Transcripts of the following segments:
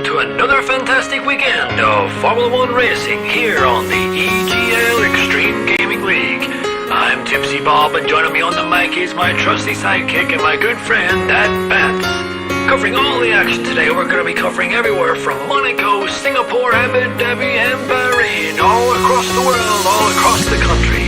to another fantastic weekend of Formula One racing here on the EGL Extreme Gaming League. I'm Tipsy Bob, and joining me on the mic is my trusty sidekick and my good friend, Dad Bats. Covering all the action today, we're going to be covering everywhere from Monaco, Singapore, Abu Dhabi, and Bahrain, all across the world, all across the country.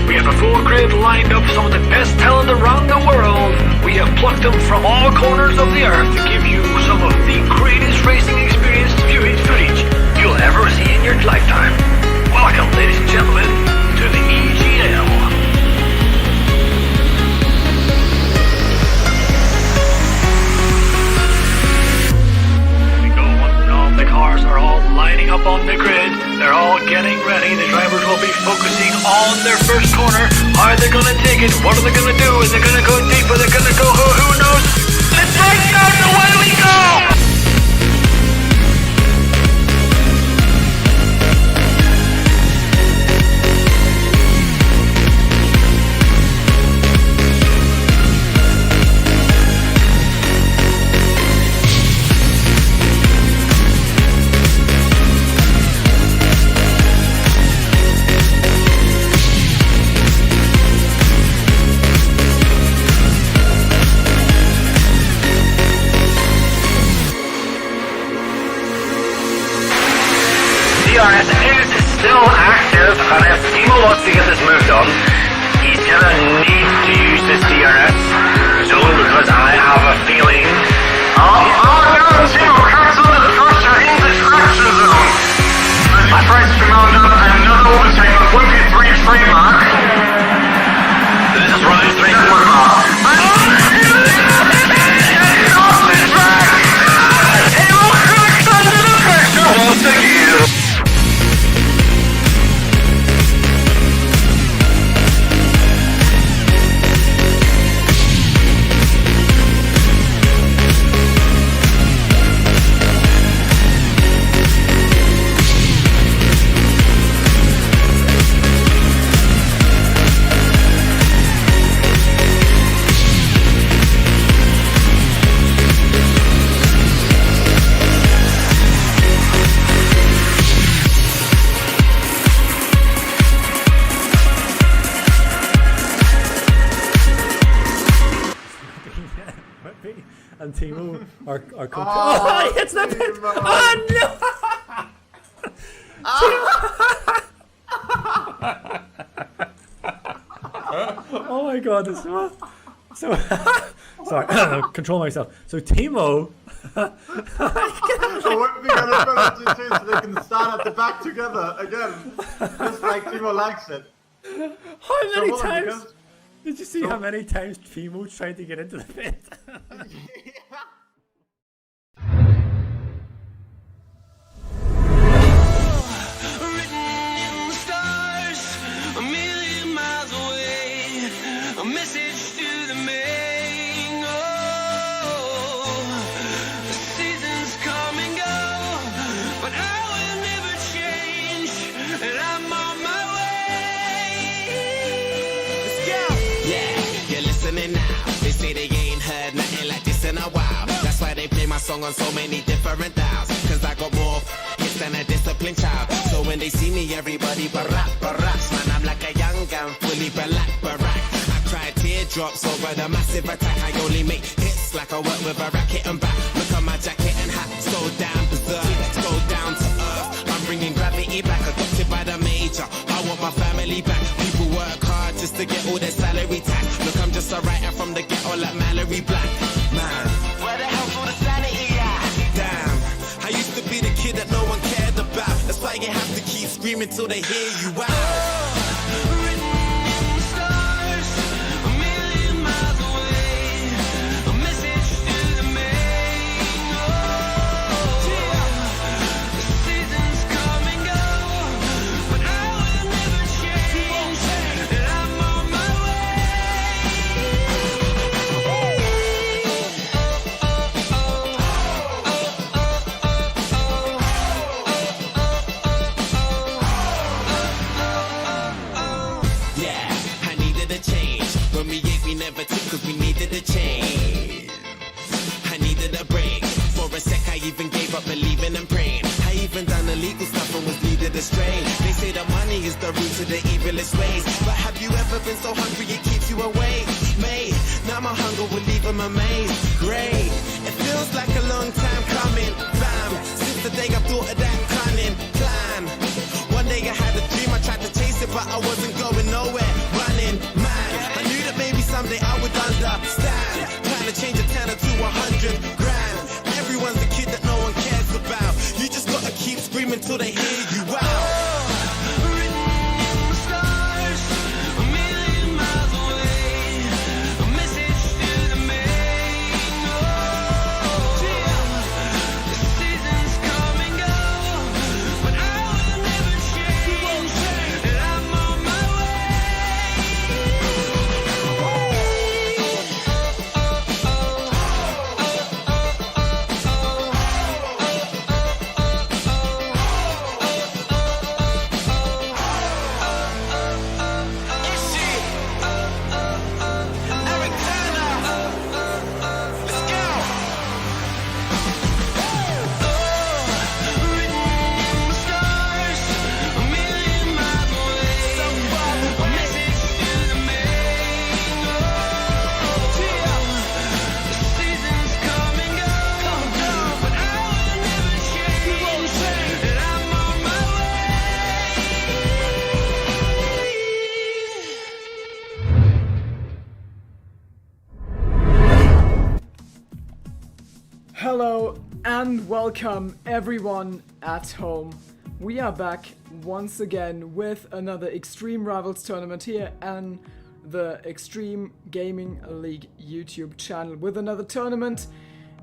We have a full grid lined up, some of the best talent around the world. We have plucked them from all corners of the earth to give you some of the greatest racing experience footage you'll ever see in your lifetime. Welcome, ladies and gentlemen, to the EGL. The cars are all lining up on the grid. They're all getting ready. The drivers will be focusing on their first corner. Are they going to take it? What are they going to do? Is it going to go deep? Are they going to go? Who knows? Let's take it out. Away we go! DRS is still active, and if Timo wants to get this moved on, he's gonna need to use this DRS zone, because I have a feeling... Oh no, Timo, cancel the first, you're in distraction zone! I tried to mount up another overtake on 23 trademark. This is right straight to the car. Off the track! Timo cracks under the pressure once again! And Timo are oh, he hits the pit! Oh no! Oh my god, this so sorry, control myself. So Timo So what we gotta do too, so they can stand at the back together again, just like Timo likes it. How many times? Did you see how many times Timo tried to get into the pit? My song on so many different dials, cause I got more hits than a disciplined child. So when they see me, everybody baracks. Man, I'm like a young gun, fully barack. I cry teardrops over the massive attack. I only make hits like I work with a racket and back. Look at my jacket and hat, so down berserk, so down to earth. I'm bringing gravity back, adopted by the major. I want my family back. People work hard just to get all their salary tax. Look, I'm just a writer from the ghetto like Mallory Black. Man, where the hell's all the sanity at? Damn, I used to be the kid that no one cared about. That's why you have to keep screaming till they hear you out. the root of the evilest ways. But have you ever been so hungry it keeps you awake? Mate, now my hunger will leave them amazed. Great, it feels like a long time coming. Bam, since the day I thought of that cunning plan. One day I had a dream, I tried to chase it, but I wasn't going nowhere. Running mad, I knew that maybe someday I would understand. Trying to change a 10 to 100 grand. Everyone's a kid that no one cares about. You just gotta keep screaming till they hear you out. Hello and welcome everyone at home. We are back once again with another Extreme Rivals tournament here on the Extreme Gaming League YouTube channel with another tournament.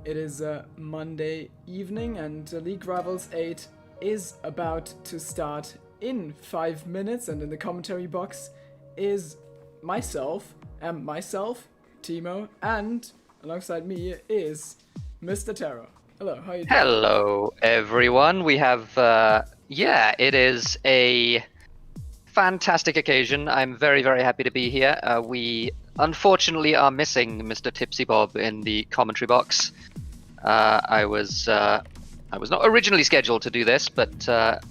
It is a Monday evening and League Rivals 8 is about to start in 5 minutes, and in the commentary box is myself, Timo, and alongside me is Mr. Terror. Hello, how are you doing? Hello, everyone. We have, it is a fantastic occasion. I'm very, very happy to be here. We unfortunately are missing Mr. Tipsy Bob in the commentary box. I was not originally scheduled to do this, but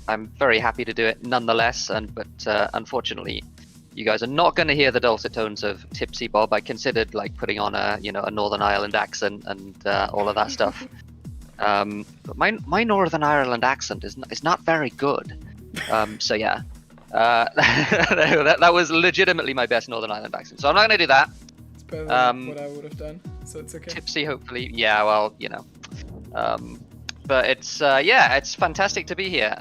I'm very happy to do it nonetheless. But unfortunately, you guys are not going to hear the dulcet tones of Tipsy Bob. I considered like putting on a Northern Ireland accent and all of that stuff. But my Northern Ireland accent is not very good. So yeah, that was legitimately my best Northern Ireland accent. So I'm not going to do that. It's better than what I would have done, so it's okay. Tipsy, hopefully. Yeah, well, but it's fantastic to be here.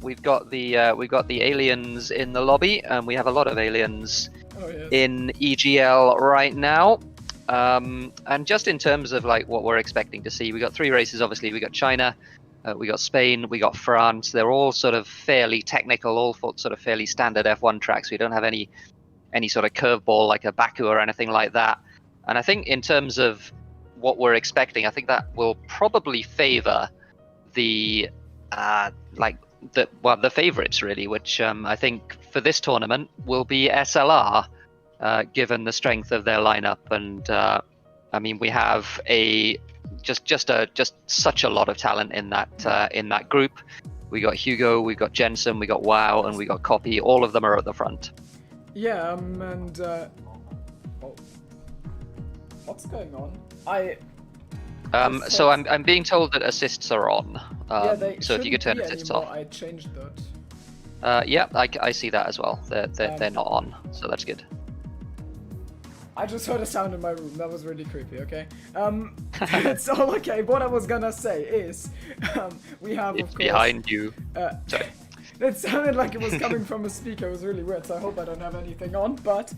We've got the aliens in the lobby, and we have a lot of aliens in EGL right now. And just in terms of like what we're expecting to see, we got 3 races. Obviously, we got China, we got Spain, we got France. They're all sort of fairly technical, all sort of fairly standard F1 tracks. We don't have any sort of curveball like a Baku or anything like that. And I think in terms of what we're expecting, I think that will probably favor the favorites really, which I think for this tournament will be SLR, given the strength of their lineup. And I mean, we have just such a lot of talent in that group. We got Hugo, we got Jensen, we got Wow, and we got Copy. All of them are at the front. Yeah, what's going on? So I'm being told that assists are on. So if you could turn assists anymore. off. I changed that. Yeah, I see that as well. They're not on, so that's good. I just heard a sound in my room. That was really creepy. Okay. So okay. What I was gonna say is, we have It's of course behind you. Sorry. It sounded like it was coming from a speaker. It was really weird. So I hope I don't have anything on. But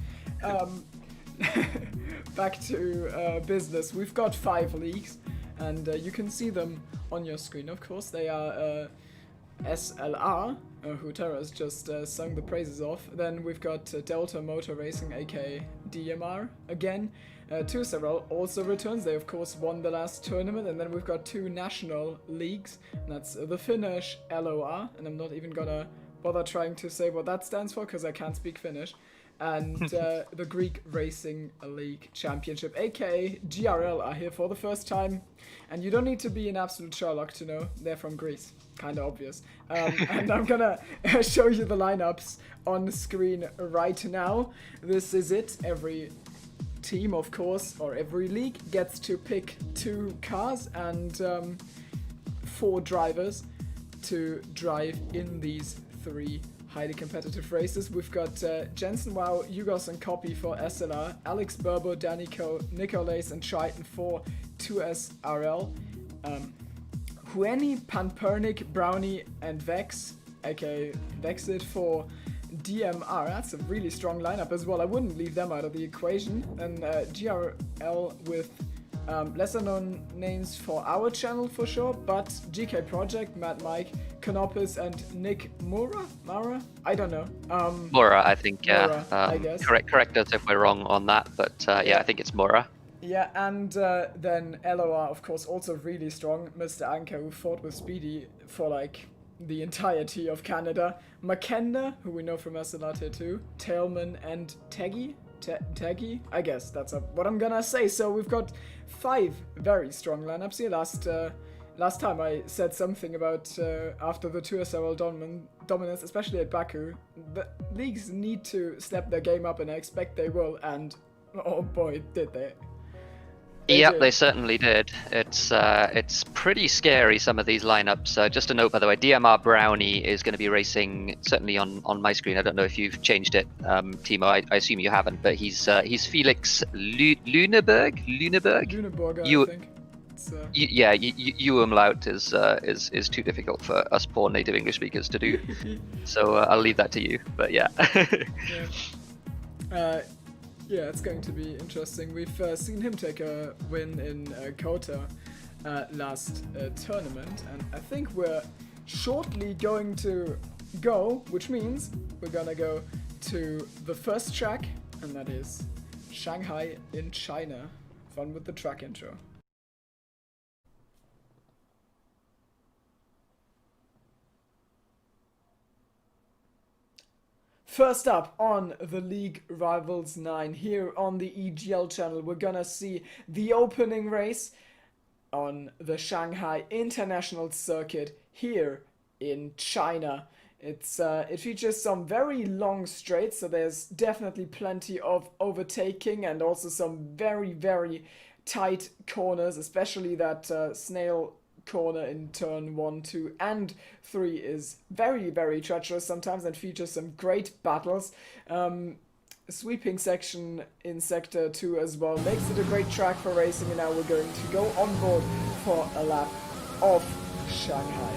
back to business. We've got 5 leagues, and you can see them on your screen. Of course, they are SLR, who Tara's just sung the praises of. Then we've got Delta Motor Racing, aka DMR, again. 2 Several also returns. They of course won the last tournament. And then we've got 2 national leagues, and that's the Finnish LOR, and I'm not even gonna bother trying to say what that stands for because I can't speak Finnish. and the Greek Racing League Championship, aka GRL, are here for the first time. And you don't need to be an absolute Sherlock to know they're from Greece. Kind of obvious. And I'm gonna show you the lineups on the screen right now. This is it. Every team, of course, or every league gets to pick 2 cars and 4 drivers to drive in these 3 highly competitive races. We've got Jensen Wow, Yugos and Copy for SLR, Alex Burbo, Danico, Nicolais and Triton for 2SRL, Hueni, Panpernik, Brownie and Vex, aka Vexit for DMR. That's a really strong lineup as well. I wouldn't leave them out of the equation. And GRL with lesser known names for our channel for sure, but GK Project, Mad Mike, Canopus and Nick Mara? I don't know. Mora, I think, yeah. Mora, I guess. Correct us if we're wrong on that, but yeah, I think it's Mora. Yeah, and then LOR, of course, also really strong. Mr. Anker, who fought with Speedy for like the entirety of Canada. Makenda, who we know from SLR Tier 2. Tailman and Teggy. Teggy? I guess that's what I'm gonna say. So we've got 5 very strong lineups here. Last time I said something about after the 2SRL dominance, especially at Baku, the leagues need to step their game up, and I expect they will, and oh boy, did they. Yep, they certainly did. It's pretty scary, some of these lineups. Just a note, by the way, DMR Brownie is going to be racing, certainly on my screen. I don't know if you've changed it, Timo. I assume you haven't, but he's Felix Luneberg, I think. Yeah, umlaut is too difficult for us poor native English speakers to do. So I'll leave that to you. But yeah. Yeah, it's going to be interesting. We've seen him take a win in Kota last tournament, and I think we're shortly going to go, which means we're gonna go to the first track, and that is Shanghai in China. Fun with the track intro. First up on the League Rivals 9 here on the EGL channel, we're gonna see the opening race on the Shanghai International Circuit here in China. It features some very long straights, so there's definitely plenty of overtaking and also some very, very tight corners, especially that snail corner in turn 1, 2 and 3 is very, very treacherous sometimes and features some great battles. Sweeping section in sector 2 as well makes it a great track for racing, and now we're going to go on board for a lap of Shanghai.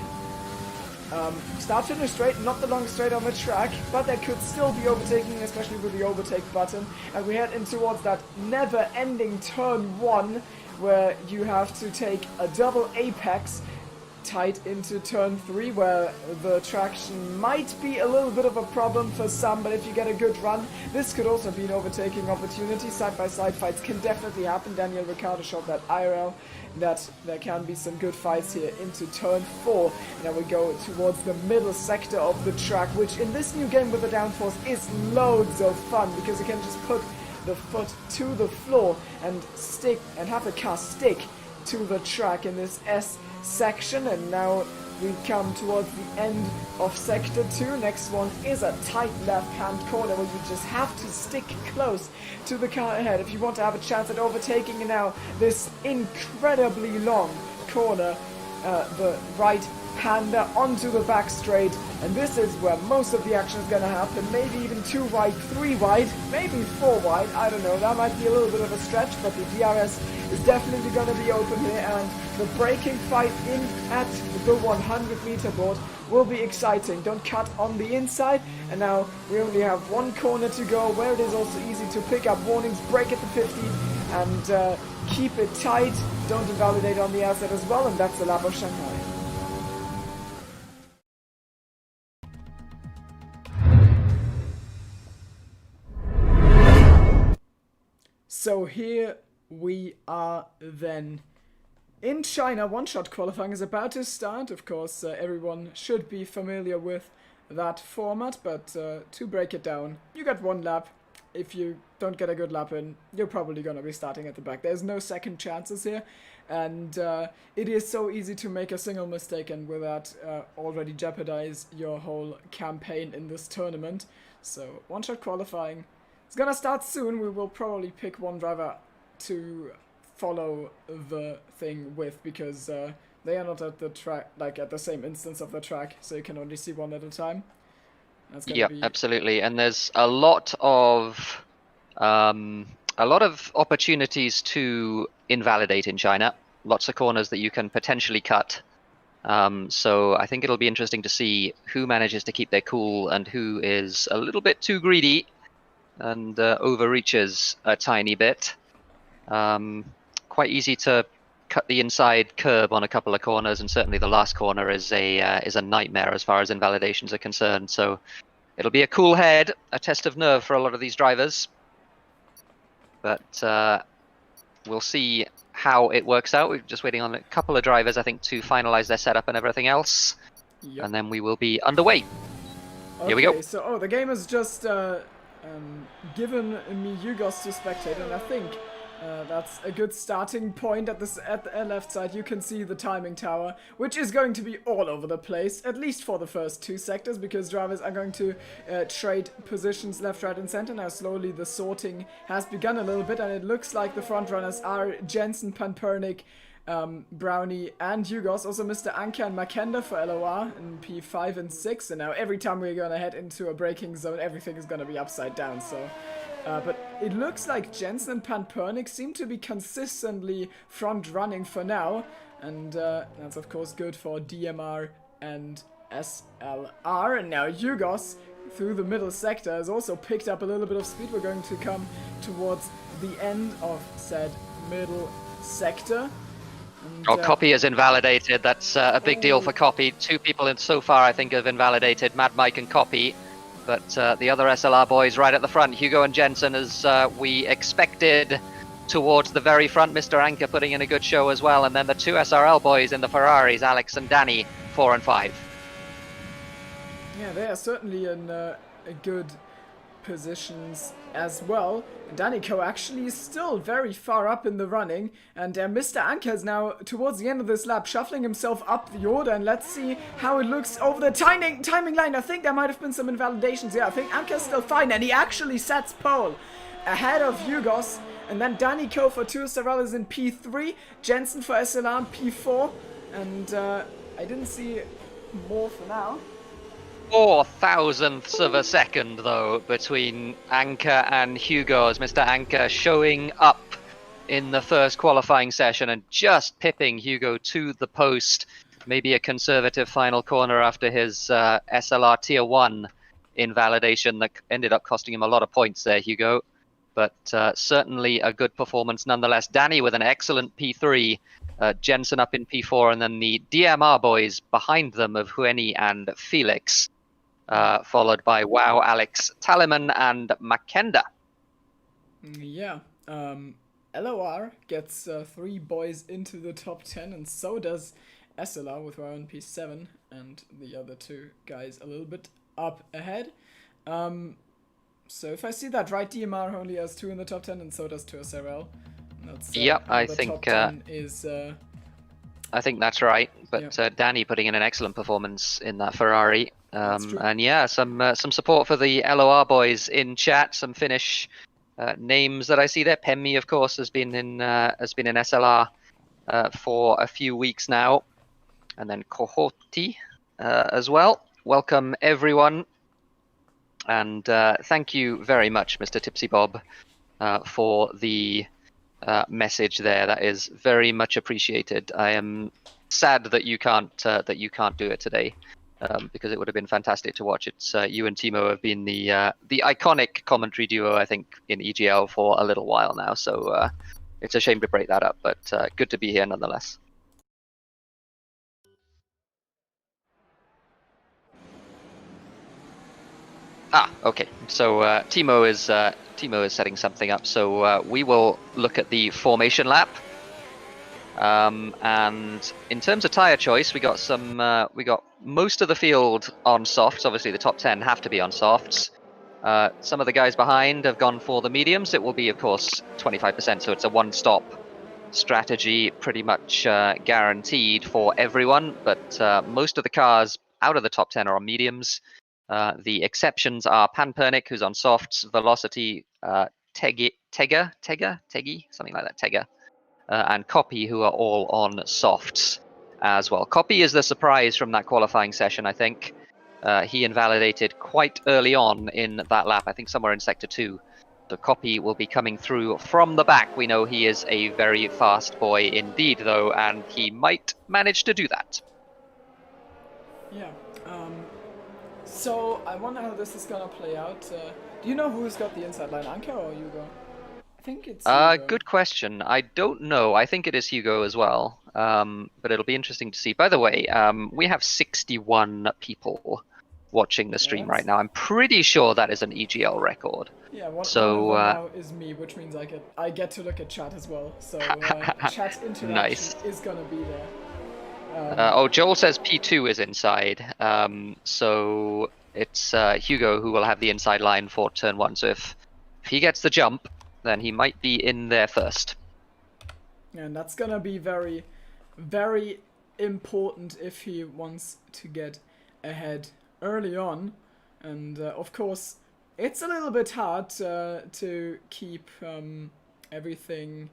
Start finish straight, not the long straight on the track, but there could still be overtaking, especially with the overtake button, and we head in towards that never ending turn 1 where you have to take a double apex tight into turn 3, where the traction might be a little bit of a problem for some, but if you get a good run, this could also be an overtaking opportunity. Side-by-side fights can definitely happen. Daniel Ricciardo showed that IRL, that there can be some good fights here into turn 4. Now we go towards the middle sector of the track, which in this new game with the downforce is loads of fun, because you can just put the foot to the floor and stick and have the car stick to the track in this S section. And now we come towards the end of sector 2. Next one is a tight left hand corner where you just have to stick close to the car ahead if you want to have a chance at overtaking. And now this incredibly long corner, the right hander onto the back straight, and this is where most of the action is going to happen. Maybe even 2 wide, 3 wide, maybe 4 wide, I don't know, that might be a little bit of a stretch, but the DRS is definitely going to be open here, and the braking fight in at the 100 meter board will be exciting. Don't cut on the inside, and now we only have 1 corner to go where it is also easy to pick up warnings, brake at the 50 and keep it tight, don't invalidate on the asset as well, and that's the lap of Shanghai. So here we are then in China. One-shot qualifying is about to start. Of course, everyone should be familiar with that format, but to break it down, you got 1 lap, if you don't get a good lap in, you're probably going to be starting at the back. There's no second chances here, and it is so easy to make a single mistake and with that already jeopardize your whole campaign in this tournament. So one-shot qualifying. It's going to start soon. We will probably pick one driver to follow the thing with, because they are not at the track, like at the same instance of the track, so you can only see one at a time. Yep, absolutely. And there's a lot of opportunities to invalidate in China. Lots of corners that you can potentially cut. So I think it'll be interesting to see who manages to keep their cool and who is a little bit too greedy and overreaches a tiny bit. Quite easy to cut the inside curb on a couple of corners, and certainly the last corner is a nightmare as far as invalidations are concerned. So it'll be a cool head, a test of nerve for a lot of these drivers. But we'll see how it works out. We're just waiting on a couple of drivers, I think, to finalize their setup and everything else. Yep. And then we will be underway. Okay, Here we go. So, the game has just given me Yugos to spectate, and I think that's a good starting point. At the left side, you can see the timing tower, which is going to be all over the place, at least for the first two sectors, because drivers are going to trade positions left, right, and center. Now, slowly the sorting has begun a little bit, and it looks like the front runners are Jensen, Panpernik, Brownie, and Yugos. Also, Mr. Anke and Makenda for LOR in P5 and 6. And now, every time we're gonna head into a braking zone, everything is gonna be upside down. So. But it looks like Jensen and Panpernik seem to be consistently front-running for now, and that's of course good for DMR and SLR. And now Yugos, through the middle sector, has also picked up a little bit of speed. We're going to come towards the end of said middle sector. And, Copy is invalidated. That's a big deal for Copy. Two people in so far, I think, have invalidated, Mad Mike and Copy. But the other SLR boys right at the front, Hugo and Jensen, as we expected, towards the very front. Mr. Anke putting in a good show as well. And then the two SRL boys in the Ferraris, Alex and Danny, 4 and 5. Yeah, they are certainly in a good positions as well. Danico actually is still very far up in the running, and Mr. Anke is now towards the end of this lap shuffling himself up the order, and let's see how it looks over the timing line. I think there might have been some invalidations. Yeah, I think Anke is still fine, and he actually sets pole ahead of Yugos, and then Danico for 2 SRL is in P3, Jensen for SLR in P4, and I didn't see more for now. 0.004 of a second, though, between Anke and Hugo, as Mr. Anke showing up in the first qualifying session and just pipping Hugo to the post. Maybe a conservative final corner after his SLR Tier 1 invalidation that ended up costing him a lot of points there, Hugo. But certainly a good performance nonetheless. Danny with an excellent P3. Jensen up in P4, and then the DMR boys behind them of Hueni and Felix. Followed by Wow, Alex, Taliman, and Makenda. Yeah, LOR gets 3 boys into the top 10, and so does SLR with Wow on P7, and the other 2 guys a little bit up ahead. So if I see that right, DMR only has 2 in the top 10, and so does 2 SRL. That's, yep, I the think top 10 is. I think that's right. But yeah. Danny putting in an excellent performance in that Ferrari. And yeah, some support for the LOR boys in chat. Some Finnish names that I see there. Pemmi, of course, has been in SLR for a few weeks now, and then Kohoti as well. Welcome everyone, and thank you very much, Mr. Tipsy Bob, for the message there. That is very much appreciated. I am sad that you can't do it today, because it would have been fantastic to watch. It's you and Timo have been the iconic commentary duo, I think, in EGL for a little while now. So it's a shame to break that up, but good to be here nonetheless. Okay. So Timo is setting something up. So we will look at the formation lap. And in terms of tire choice, we got most of the field on softs. Obviously, the top 10 have to be on softs. Some of the guys behind have gone for the mediums. It will be, of course, 25%, so it's a one-stop strategy, pretty much guaranteed for everyone. But most of the cars out of the top 10 are on mediums. The exceptions are Panpernick, who's on softs, Velocity, Teggy, something like that, Tegger, and Copy, who are all on softs as well. Copy is the surprise from that qualifying session, I think. He invalidated quite early on in that lap, I think somewhere in Sector 2. So Copy will be coming through from the back. We know he is a very fast boy indeed, though, and he might manage to do that. Yeah. So I wonder how this is gonna play out. Do you know who's got the inside line, Anke or Hugo? I think it's Hugo. Good question. I don't know. I think it is Hugo as well. But it'll be interesting to see. By the way, we have 61 people watching the stream right now. I'm pretty sure that is an EGL record. Yeah, one of so them now is me, which means I get to look at chat as well. So chat interaction Nice. is gonna be there. Joel says P2 is inside. So it's Hugo who will have the inside line for turn 1. So if he gets the jump, then he might be in there first. And that's gonna be very, very important if he wants to get ahead early on. And of course, it's a little bit hard to keep everything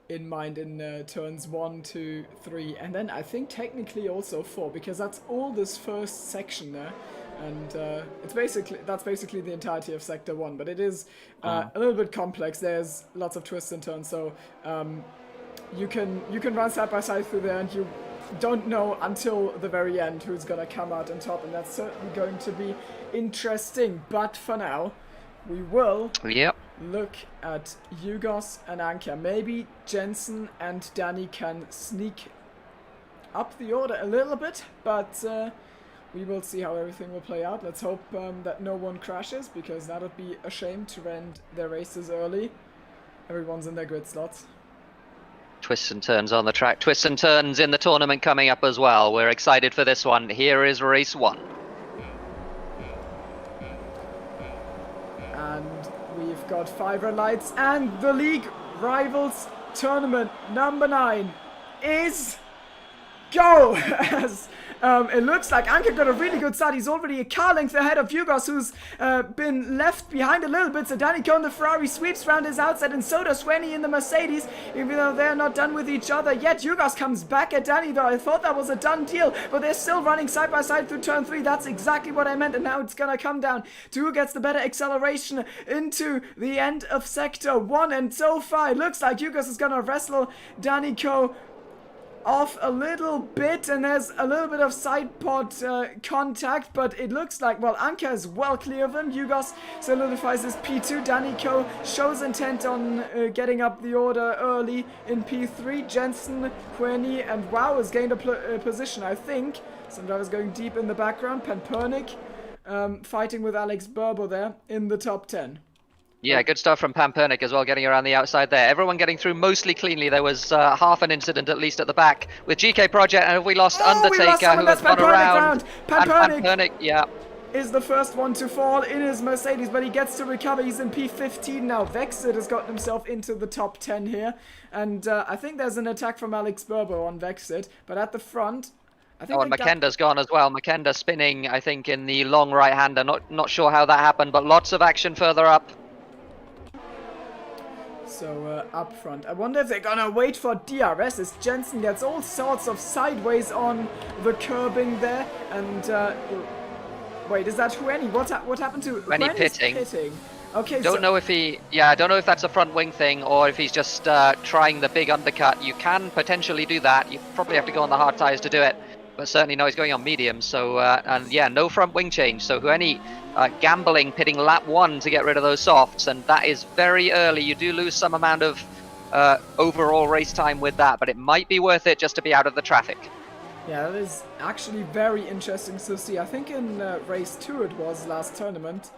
in mind in turns 1, 2, 3, and then I think technically also 4, because that's all this first section there. And that's basically the entirety of Sector 1, but it is a little bit complex. There's lots of twists and turns, so you can run side by side through there, and you don't know until the very end who's gonna come out on top, and that's certainly going to be interesting. But for now, we will look at Yugos and Anke. Maybe Jensen and Danny can sneak up the order a little bit, but we will see how everything will play out. Let's hope that no one crashes, because that would be a shame to end their races early. Everyone's in their grid slots. Twists and turns on the track. Twists and turns in the tournament coming up as well. We're excited for this one. Here is race 1. And we've got 5 red lights, and the League Rivals Tournament number 9 is go! As it looks like Anke got a really good start. He's already a car length ahead of Yugos, who's been left behind a little bit. So Danny Cohn, the Ferrari, sweeps round his outside, and so does Swenny in the Mercedes, even though they're not done with each other yet. Yugos comes back at Danny, though. I thought that was a done deal, but they're still running side by side through turn 3. That's exactly what I meant, and now it's gonna come down to who gets the better acceleration into the end of Sector 1. And so far, it looks like Yugos is gonna wrestle Danny Cohn off a little bit, and there's a little bit of side pod contact, but it looks like, well, Anke is well clear of them. Yugos solidifies his P2. Danny Cohn shows intent on getting up the order early in P3. Jensen, Querny, and Wow has gained a position, I think. Some drivers going deep in the background. Panpernick fighting with Alex Burbo there in the top 10. Yeah, good stuff from Panpernick as well, getting around the outside there. Everyone getting through mostly cleanly. There was half an incident, at least at the back, with GK Project, and we lost Undertaker, who has gone around. Panpernick, yeah, is the first one to fall in his Mercedes, but he gets to recover. He's in P15 now. Vexit has gotten himself into the top 10 here, and I think there's an attack from Alex Burbo on Vexit, but at the front, I think and Makenda's gone as well. Makenda spinning, I think, in the long right-hander. Not sure how that happened, but lots of action further up. So up front, I wonder if they're gonna wait for DRS, as Jensen gets all sorts of sideways on the curbing there. And wait, is that Hueni? What happened to Hueni pitting? Okay, don't know if he, I don't know if that's a front wing thing or if he's just trying the big undercut. You can potentially do that. You probably have to go on the hard tires to do it, but certainly no, he's going on medium. So and yeah, no front wing change. So Hueni gambling, pitting lap 1 to get rid of those softs, and that is very early. You do lose some amount of overall race time with that, but it might be worth it just to be out of the traffic. Yeah, that is actually very interesting to see. I think in race 2 it was last tournament,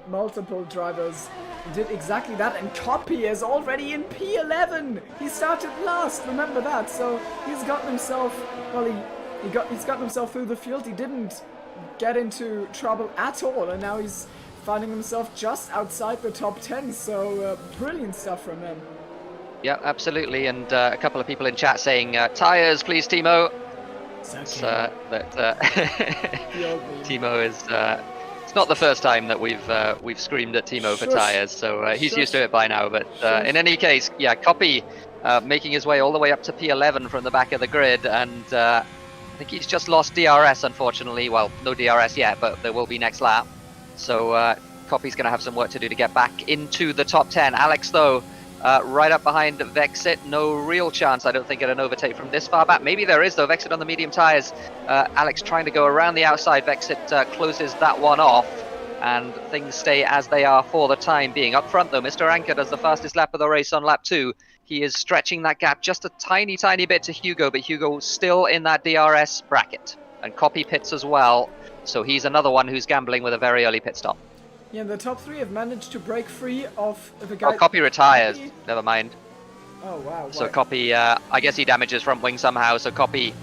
multiple drivers did exactly that, and Copy is already in P11. He started last, remember that. So he's gotten himself, well, he's gotten himself through the field. He didn't get into trouble at all, and now he's finding himself just outside the top 10, so brilliant stuff from him. Yeah, absolutely. And a couple of people in chat saying, "Tires, please, Timo." Exactly. The old meme. Timo is. It's not the first time that we've screamed at Timo for Shush. tires, so he's Shush. used to it by now. But Shush. in any case, yeah, Copy making his way all the way up to P11 from the back of the grid, and I think he's just lost DRS, unfortunately. Well, no DRS yet, but there will be next lap. So Copy's going to have some work to do to get back into the top 10. Alex, though, right up behind Vexit. No real chance, I don't think, at an overtake from this far back. Maybe there is, though. Vexit on the medium tyres. Alex trying to go around the outside. Vexit closes that one off, and things stay as they are for the time being. Up front, though, Mr. Anchor does the fastest lap of the race on lap 2. He is stretching that gap just a tiny, tiny bit to Hugo, but Hugo still in that DRS bracket. And Copy pits as well, so he's another one who's gambling with a very early pit stop. Yeah, the top 3 have managed to break free of the guy. Oh, Copy retires. Copy? Never mind. Oh wow. So why? Copy, I guess he damages front wing somehow, so Copy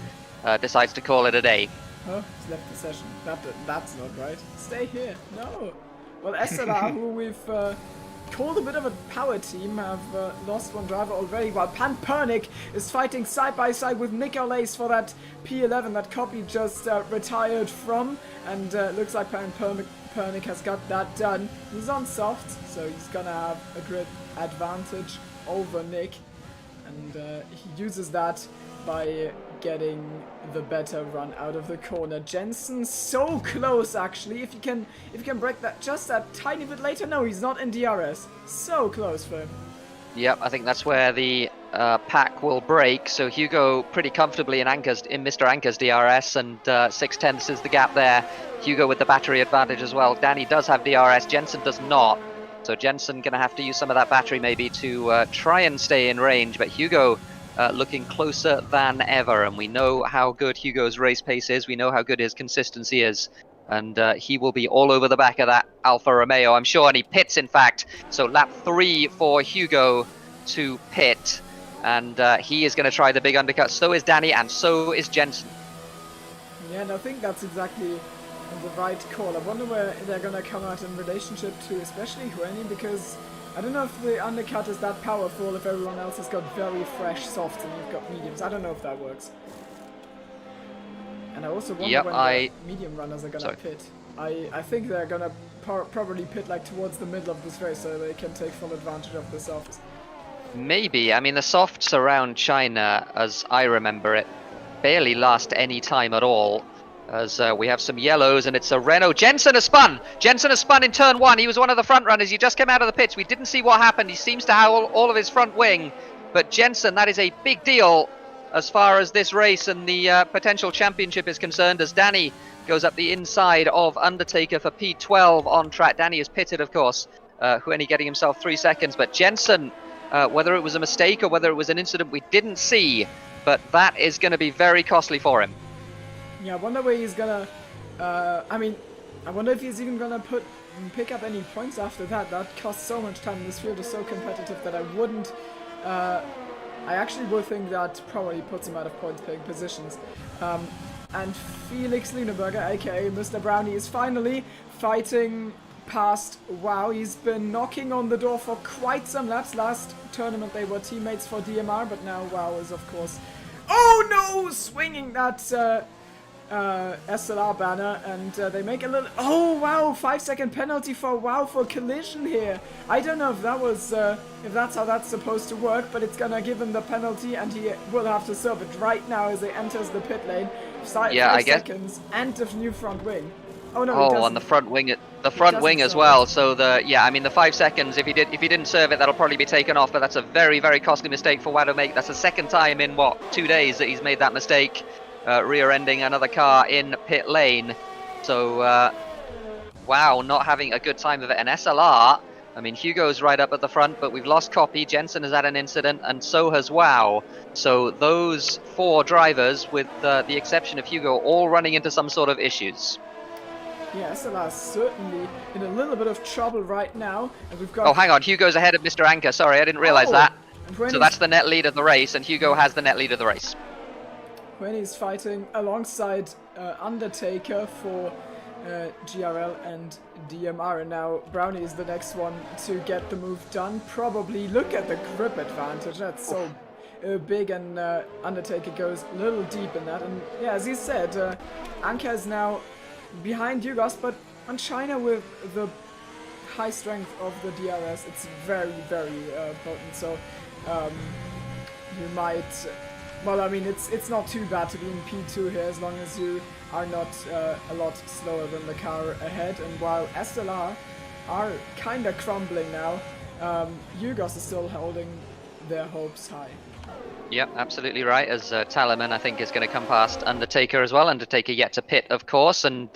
decides to call it a day. Oh, he's left the session. That's not right. Stay here. No. Well, SLR, who we've called a bit of a power team, have lost one driver already, while Pan Pernick is fighting side by side with Nicolas for that P11 that Copy just retired from, and looks like Pan Pernick has got that done. He's on soft, so he's gonna have a grid advantage over Nick, and he uses that by getting the better run out of the corner. Jensen so close, actually. If you can break that just a tiny bit later. No, he's not in DRS. So close for him. Yep, I think that's where the pack will break. So Hugo pretty comfortably in Mr. Anchor's DRS, and 6/10 is the gap there. Hugo with the battery advantage as well. Danny does have DRS, Jensen does not. So Jensen gonna have to use some of that battery maybe to try and stay in range, but Hugo looking closer than ever, and we know how good Hugo's race pace is, we know how good his consistency is, and he will be all over the back of that Alfa Romeo, I'm sure, and he pits, in fact. So lap 3 for Hugo to pit, and he is going to try the big undercut. So is Danny, and so is Jensen. Yeah, and I think that's exactly the right call. I wonder where they're going to come out in relationship to especially Hueni, because I don't know if the undercut is that powerful if everyone else has got very fresh softs and you've got mediums. I don't know if that works. And I also wonder when the medium runners are gonna pit. I think they're gonna probably pit like towards the middle of this race so they can take full advantage of the softs. Maybe. I mean, the softs around China, as I remember it, barely last any time at all. As we have some yellows, and it's a Renault. Jensen has spun! Jensen has spun in turn 1. He was one of the front runners. He just came out of the pits. We didn't see what happened. He seems to have all of his front wing. But Jensen, that is a big deal as far as this race and the potential championship is concerned, as Danny goes up the inside of Undertaker for P12 on track. Danny is pitted, of course. Hueni getting himself 3 seconds. But Jensen, whether it was a mistake or whether it was an incident we didn't see, but that is going to be very costly for him. Yeah, I wonder where he's gonna. I wonder if he's even gonna pick up any points after that. That costs so much time. This field is so competitive that I wouldn't. I actually would think that probably puts him out of points paying positions. And Felix Lüneberger, aka Mr. Brownie, is finally fighting past Wow. He's been knocking on the door for quite some laps. Last tournament they were teammates for DMR, but now Wow is, of course. Oh no! Swinging that. SLR banner, and they make a little. Oh wow! 5-second penalty for Wow for collision here. I don't know if that was if that's how that's supposed to work, but it's gonna give him the penalty, and he will have to serve it right now as he enters the pit lane. 5 seconds and the new front wing. Oh no! Oh, on the front wing, as well. So the 5 seconds. If he didn't serve it, that'll probably be taken off. But that's a very, very costly mistake for Wow to make. That's the second time in 2 days that he's made that mistake. Rear-ending another car in pit lane. So, Wow, not having a good time of it. And SLR, I mean, Hugo's right up at the front, but we've lost Copy. Jensen has had an incident, and so has Wow. So those 4 drivers, with the exception of Hugo, all running into some sort of issues. Yeah, SLR is certainly in a little bit of trouble right now. And we've got... Oh, hang on. Hugo's ahead of Mr. Anchor. Sorry, I didn't realize that. So that's the net lead of the race, and Hugo has the net lead of the race. When he's fighting alongside Undertaker for GRL and DMR, and now Brownie is the next one to get the move done. Probably look at the grip advantage. That's so big, and Undertaker goes a little deep in that. And yeah, as you said, Anka is now behind Yugos, but on China with the high strength of the DRS, it's very, very potent. So you might. Well, I mean, it's not too bad to be in P2 here as long as you are not a lot slower than the car ahead. And while SLR are kind of crumbling now, Yugos is still holding their hopes high. Yep, absolutely right. As Talaman, I think, is going to come past Undertaker as well. Undertaker yet to pit, of course, and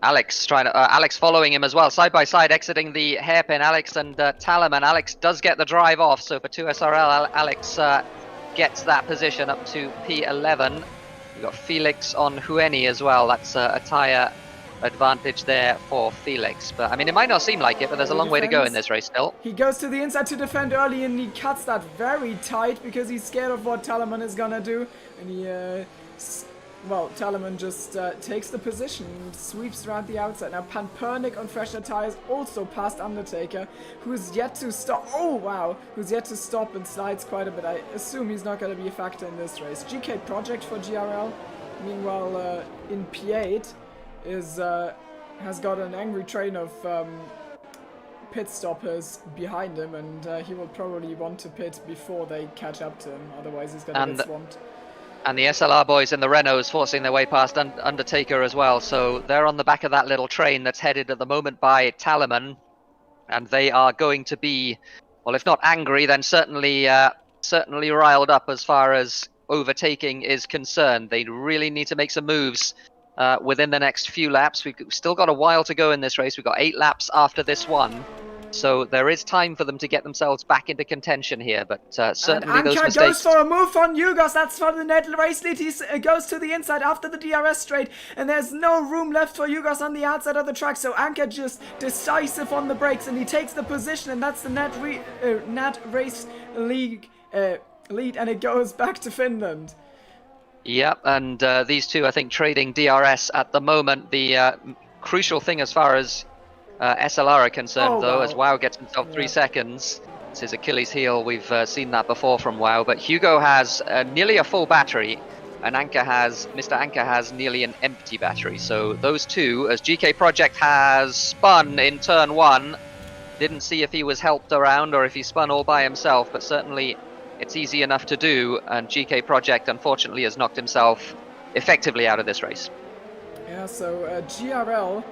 Alex Alex following him as well, side by side, exiting the hairpin. Alex and Talaman. Alex does get the drive off, so for 2SRL, Alex gets that position up to P11. We've got Felix on Hueni as well. That's a tyre advantage there for Felix. But I mean, it might not seem like it, but there's a long way to go in this race still. He goes to the inside to defend early, and he cuts that very tight because he's scared of what Talaman is gonna do. And he, well, Talaman just takes the position and sweeps around the outside. Now Panpernik on fresher tires also past Undertaker, who's yet to stop. Oh wow, who's yet to stop and slides quite a bit. I assume he's not going to be a factor in this race. GK Project for GRL, meanwhile in P8 has got an angry train of pit stoppers behind him, and he will probably want to pit before they catch up to him. Otherwise, he's going to get swamped. And the SLR boys in the Renaults forcing their way past Undertaker as well. So they're on the back of that little train that's headed at the moment by Talaman. And they are going to be, well, if not angry, then certainly riled up as far as overtaking is concerned. They really need to make some moves within the next few laps. We've still got a while to go in this race. We've got 8 laps after this one. So there is time for them to get themselves back into contention here, but certainly and those Anka mistakes... goes for a move on Yugos. That's from the net race lead. He goes to the inside after the DRS straight, and there's no room left for Yugos on the outside of the track. So Anka just decisive on the brakes, and he takes the position, and that's the net race lead, and it goes back to Finland. Yep, and these two, I think, trading DRS at the moment. The crucial thing as far as SLR are concerned, though, as WoW gets himself 3 seconds. It's his Achilles heel. We've seen that before from WoW. But Hugo has nearly a full battery, and Mr. Anka has nearly an empty battery. So those two, as GK Project has spun in turn 1, didn't see if he was helped around or if he spun all by himself, but certainly it's easy enough to do, and GK Project unfortunately has knocked himself effectively out of this race. Yeah, so GRL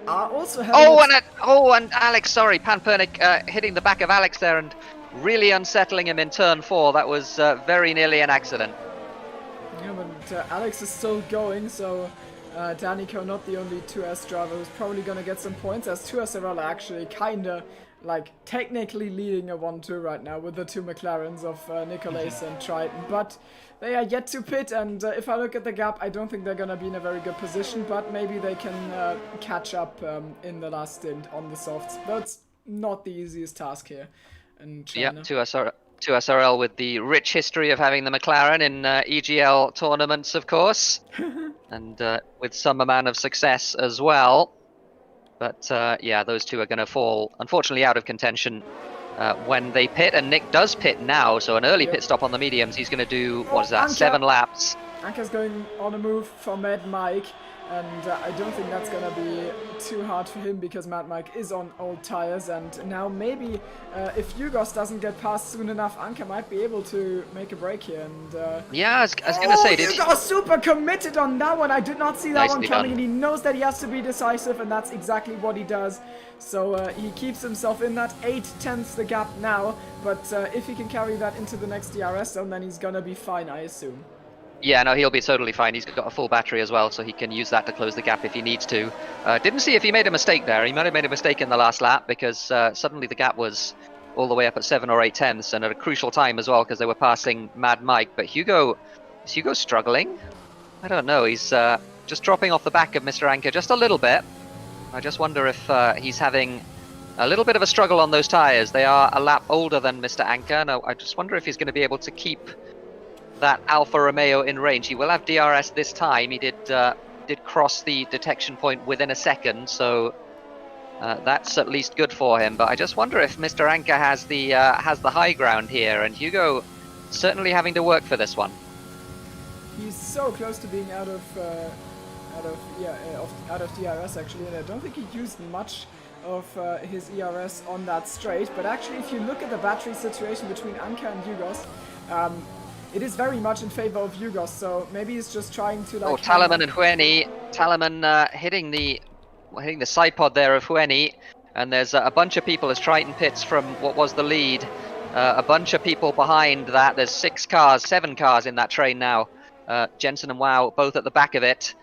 are also having and Alex, sorry, Panpernik hitting the back of Alex there and really unsettling him in turn 4. That was very nearly an accident. Yeah, but Alex is still going, so Danico, not the only 2S driver who's probably gonna get some points, as 2S are actually kinda like technically leading a 1-2 right now with the 2 McLarens of Nicolas and Triton, but they are yet to pit, and if I look at the gap, I don't think they're gonna be in a very good position, but maybe they can catch up in the last stint on the softs. That's not the easiest task here in China. Yep, 2SRL with the rich history of having the McLaren in EGL tournaments, of course, and with some amount of success as well. But yeah, those two are going to fall, unfortunately, out of contention when they pit. And Nick does pit now, so an early pit stop on the mediums. He's going to do, what is that, 7 laps. Anka's going on a move for Mad Mike, and I don't think that's going to be too hard for him because Mad Mike is on old tires, and now maybe if Yugos doesn't get past soon enough, Anka might be able to make a break here. And yeah, I was going to say, Yugos super committed on that one. I did not see that one Nicely coming, done. and he knows that he has to be decisive, and that's exactly what he does. So he keeps himself in that 8/10 the gap now, but if he can carry that into the next DRS zone, then he's gonna be fine, I assume. Yeah, no, he'll be totally fine. He's got a full battery as well, so he can use that to close the gap if he needs to. Didn't see if he made a mistake there. He might have made a mistake in the last lap because suddenly the gap was all the way up at 7 or 8/10, and at a crucial time as well because they were passing Mad Mike. But is Hugo struggling? I don't know. He's just dropping off the back of Mr. Anka just a little bit. I just wonder if he's having a little bit of a struggle on those tyres. They are a lap older than Mr. Anka, and I just wonder if he's going to be able to keep that Alfa Romeo in range. He will have DRS this time. He did did cross the detection point within a second, so that's at least good for him. But I just wonder if Mr. Anka has the high ground here, and Hugo certainly having to work for this one. He's so close to being out of DRS actually, and I don't think he used much of his ERS on that straight. But actually, if you look at the battery situation between Anka and Yugos, it is very much in favor of Yugos. So maybe he's just trying to like. Oh, Talaman and Hueni. Talaman hitting the side pod there of Hueni, and there's a bunch of people as Triton pits from what was the lead. A bunch of people behind that. There's 7 cars in that train now. Jensen and Wow both at the back of it.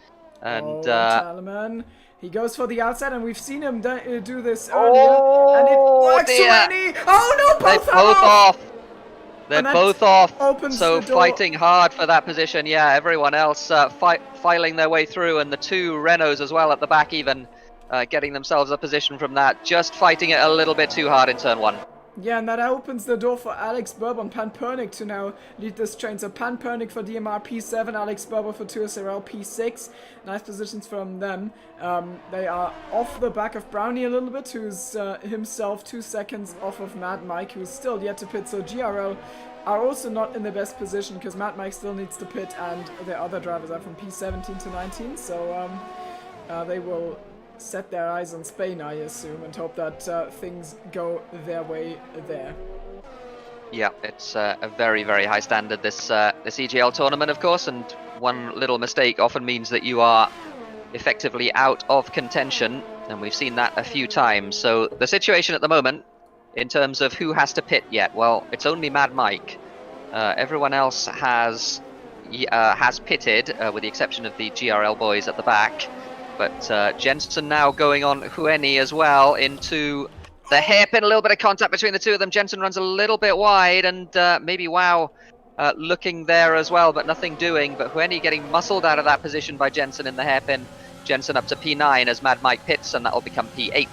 And Talaman, he goes for the outside, and we've seen him do this earlier, and it works. Hueni! Oh no, both off. They're both off. So the door. fighting hard for that position. Yeah, everyone else filing their way through, and the 2 Renaults as well at the back even getting themselves a position from that. Just fighting it a little bit too hard in turn 1. Yeah, and that opens the door for Alex Bourbon, Panpernik to now lead this train. So Panpernik for DMR P7, Alex Bourbon for 2SRL P6. Nice positions from them. They are off the back of Brownie a little bit, who's himself 2 seconds off of Mad Mike, who's still yet to pit. So GRL are also not in the best position because Mad Mike still needs to pit, and the other drivers are from P17 to 19. So they will set their eyes on Spain, I assume, and hope that things go their way there. Yeah, it's a very, very high standard, this EGL tournament, of course, and one little mistake often means that you are effectively out of contention, and we've seen that a few times. So the situation at the moment, in terms of who has to pit yet, well, it's only Mad Mike. Everyone else has pitted, with the exception of the GRL boys at the back. But Jensen now going on Hueni as well into the hairpin. A little bit of contact between the 2 of them. Jensen runs a little bit wide, and maybe Wow looking there as well, but nothing doing. But Hueni getting muscled out of that position by Jensen in the hairpin. Jensen up to P9 as Mad Mike pits, and that will become P8.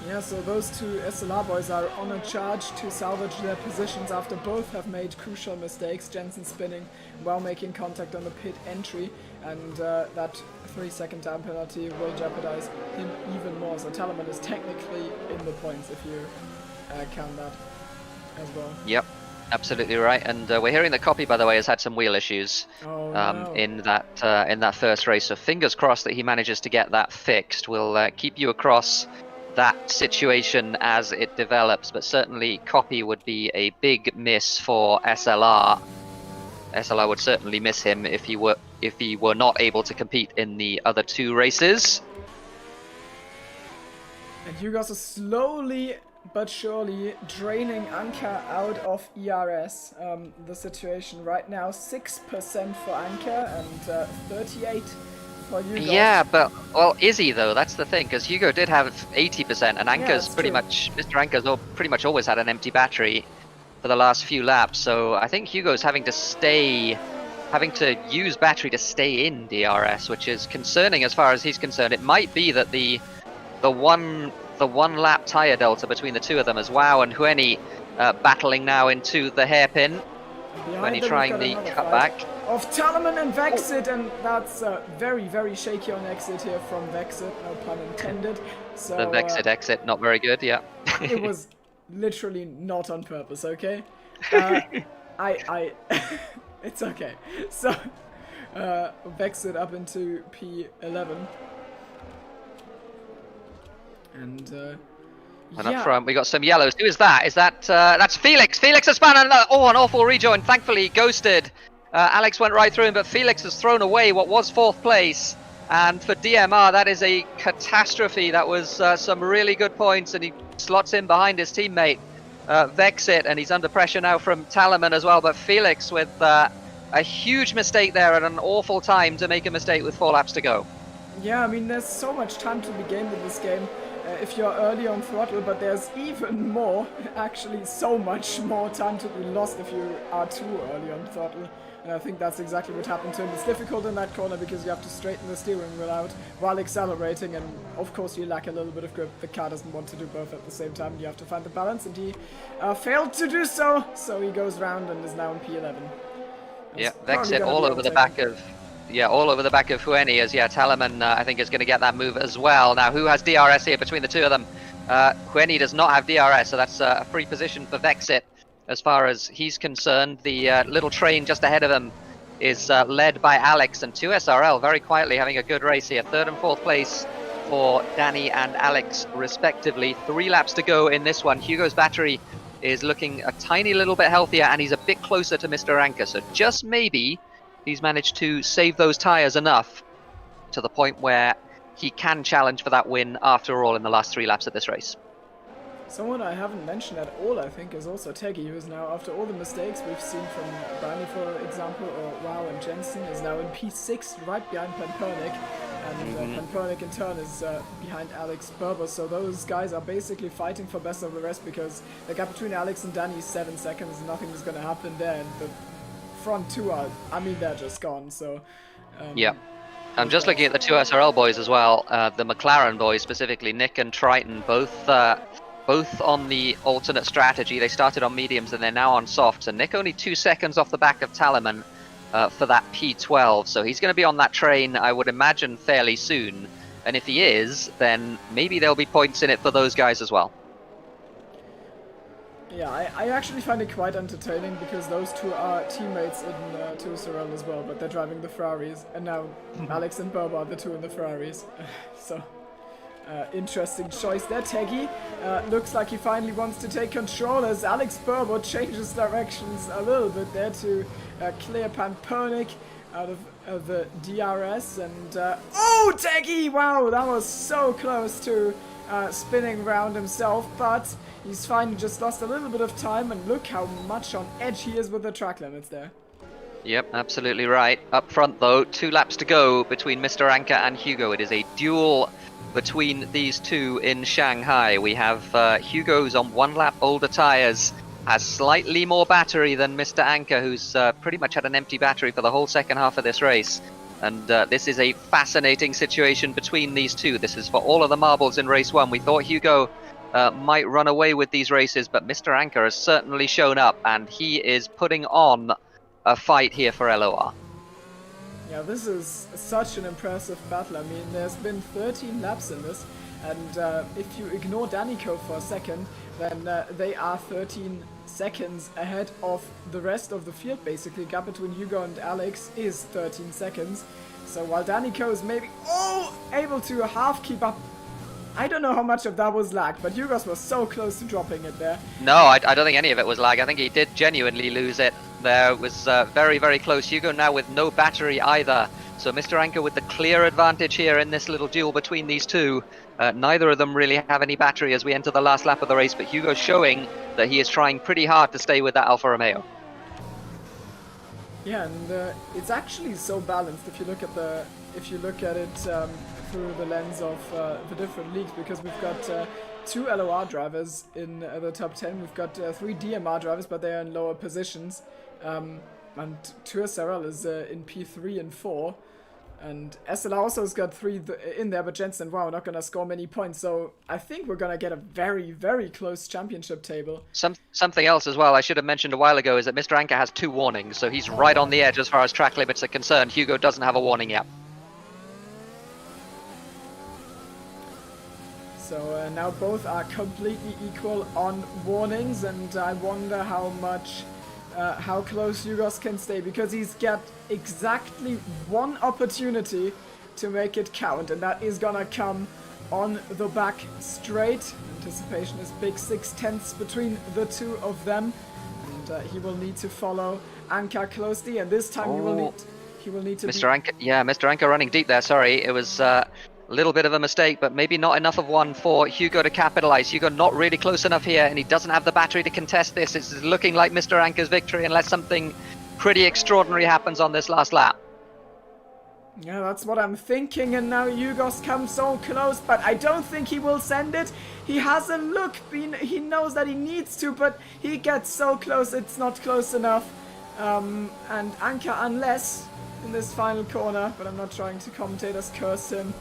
Yeah, so those 2 SLR boys are on a charge to salvage their positions after both have made crucial mistakes. Jensen spinning while making contact on the pit entry, and that 3-second time penalty will jeopardize him even more. So Talaman is technically in the points if you count that as well. Yep, absolutely right. And we're hearing that Copy, by the way, has had some wheel issues in that first race. So fingers crossed that he manages to get that fixed. We'll keep you across that situation as it develops, but certainly Copy would be a big miss for SLR. SLR would certainly miss him if he were not able to compete in the other 2 races. And Yugos is slowly but surely draining Anka out of ERS. The situation right now, 6% for Anka and 38 for Hugo. Yeah, but, well, is he though? That's the thing, because Hugo did have 80%, and Anka's Mr. Anka's pretty much always had an empty battery for the last few laps, so I think Hugo's having to use battery to stay in DRS, which is concerning as far as he's concerned. It might be that the one lap tire delta between the 2 of them as Wow and Hueni battling now into the hairpin. Hueni trying the cutback of Talaman and Vexit, and that's very, very shaky on exit here from Vexit, no pun intended. So the Vexit exit, not very good, yeah. It was literally not on purpose, okay? It's okay. So Vexit up into P11. And up front we got some yellows. Who is that? That's Felix. Felix has found an awful rejoin. Thankfully ghosted. Alex went right through him, but Felix has thrown away what was 4th place. And for DMR, that is a catastrophe. That was some really good points, and he slots in behind his teammate Vexit, and he's under pressure now from Talaman as well. But Felix with a huge mistake there at an awful time to make a mistake with 4 laps to go. Yeah, I mean, there's so much time to be gained in this game if you're early on throttle, but there's even more, actually so much more time to be lost if you are too early on throttle. And I think that's exactly what happened to him. It's difficult in that corner because you have to straighten the steering wheel out while accelerating, and of course you lack a little bit of grip. The car doesn't want to do both at the same time. You have to find the balance, and he failed to do so. So he goes round and is now in P11. Yeah, probably Vexit gonna all be over the overtaken. back of. Yeah, all over the back of Hueni as Talaman I think is going to get that move as well. Now, who has DRS here between the two of them? Hueni does not have DRS, so that's a free position for Vexit as far as he's concerned. The little train just ahead of him is led by Alex, and 2SRL very quietly having a good race here. 3rd and 4th place for Danny and Alex respectively. 3 laps to go in this one. Hugo's battery is looking a tiny little bit healthier, and he's a bit closer to Mr. Anchor, so just maybe he's managed to save those tyres enough to the point where he can challenge for that win after all in the last 3 laps of this race. Someone I haven't mentioned at all, I think, is also Teggy, who's now, after all the mistakes we've seen from Barney, for example, or Wow and Jensen, is now in P6, right behind Pampernick, and Pampernick in turn is behind Alex Berber, so those guys are basically fighting for best of the rest, because the gap between Alex and Danny is 7 seconds, nothing is going to happen there, and the front 2 are, I mean, they're just gone, so... yeah. I'm just looking at the 2SRL boys as well, the McLaren boys specifically, Nick and Triton, both on the alternate strategy. They started on mediums and they're now on softs, and Nick only 2 seconds off the back of Talaman for that P12, so he's going to be on that train, I would imagine, fairly soon, and if he is, then maybe there'll be points in it for those guys as well. Yeah, I actually find it quite entertaining, because those two are teammates in 2SRL as well, but they're driving the Ferraris, and now Alex and Berber are the two in the Ferraris, so... interesting choice there. Teggy looks like he finally wants to take control as Alex Berber changes directions a little bit there to clear Pampernick out of the DRS, and oh, Teggy! Wow, that was so close to spinning around himself, but he's finally just lost a little bit of time, and look how much on edge he is with the track limits there. Yep, absolutely right. Up front though, 2 laps to go between Mr. Anchor and Hugo. It is a duel between these two in Shanghai. We have Hugo's on 1 lap older tyres, has slightly more battery than Mr. Anchor, who's pretty much had an empty battery for the whole second half of this race. And this is a fascinating situation between these two. This is for all of the marbles in race 1. We thought Hugo might run away with these races, but Mr. Anchor has certainly shown up, and he is putting on a fight here for LOR. Yeah, this is such an impressive battle. I mean, there's been 13 laps in this, and if you ignore Danico for a second, then they are 13 seconds ahead of the rest of the field, basically. Gap between Hugo and Alex is 13 seconds. So while Danico is maybe able to half keep up, I don't know how much of that was lag, but Hugo's was so close to dropping it there. No, I don't think any of it was lag. I think he did genuinely lose it. There was very, very close. Hugo now with no battery either. So Mr. Anchor with the clear advantage here in this little duel between these two. Neither of them really have any battery as we enter the last lap of the race, but Hugo's showing that he is trying pretty hard to stay with that Alfa Romeo. Yeah, and it's actually so balanced if you look at it through the lens of the different leagues, because we've got 2 LOR drivers in the top 10. We've got 3 DMR drivers, but they're in lower positions. And 2SRL is in P3 and 4. And SLR also has got 3 in there, but Jensen, wow, not going to score many points. So I think we're going to get a very, very close championship table. Something else as well I should have mentioned a while ago is that Mr. Anchor has 2 warnings, so he's right on the edge as far as track limits are concerned. Hugo doesn't have a warning yet. So now both are completely equal on warnings, and I wonder how close Hugos can stay, because he's got exactly 1 opportunity to make it count, and that is gonna come on the back straight. Anticipation is big, 6/10 between the two of them, and he will need to follow Anka closely, and this time he will need to. Mr. Anchor running deep there. Sorry, it was a little bit of a mistake, but maybe not enough of one for Hugo to capitalize. Hugo not really close enough here, and he doesn't have the battery to contest this. It's looking like Mr. Anchor's victory unless something pretty extraordinary happens on this last lap. Yeah, that's what I'm thinking, and now Hugos comes so close, but I don't think he will send it. He hasn't looked, he knows that he needs to, but he gets so close, it's not close enough. And Anka, unless in this final corner, but I'm not trying to commentate as curse him,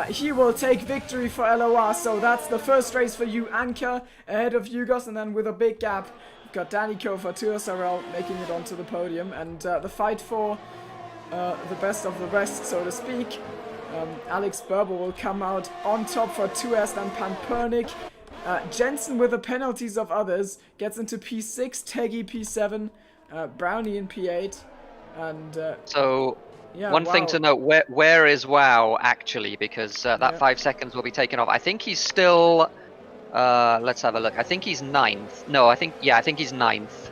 he will take victory for LOR. So that's the first race for you, Anka, ahead of Hugos, and then with a big gap got Danico for 2SRL making it onto the podium, and the fight for the best of the rest, so to speak. Alex Berber will come out on top for 2S and Panpernik. Jensen, with the penalties of others, gets into P6, Teggy P7, Brownie in P8, and So, yeah, one thing wow. to note, where is WoW actually? Because that 5 seconds will be taken off. I think he's still, let's have a look. I think he's 9th. No, I think he's 9th.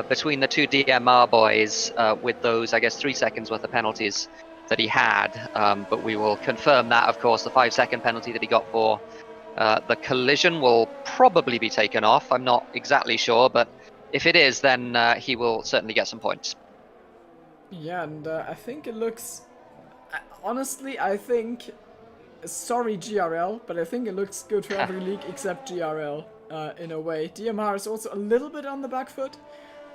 Between the two DMR boys, with those, I guess, 3 seconds worth of penalties that he had. But we will confirm that, of course, the 5-second penalty that he got for the collision will probably be taken off. I'm not exactly sure, but if it is, then he will certainly get some points. Yeah, and I think it looks... honestly, I think... Sorry, GRL, but I think it looks good for every league except GRL, in a way. DMR is also a little bit on the back foot,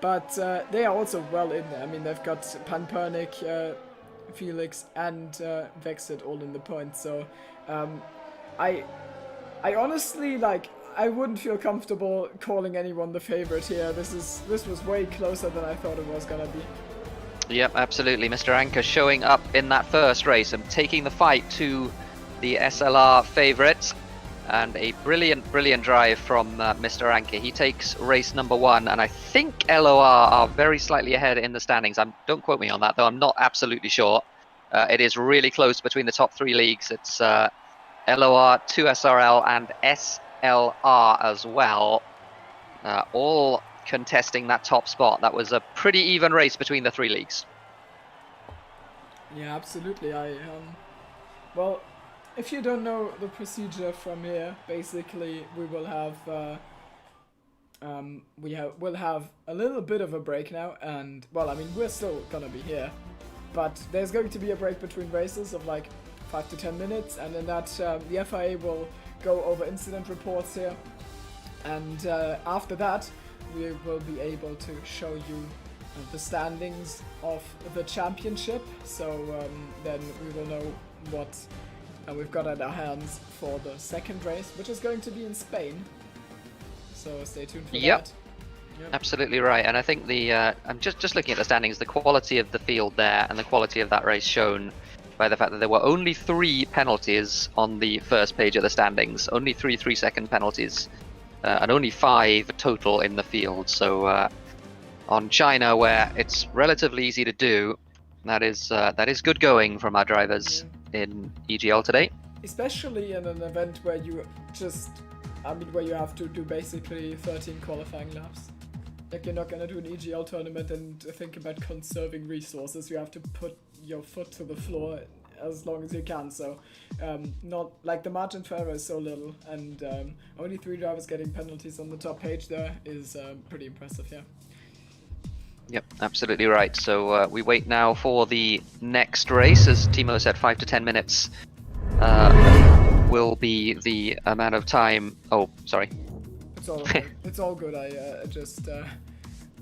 but they are also well in there. I mean, they've got Panpernik, Felix, and Vexit all in the points, so... I honestly, like, I wouldn't feel comfortable calling anyone the favorite here. This was way closer than I thought it was gonna be. Yep, absolutely. Mr. Anchor showing up in that first race and taking the fight to the SLR favorite. And a brilliant drive from Mr. Anchor. He takes race number 1, and I think LOR are very slightly ahead in the standings. Don't quote me on that, though. I'm not absolutely sure. It is really close between the top 3 leagues. It's LOR, 2SRL, and SLR as well. All contesting that top spot. That was a pretty even race between the 3 leagues. Yeah, absolutely. Well, if you don't know the procedure from here, basically we will have we'll have a little bit of a break now, and well, I mean, we're still gonna be here, but there's going to be a break between races of like 5 to 10 minutes, and in that the FIA will go over incident reports here, and after that we will be able to show you the standings of the championship, so then we will know what we've got at our hands for the second race, which is going to be in Spain, so stay tuned for that. Yep. Absolutely right, and I think the I'm just looking at the standings, the quality of the field there and the quality of that race shown by the fact that there were only 3 penalties on the first page of the standings, only 3 3-second penalties, and only 5 total in the field. So on China, where it's relatively easy to do, that is good going from our drivers in EGL today. Especially in an event where you where you have to do basically 13 qualifying laps. Like, you're not gonna do an EGL tournament and think about conserving resources. You have to put your foot to the floor as long as you can. So, not like the margin for error is so little, and only 3 drivers getting penalties on the top page there is pretty impressive. Yeah. Yep, absolutely right. So we wait now for the next race. As Timo said, 5 to 10 minutes will be the amount of time. Oh, sorry. It's all good. It's all good. I just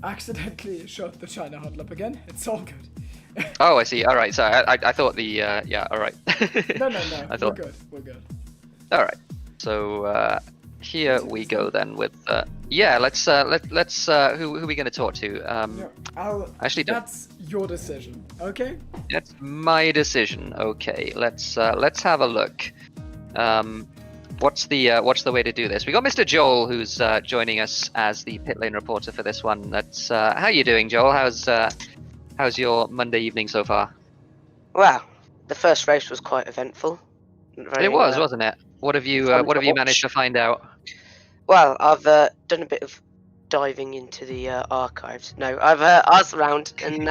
accidentally shot the China huddle up again. It's all good. Oh, I see. All right. So I thought the yeah. All right. No. I thought... We're good. All right. So here we go then with yeah. Let's who are we going to talk to? Actually, that's your decision. Okay. That's my decision. Okay. Let's have a look. What's the way to do this? We got Mr. Joel, who's joining us as the pit lane reporter for this one. That's how you doing, Joel? How's your Monday evening so far? Well, the first race was quite eventful. It was, wasn't it? What have you managed to find out? Well, I've done a bit of diving into the archives. No, I've asked around, and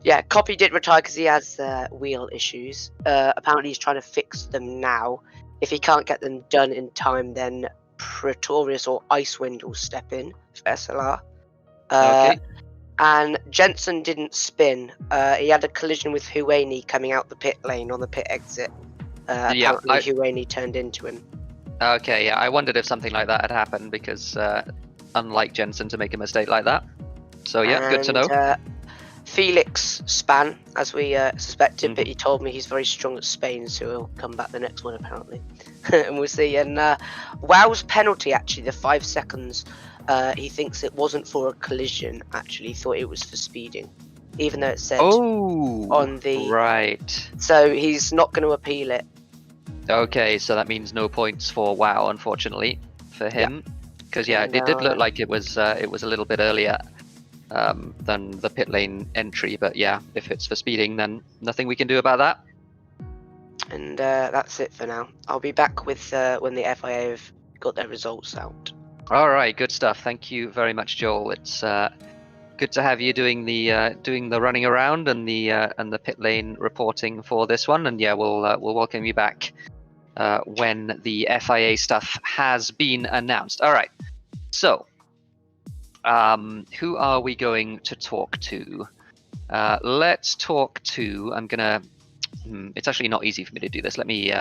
yeah, Copy did retire because he has wheel issues. Apparently, he's trying to fix them now. If he can't get them done in time, then Pretorius or Icewind will step in for SLR. Okay. And Jensen didn't spin. He had a collision with Huaney coming out the pit lane on the pit exit. Apparently, Huaney turned into him. Okay, yeah, I wondered if something like that had happened because unlike Jensen to make a mistake like that. So yeah, good to know. Felix Span, as we suspected, but he told me he's very strong at Spain, so he'll come back the next one apparently. And we'll see. And WoW's penalty, actually, the 5 seconds, he thinks it wasn't for a collision, actually, he thought it was for speeding. Even though it said on the... Right. So he's not going to appeal it. Okay, so that means no points for WoW, unfortunately, for him. Because it did look like it was a little bit earlier than the pit lane entry. But yeah, if it's for speeding, then nothing we can do about that. And that's it for now. I'll be back with when the FIA have got their results out. All right, good stuff. Thank you very much, Joel. It's good to have you doing the running around and the pit lane reporting for this one. And yeah, we'll welcome you back when the FIA stuff has been announced. All right. So, who are we going to talk to? Let's talk to. I'm gonna. It's actually not easy for me to do this. Let me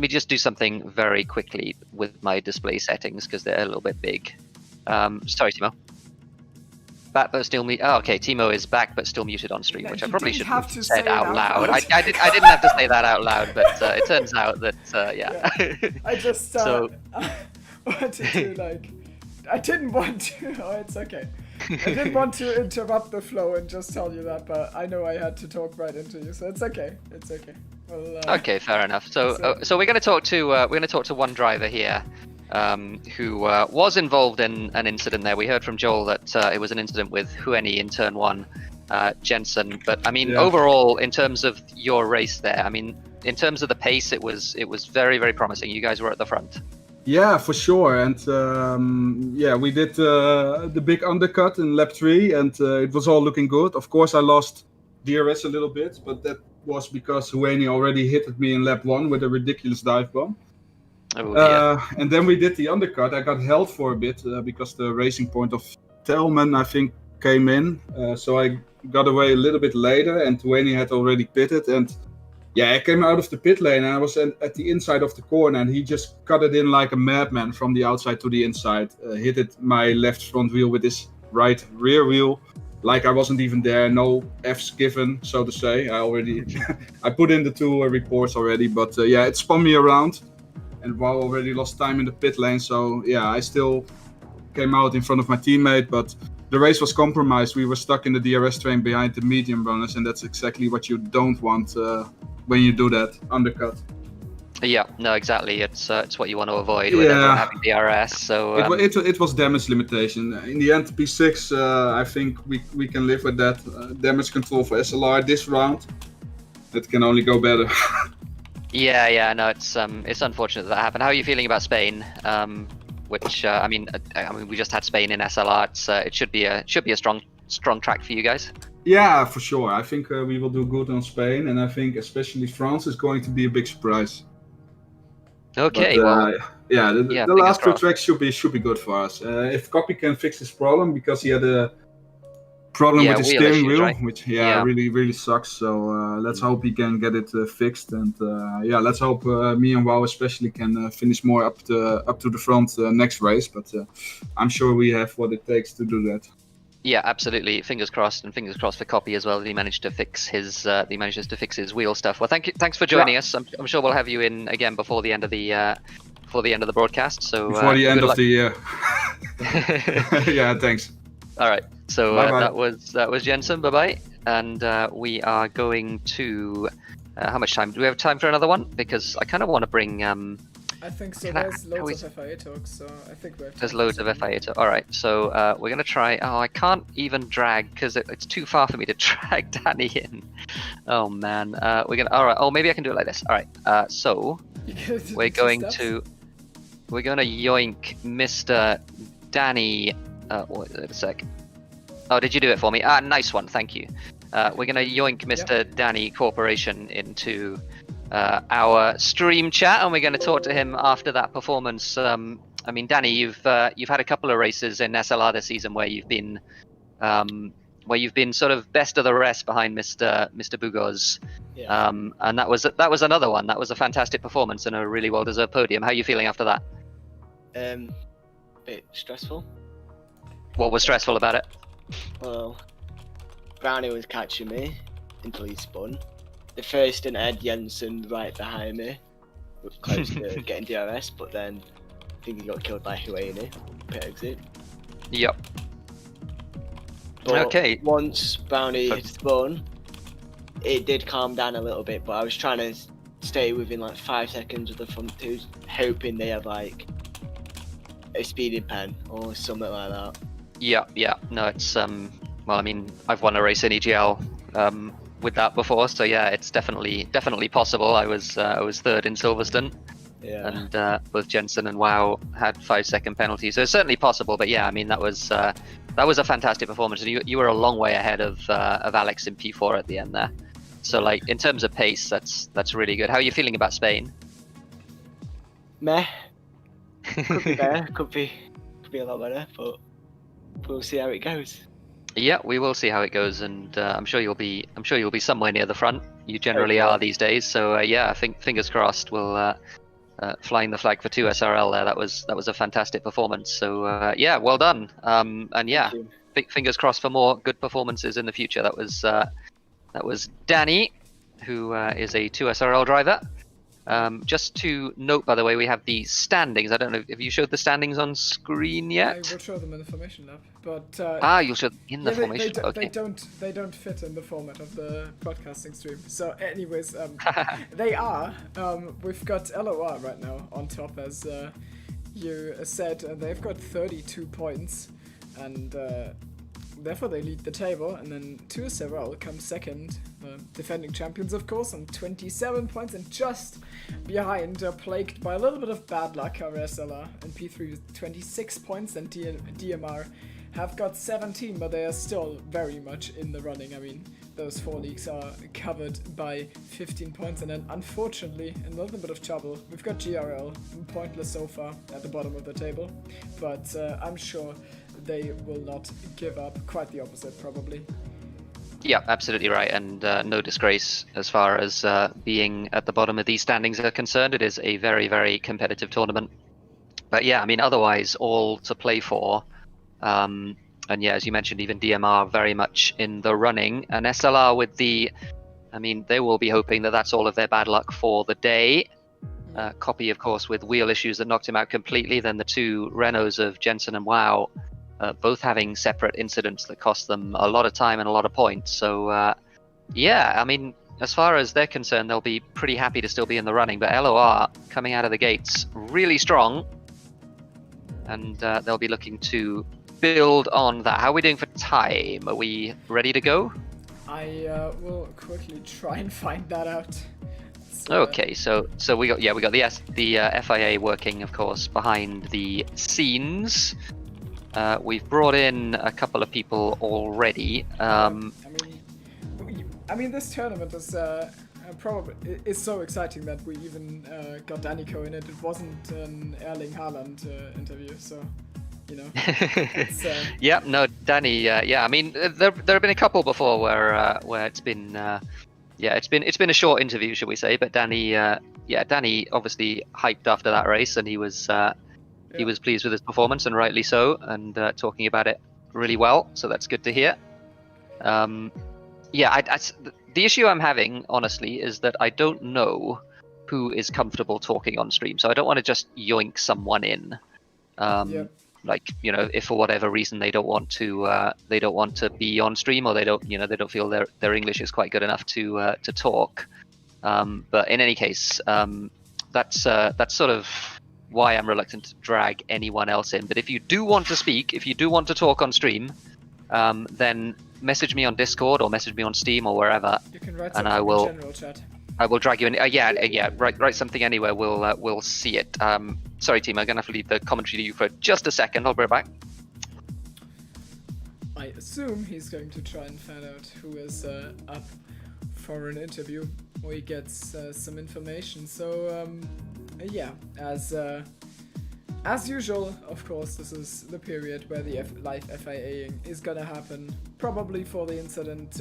just do something very quickly with my display settings because they're a little bit big. Sorry, Timo. Back but still mute. Oh, okay. Timo is back but still muted on stream, which I probably shouldn't have said out loud. I didn't have to say that out loud, but it turns out that yeah. I just wanted to I didn't want to. Oh, it's okay. I didn't want to interrupt the flow and just tell you that, but I know I had to talk right into you, so it's okay. It's okay. Well, okay, fair enough. So we're going to talk to one driver here, who was involved in an incident there. We heard from Joel that it was an incident with Hueni in turn 1, Jensen. But I mean, overall, in terms of your race there, I mean, in terms of the pace, it was very, very promising. You guys were at the front. Yeah, for sure. And we did the big undercut in lap 3, and it was all looking good. Of course, I lost DRS a little bit, but that was because Hueni already hit me in lap 1 with a ridiculous dive bomb. And then we did the undercut. I got held for a bit because the racing point of Telman, I think, came in. So I got away a little bit later, and Hueni had already pitted. And I came out of the pit lane, and I was at the inside of the corner, and he just cut it in like a madman from the outside to the inside. Hit it my left front wheel with his right rear wheel. Like I wasn't even there, no F's given, so to say. I put in the 2 reports already, but it spun me around. And WoW already lost time in the pit lane, so I still came out in front of my teammate, but the race was compromised. We were stuck in the DRS train behind the medium runners, and that's exactly what you don't want when you do that undercut. Yeah, no, exactly. It's what you want to avoid with everyone having DRS. So it was damage limitation. In the end, P6, I think we can live with that. Damage control for SLR this round. It can only go better. No, it's unfortunate that happened. How are you feeling about Spain? Which I mean, we just had Spain in SLR. It should be a strong track for you guys. Yeah, for sure. I think we will do good on Spain, and I think especially France is going to be a big surprise. Okay. But, the last 2 tracks should be good for us. If Copy can fix this problem, because he had a problem with the steering wheel, right? Which really, really sucks. So let's hope he can get it fixed, and let's hope me and WoW especially can finish more up to the front next race. But I'm sure we have what it takes to do that. Yeah, absolutely. Fingers crossed, and fingers crossed for Copy as well. That he manages to fix his wheel stuff. Well, thanks for joining us. I'm sure we'll have you in again before the end of the broadcast. So before the end of the year. Yeah, thanks. All right. So that was Jensen. Bye bye. And we are going to. How much time do we have? Time for another one? Because I kind of want to bring. I think so. There's loads of FIA talks, so I think we have. There's loads of FIA talks. All right. So we're gonna try. Oh, I can't even drag because it's too far for me to drag Danny in. Oh man. We're gonna. All right. Oh, maybe I can do it like this. All right. So we're going to yoink Mr. Danny. Wait a sec. Oh, did you do it for me? Nice one, thank you. We're gonna yoink Mr. Danny Corporation into our stream chat, and we're gonna talk to him after that performance. I mean, Danny, you've had a couple of races in SLR this season where you've been sort of best of the rest behind Mr. Bugos. Yeah. And that was another one. That was a fantastic performance and a really well-deserved podium. How are you feeling after that? Bit stressful. What was stressful about it? Well, Brownie was catching me until he spun. The first stint I had Jensen right behind me, close to getting DRS, but then I think he got killed by Huane, pit exit. Yep. But Okay. once Brownie had spun, it did calm down a little bit, but I was trying to stay within like 5 seconds of the front twos, hoping they have like a speeding pen or something like that. Yeah. No, it's well, I mean, I've won a race in EGL with that before, so yeah, it's definitely possible. I was third in Silverstone, Yeah. and both Jensen and Wow had 5-second penalties, so it's certainly possible. But yeah, I mean, that was a fantastic performance, and you were a long way ahead of Alex in P4 at the end there. So like in terms of pace, that's really good. How are you feeling about Spain? Meh. Could be better. Could be a lot better, but we'll see how it goes. Yeah, we will see how it goes, and I'm sure you'll be somewhere near the front. You generally are these days, so yeah, I think fingers crossed. We'll flying the flag for 2 SRL there. That was a fantastic performance. So yeah, well done. And yeah, fingers crossed for more good performances in the future. That was Danny, who is a 2 SRL driver. Just to note, by the way, we have the standings. I don't know if you showed the standings on screen yet. I will show them in the formation lab, but you'll show them in the formation. Okay. They don't fit in the format of the broadcasting stream. So, anyways, they are. We've got LOR right now on top, as you said, and they've got 32 points, and therefore they lead the table. And then 2 SRL comes second, defending champions, of course, on 27 points, and just behind, plagued by a little bit of bad luck, are SLR and P3 with 26 points, and DMR have got 17, but they are still very much in the running. I mean, those 4 leagues are covered by 15 points, and then unfortunately, in a little bit of trouble, we've got GRL, pointless so far, at the bottom of the table, but I'm sure they will not give up. Quite the opposite, probably. Yeah, absolutely right, and no disgrace as far as being at the bottom of these standings are concerned. It is a very, very competitive tournament. But yeah, I mean, otherwise, all to play for. And yeah, as you mentioned, even DMR very much in the running. And SLR with I mean, they will be hoping that that's all of their bad luck for the day. Copy, of course, with wheel issues that knocked him out completely. Then the 2 Renaults of Jensen and Wow, both having separate incidents that cost them a lot of time and a lot of points. So yeah, I mean, as far as they're concerned, they'll be pretty happy to still be in the running. But LOR coming out of the gates really strong, and they'll be looking to build on that. How are we doing for time? Are we ready to go? I will quickly try and find that out. Okay, so we got the FIA working, of course, behind the scenes. We've brought in a couple of people already. I mean, this tournament is probably so exciting that we even got Danico in it. It wasn't an Erling Haaland interview, so you know. It's, yeah, no, Danny. Yeah, I mean, there have been a couple before where it's been. Yeah, it's been a short interview, should we say? But Danny, Danny obviously hyped after that race, and he was pleased with his performance, and rightly so, and talking about it really well. So that's good to hear. The issue I'm having, honestly, is that I don't know who is comfortable talking on stream. So I don't want to just yoink someone in. Like, you know, if for whatever reason they don't want to be on stream, or they don't feel their English is quite good enough to talk. But in any case, that's sort of why I'm reluctant to drag anyone else in. But if you do want to speak, if you do want to talk on stream, then message me on Discord or message me on Steam or wherever, you can write and something in general chat. I will drag you in. Write something anywhere. We'll see it. Sorry, team. I'm gonna have to leave the commentary to you for just a second. I'll be right back. I assume he's going to try and find out who is up for an interview, or he gets some information. So yeah, as usual, of course, this is the period where the live FIA-ing is gonna happen, probably for the incident.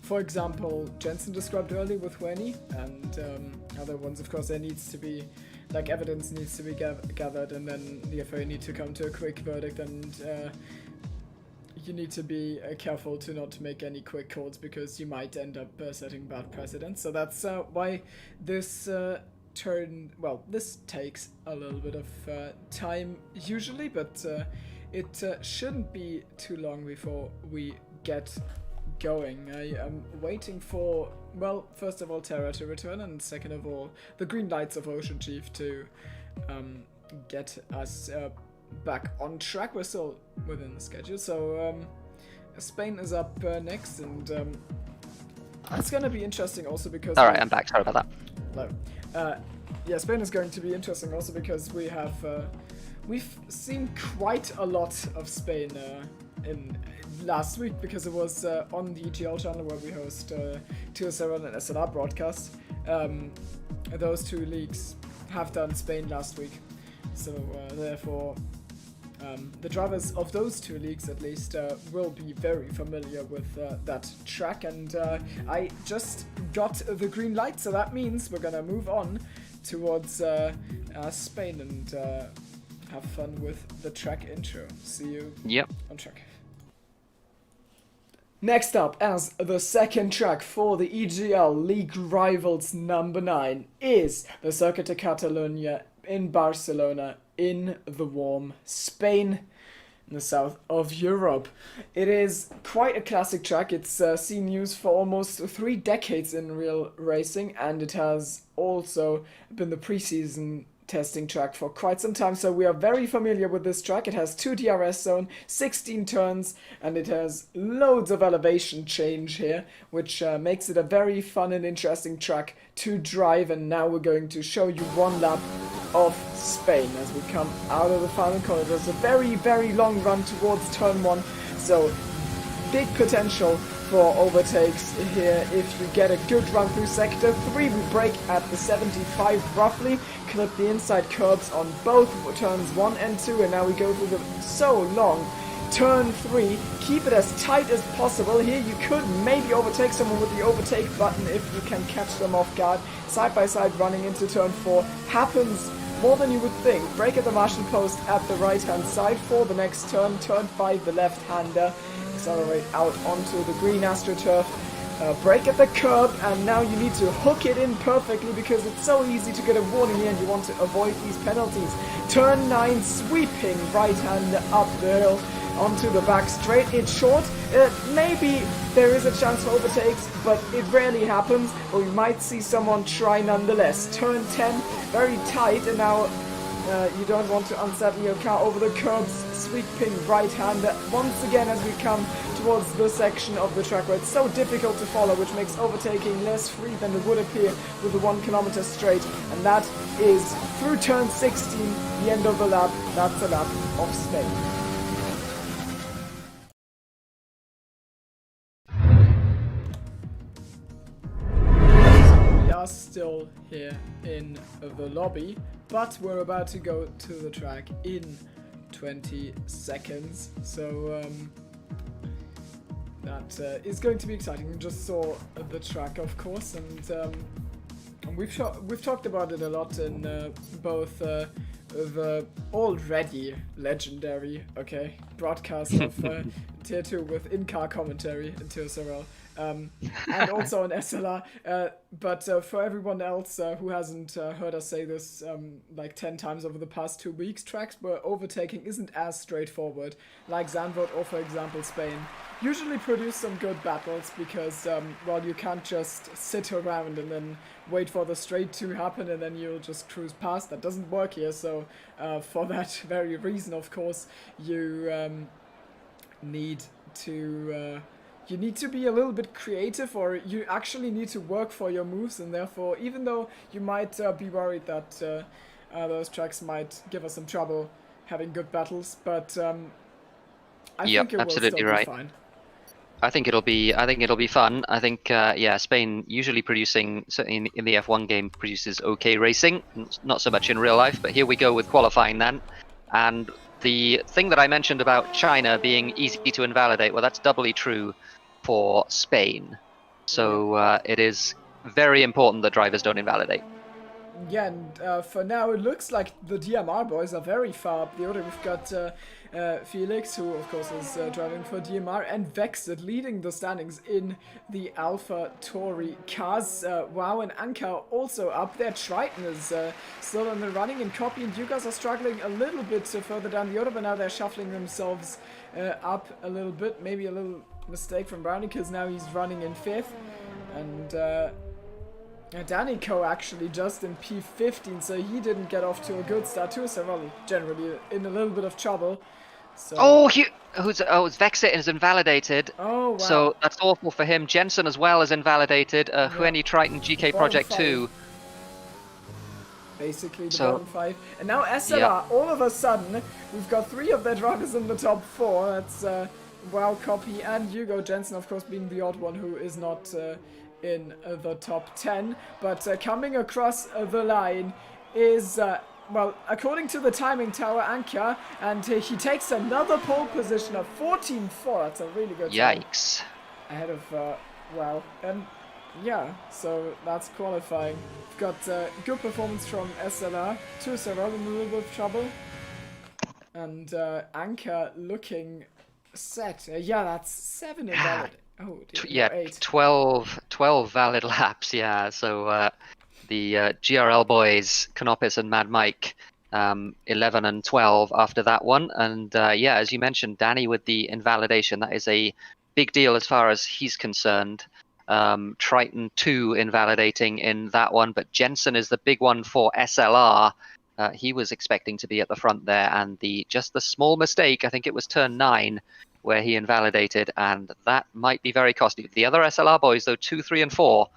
For example, Jensen described earlier with Wenny, and other ones, of course, there needs to be, like, evidence needs to be gathered, and then the FIA need to come to a quick verdict, and you need to be careful to not make any quick calls because you might end up setting bad precedents. So that's why this this takes a little bit of time usually, but it shouldn't be too long before we get going. I am waiting for, well, first of all, Terra to return, and second of all, the green lights of Ocean Chief to get us back on track. We're still within the schedule, so Spain is up next, and it's gonna be interesting also because... Alright, I'm back. Sorry about that. Hello. Yeah, Spain is going to be interesting also because we have we've seen quite a lot of Spain in last week, because it was on the EGL channel where we host TSR and SLR broadcast. Those two leagues have done Spain last week, so therefore the drivers of those two leagues at least will be very familiar with that track, and I just got the green light, so that means we're gonna move on towards Spain and have fun with the track intro. See you on track. Next up, as the second track for the EGL League Rivals number 9 is the Circuit de Catalunya in Barcelona in the warm Spain, in the south of Europe. It is quite a classic track. It's seen use for almost 3 decades in real racing, and it has also been the preseason testing track for quite some time, so we are very familiar with this track. It has 2 DRS zone, 16 turns, and it has loads of elevation change here, which makes it a very fun and interesting track to drive. And now we're going to show you one lap of Spain as we come out of the final corner. There's a very, very long run towards turn 1, so big potential for overtakes here if you get a good run through sector 3. We brake at the 75 roughly, clip the inside curbs on both turns 1 and 2, and now we go through the so long turn 3. Keep it as tight as possible. Here you could maybe overtake someone with the overtake button if you can catch them off guard. Side by side running into turn 4 happens more than you would think. Brake at the Martian post at the right hand side for the next turn. Turn 5, the left hander. Accelerate out onto the green AstroTurf. Brake at the curb, and now you need to hook it in perfectly because it's so easy to get a warning here and you want to avoid these penalties. Turn 9, sweeping right hander up the hill onto the back straight. It's short. Maybe there is a chance for overtakes, but it rarely happens. But we might see someone try nonetheless. Turn 10, very tight, and now you don't want to unsettle your car over the curbs. Sweeping right-hander once again as we come towards the section of the track where it's so difficult to follow, which makes overtaking less free than it would appear with the 1 kilometer straight. And that is through turn 16, the end of the lap. That's a lap of Spain. We are still here in the lobby, but we're about to go to the track in 20 seconds, so that is going to be exciting. We just saw the track, of course, and we've talked about it a lot in both the already legendary broadcast of Tier 2 with in-car commentary in TSRL. And also on SLR, but for everyone else who hasn't heard us say this like 10 times over the past 2 weeks, tracks where overtaking isn't as straightforward, like Zandvoort or for example Spain, usually produce some good battles because, well, you can't just sit around and then wait for the straight to happen and then you'll just cruise past. That doesn't work here, so for that very reason, of course, you need to be a little bit creative, or you actually need to work for your moves, and therefore, even though you might be worried that those tracks might give us some trouble having good battles, but I think it will still be fine. I think it'll be fun. I think Spain usually producing, certainly in the F1 game, produces okay racing, not so much in real life, but here we go with qualifying then. And the thing that I mentioned about China being easy to invalidate, well, that's doubly true for Spain. So it is very important that drivers don't invalidate. Yeah, and for now it looks like the DMR boys are very far up the order. We've got Felix, who of course is driving for DMR, and Vexit leading the standings in the Alpha Tauri cars. Wow, and Anka also up there. Triton is still in the running, and Copy and you guys are struggling a little bit further down the order, but now they're shuffling themselves up a little bit. Maybe a little mistake from Brownie, because now he's running in 5th. And Danico actually just in P15, so he didn't get off to a good start too. So well, generally in a little bit of trouble. So. Oh, it's Vexit is invalidated. Oh, wow. So that's awful for him. Jensen as well is invalidated. Hueni Triton GK Project 2. Basically the bottom 5. And now SLR, all of a sudden, we've got 3 of their drivers in the top 4. That's Wow, Copy and Hugo. Jensen, of course, being the odd one who is not in the top 10. But coming across the line is, well, according to the timing tower, Anka, and he takes another pole position of 14.4. That's a really good time. Yikes. Ahead of Wow. And yeah, so that's qualifying. We've got good performance from SLR. 2-0 in a little bit of trouble. And Anka looking set. Yeah, that's 7 invalid. Oh, dear, 8. 12 valid laps, yeah. So the GRL boys, Canopus and Mad Mike, 11 and 12 after that one. And yeah, as you mentioned, Danny with the invalidation, that is a big deal as far as he's concerned. Triton 2 invalidating in that one, but Jensen is the big one for SLR. He was expecting to be at the front there, and just the small mistake, I think it was turn 9, where he invalidated, and that might be very costly. The other SLR boys, though, 2, 3, and 4,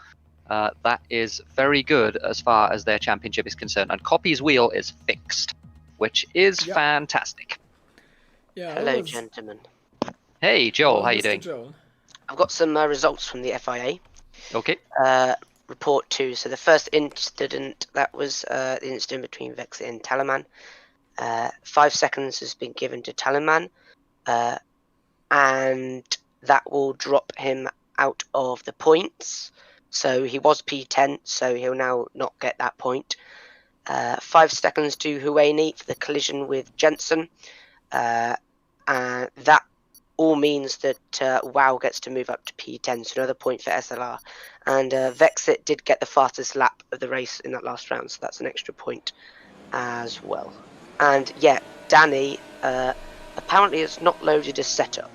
that is very good as far as their championship is concerned. And Copy's wheel is fixed, which is fantastic. Yeah. Hello, gentlemen. Hey, Joel, how you doing? Joel. I've got some results from the FIA. Okay. Report 2. So the first incident, that was the incident between Vexit and Talaman. 5 seconds has been given to Talaman. And that will drop him out of the points. So he was P10, so he'll now not get that point. 5 seconds to Hueni for the collision with Jensen. And that all means that WoW gets to move up to P10, so another point for SLR. And Vexit did get the fastest lap of the race in that last round, so that's an extra point as well. And yeah, Danny apparently has not loaded a setup.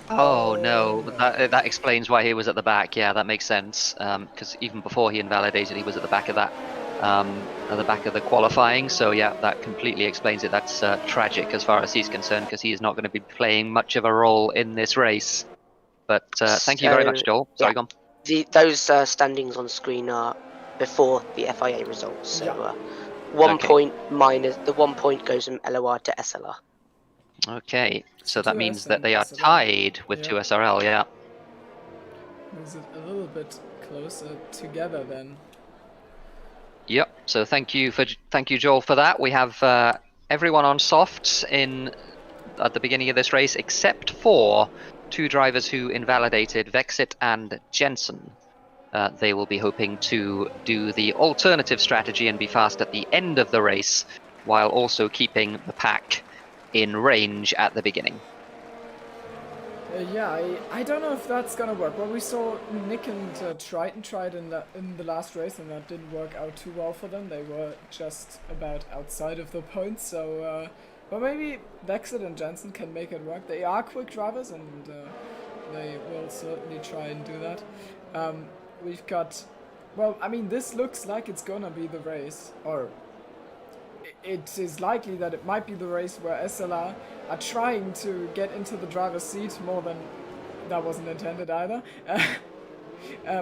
Oh no, that explains why he was at the back. Yeah, that makes sense. Because even before he invalidated, he was at the back of that, at the back of the qualifying. So yeah, that completely explains it. That's tragic as far as he's concerned, because he is not going to be playing much of a role in this race. But thank you very much, Joel. Sorry, go on. Those standings on screen are before the FIA results. So 1 point minus the 1 point goes from LOR to SLR. Okay, so that means that they are tied with 2SRL, yeah. Is it a little bit closer together then? Yep. So thank you, Joel, for that. We have everyone on softs at the beginning of this race, except for 2 drivers who invalidated, Vexit and Jensen. They will be hoping to do the alternative strategy and be fast at the end of the race, while also keeping the pack in range at the beginning. Yeah, I don't know if that's gonna work. Well, we saw Nick and Triton tried in the last race, and that didn't work out too well for them. They were just about outside of the points, so but maybe Vexit and Jensen can make it work. They are quick drivers, and they will certainly try and do that. We've got, well, I mean, this looks like it's gonna be the race, or it is likely that it might be the race where SLR are trying to get into the driver's seat more than, that wasn't intended either,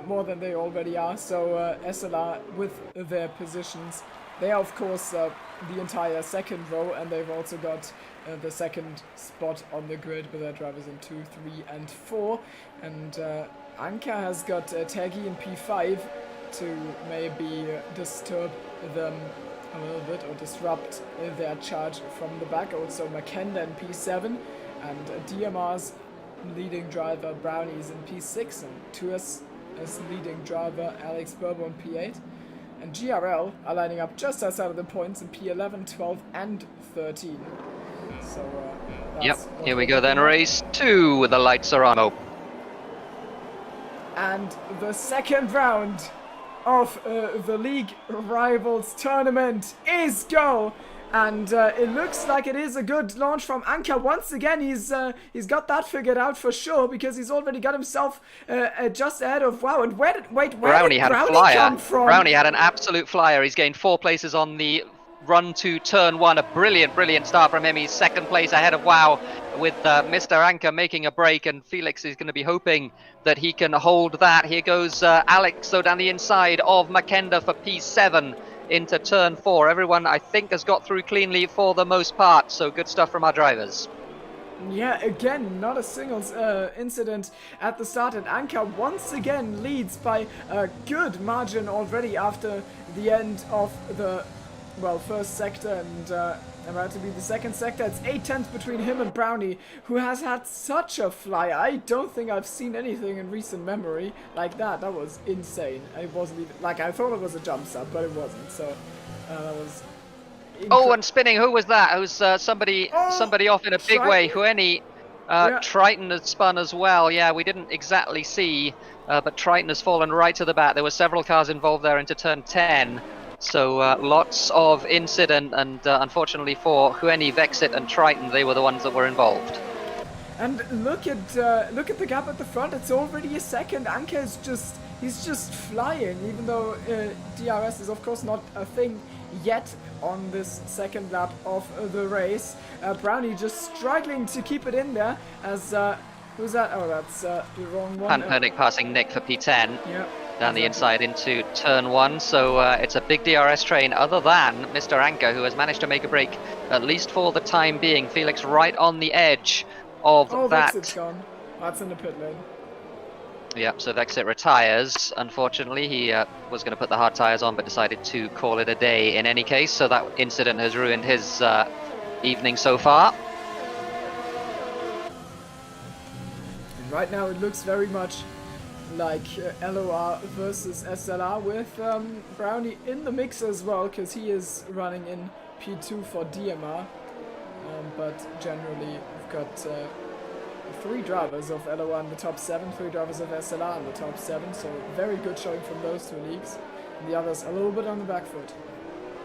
more than they already are. So SLR with their positions, they are of course the entire second row, and they've also got the second spot on the grid with their drivers in 2, 3 and 4. And Anka has got Taggy in P5 to maybe disturb them a little bit, or disrupt their charge from the back. Also Makenda in P7, and DMR's leading driver Brownies in P6, and 2S as leading driver Alex Burbo in P8. and GRL are lining up just outside of the points in P11, 12, and 13. So, Yep, that's what here we we're go then, looking at. race 2, the lights are on. Oh, And the second round of the League Rivals tournament is go. And it looks like it is a good launch from Anka. Once again, he's got that figured out for sure, because he's already got himself just ahead of WoW. And where did Brownie had a Brownie flyer. come from? Brownie had an absolute flyer. He's gained 4 places on the run to turn 1. A brilliant start from him. He's second place ahead of WoW, with Mr. Anka making a break, and Felix is going to be hoping that he can hold that. Here goes Alex, though, down the inside of Makenda for P7 into turn 4. Everyone, I think, has got through cleanly for the most part, so good stuff from our drivers. Yeah, again, not a single incident at the start, and Anka once again leads by a good margin already after the end of the, well, first sector, and about to be the second sector. It's 8/10 between him and Brownie, who has had such a fly. I don't think I've seen anything in recent memory like that. That was insane. It wasn't even, like, I thought it was a jump start, but it wasn't, so that was... Oh, and spinning, who was that? It was somebody off in a big way. Hueni, Yeah. Triton has spun as well. Yeah, we didn't exactly see, but Triton has fallen right to the back. There were several cars involved there into turn 10. So lots of incident, and unfortunately for Hueni, Vexit and Triton, they were the ones that were involved. And look at the gap at the front. It's already a second. Anka is he's just flying, even though DRS is of course not a thing yet on this second lap of the race. Brownie just struggling to keep it in there as who's that? Oh, that's the wrong one. Panpernick passing Nick for P10. Yeah. Down the inside into turn 1, so it's a big DRS train, other than Mr. Anka, who has managed to make a break, at least for the time being. Felix right on the edge of that. Vexit's gone. That's in the pit lane. Yep, so Vexit retires. Unfortunately, he was going to put the hard tyres on, but decided to call it a day in any case, so that incident has ruined his evening so far. And right now it looks very much like LOR versus SLR, with Brownie in the mix as well, because he is running in P2 for DMR. But generally, we've got 3 drivers of LOR in the top 7, 3 drivers of SLR in the top 7, so very good showing from those 2 leagues. And the others a little bit on the back foot.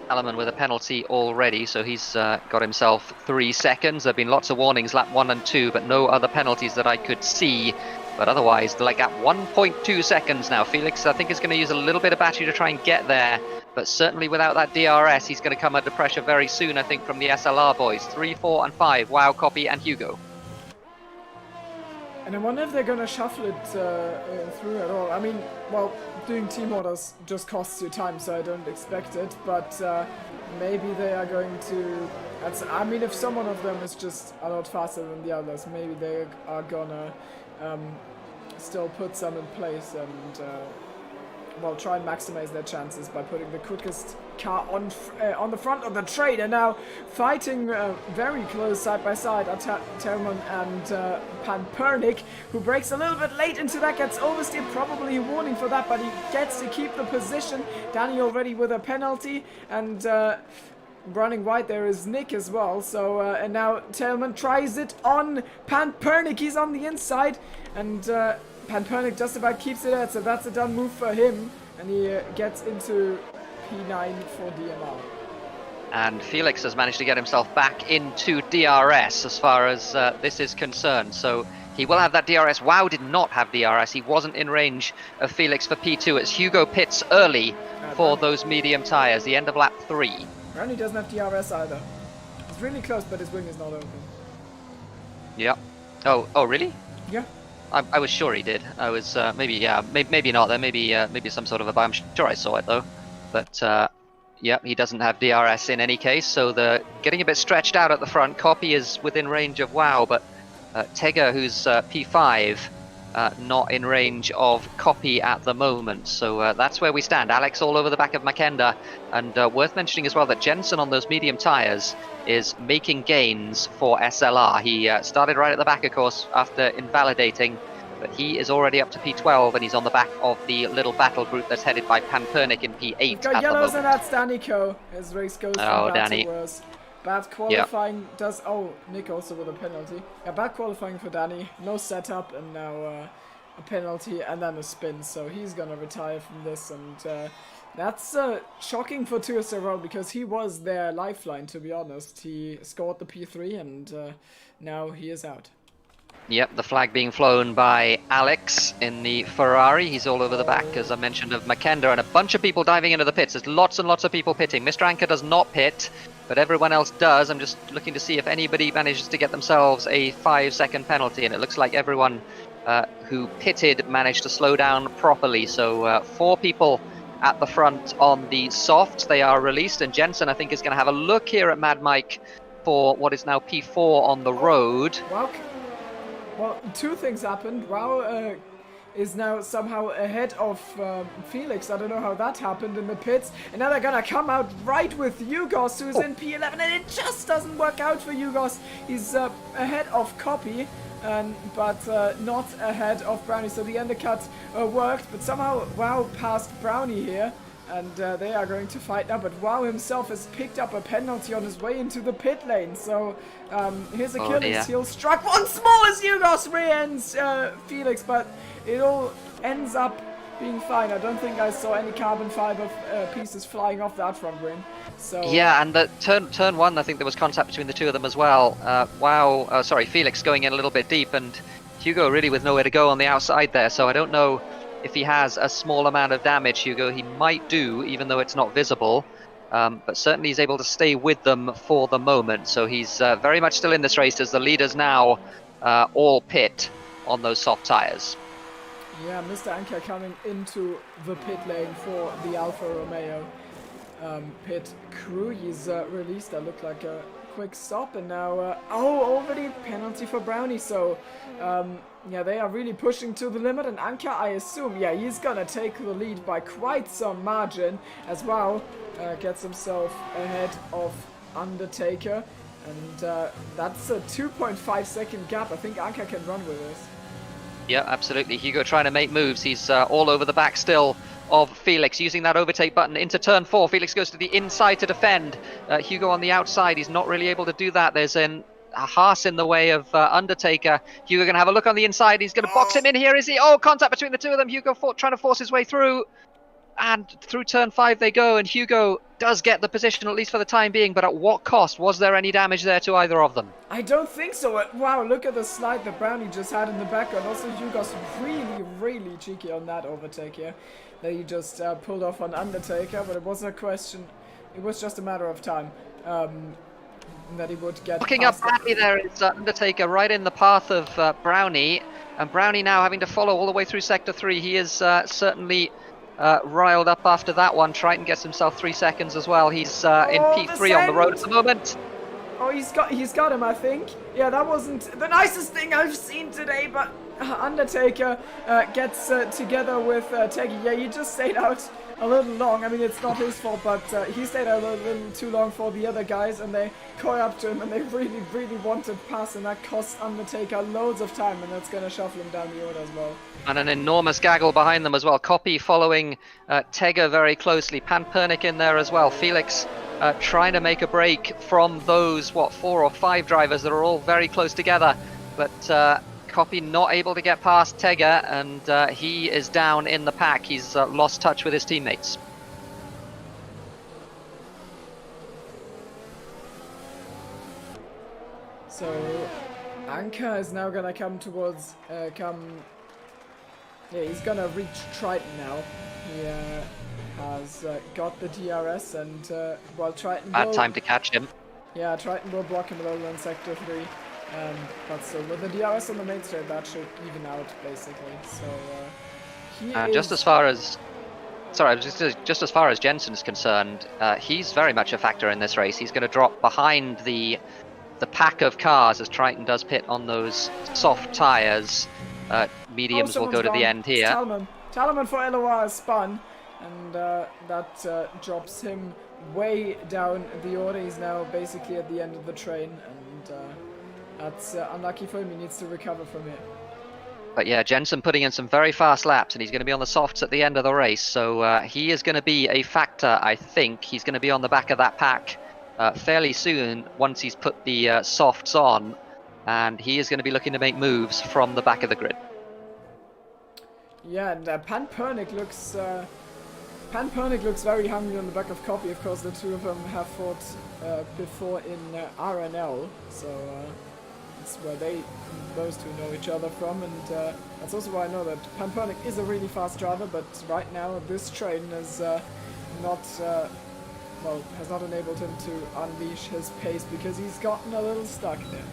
Alaman with a penalty already, so he's got himself 3 seconds. There have been lots of warnings, lap 1 and 2, but no other penalties that I could see. But otherwise, like at 1.2 seconds now, Felix, I think, is going to use a little bit of battery to try and get there. But certainly without that DRS, he's going to come under pressure very soon, I think, from the SLR boys. 3, 4, and 5, WoW, Copy, and Hugo. And I wonder if they're going to shuffle it through at all. I mean, well, doing team orders just costs you time, so I don't expect it. But maybe they are going to... I mean, if someone of them is just a lot faster than the others, maybe they are gonna still put some in place and well, try and maximize their chances by putting the quickest car on the front of the train. And now fighting very close side by side are Terman and Panpernick, who breaks a little bit late into that, gets oversteered, probably a warning for that, but he gets to keep the position. Danny already with a penalty, and running wide there is Nick as well. So and now Telman tries it on Panpernick. He's on the inside, and Panpernick just about keeps it out, so that's a done move for him, and he gets into P9 for DMR. And Felix has managed to get himself back into DRS as far as this is concerned, so he will have that DRS. WoW did not have DRS. He wasn't in range of Felix for P2 as Hugo pits early for those medium tyres, the end of lap 3. Brownie doesn't have DRS either. It's really close, but his wing is not open. Yep. Oh, really? Yeah. I was sure he did. I was maybe not. There maybe some sort of a bug. I'm sure I saw it though. But yep, he doesn't have DRS in any case. So they're getting a bit stretched out at the front. Copy is within range of WoW, but Tega, who's P5, not in range of Copy at the moment. So that's where we stand. Alex all over the back of Makenda, and worth mentioning as well that Jensen on those medium tyres is making gains for SLR. He started right at the back, of course, after invalidating But he is already up to P12, and he's on the back of the little battle group that's headed by Pampernick in P8 We've got at the yellows, moment. and that's Danny Co. His race goes from bad Danny. to worse. Bad qualifying does... Oh, Nick also with a penalty. Yeah, bad qualifying for Danny. No setup, and now a penalty, and then a spin. So he's gonna retire from this, and that's shocking for CEST because he was their lifeline, to be honest. He scored the P3, and now he is out. Yep, the flag being flown by Alex in the Ferrari. He's all over the back, as I mentioned, of Makenda, and a bunch of people diving into the pits. There's lots and lots of people pitting. Mr. Anker does not pit, but everyone else does. I'm just looking to see if anybody manages to get themselves a 5-second penalty, and it looks like everyone who pitted managed to slow down properly. So 4 people at the front on the softs. They are released, and Jensen, I think, is going to have a look here at Mad Mike for what is now P4 on the road. Well, 2 things happened. Wow is now somehow ahead of Felix. I don't know how that happened in the pits. And now they're gonna come out right with Yugos, who's in P11, and it just doesn't work out for Yugos. He's ahead of Copy, but not ahead of Brownie. So the undercut worked, but somehow Wow passed Brownie here. And they are going to fight now, but Wow himself has picked up a penalty on his way into the pit lane. So his Achilles heel struck once more as Yugos re-ends Felix, but it all ends up being fine. I don't think I saw any carbon fiber pieces flying off that front wing. So yeah, and the turn 1, I think there was contact between the 2 of them as well. Felix going in a little bit deep, and Hugo really with nowhere to go on the outside there. So I don't know if he has a small amount of damage, Hugo. He might do, even though it's not visible. But certainly he's able to stay with them for the moment. So he's very much still in this race as the leaders now all pit on those soft tyres. Yeah, Mr. Anker coming into the pit lane for the Alfa Romeo pit crew. He's released. That looked like a quick stop, and now already penalty for Brownie. So yeah, they are really pushing to the limit, and Anker, I assume, yeah, he's gonna take the lead by quite some margin as well. Gets himself ahead of Undertaker, and that's a 2.5 second gap. I think Anker can run with this. Yeah, absolutely. Hugo trying to make moves. He's all over the back still of Felix, using that overtake button into turn 4. Felix goes to the inside to defend. Hugo on the outside. He's not really able to do that. There's a Haas in the way of Undertaker. Hugo going to have a look on the inside. He's going to box him in here, is he? Oh, contact between the 2 of them. Hugo trying to force his way through. And through turn 5 they go, and Hugo does get the position, at least for the time being, but at what cost? Was there any damage there to either of them? I don't think so. Wow, look at the slide that Brownie just had in the background. Also, Hugo's really, really cheeky on that overtake here. That he just pulled off on Undertaker, but it wasn't a question. It was just a matter of time that he would get. Looking up Brownie there is Undertaker right in the path of Brownie, and Brownie now having to follow all the way through Sector 3. He is certainly riled up after that one. Triton gets himself 3 seconds as well. He's in P3 on the road at the moment. Oh, he's got him, I think. Yeah, that wasn't the nicest thing I've seen today, but Undertaker gets together with Teggy. Yeah, he just stayed out a little long. I mean, it's not his fault, but he stayed out a little too long for the other guys, and they caught up to him, and they really, really wanted pass, and that cost Undertaker loads of time, and that's going to shuffle him down the order as well. And an enormous gaggle behind them as well. Copy following Tegger very closely. Pampernick in there as well. Felix trying to make a break from those, 4 or 5 drivers that are all very close together. But Copy not able to get past Tegger, and he is down in the pack. He's lost touch with his teammates. So Anker is now gonna come towards yeah, he's gonna reach Triton now. He has got the DRS, and well, Triton Bad time to catch him. Yeah, Triton will block him a little in Sector 3. But still, with the DRS on the main straight, that should even out, basically. So, he is... Just as far as... Sorry, just as far as Jensen's concerned, he's very much a factor in this race. He's going to drop behind the pack of cars as Triton does pit on those soft tyres. Mediums will go to the end here. Talman for LOR is spun, and that drops him way down the order. He's now basically at the end of the train, and that's unlucky for him. He needs to recover from here. But yeah, Jensen putting in some very fast laps, and he's going to be on the softs at the end of the race. So he is going to be a factor, I think. He's going to be on the back of that pack fairly soon once he's put the softs on. And he is going to be looking to make moves from the back of the grid. Yeah, and Pan-Pernick looks very hungry on the back of Copy. Of course, the two of them have fought before in RNL, so it's where those two know each other from, and that's also why I know that Pan-Pernick is a really fast driver, but right now this train is has not enabled him to unleash his pace because he's gotten a little stuck there.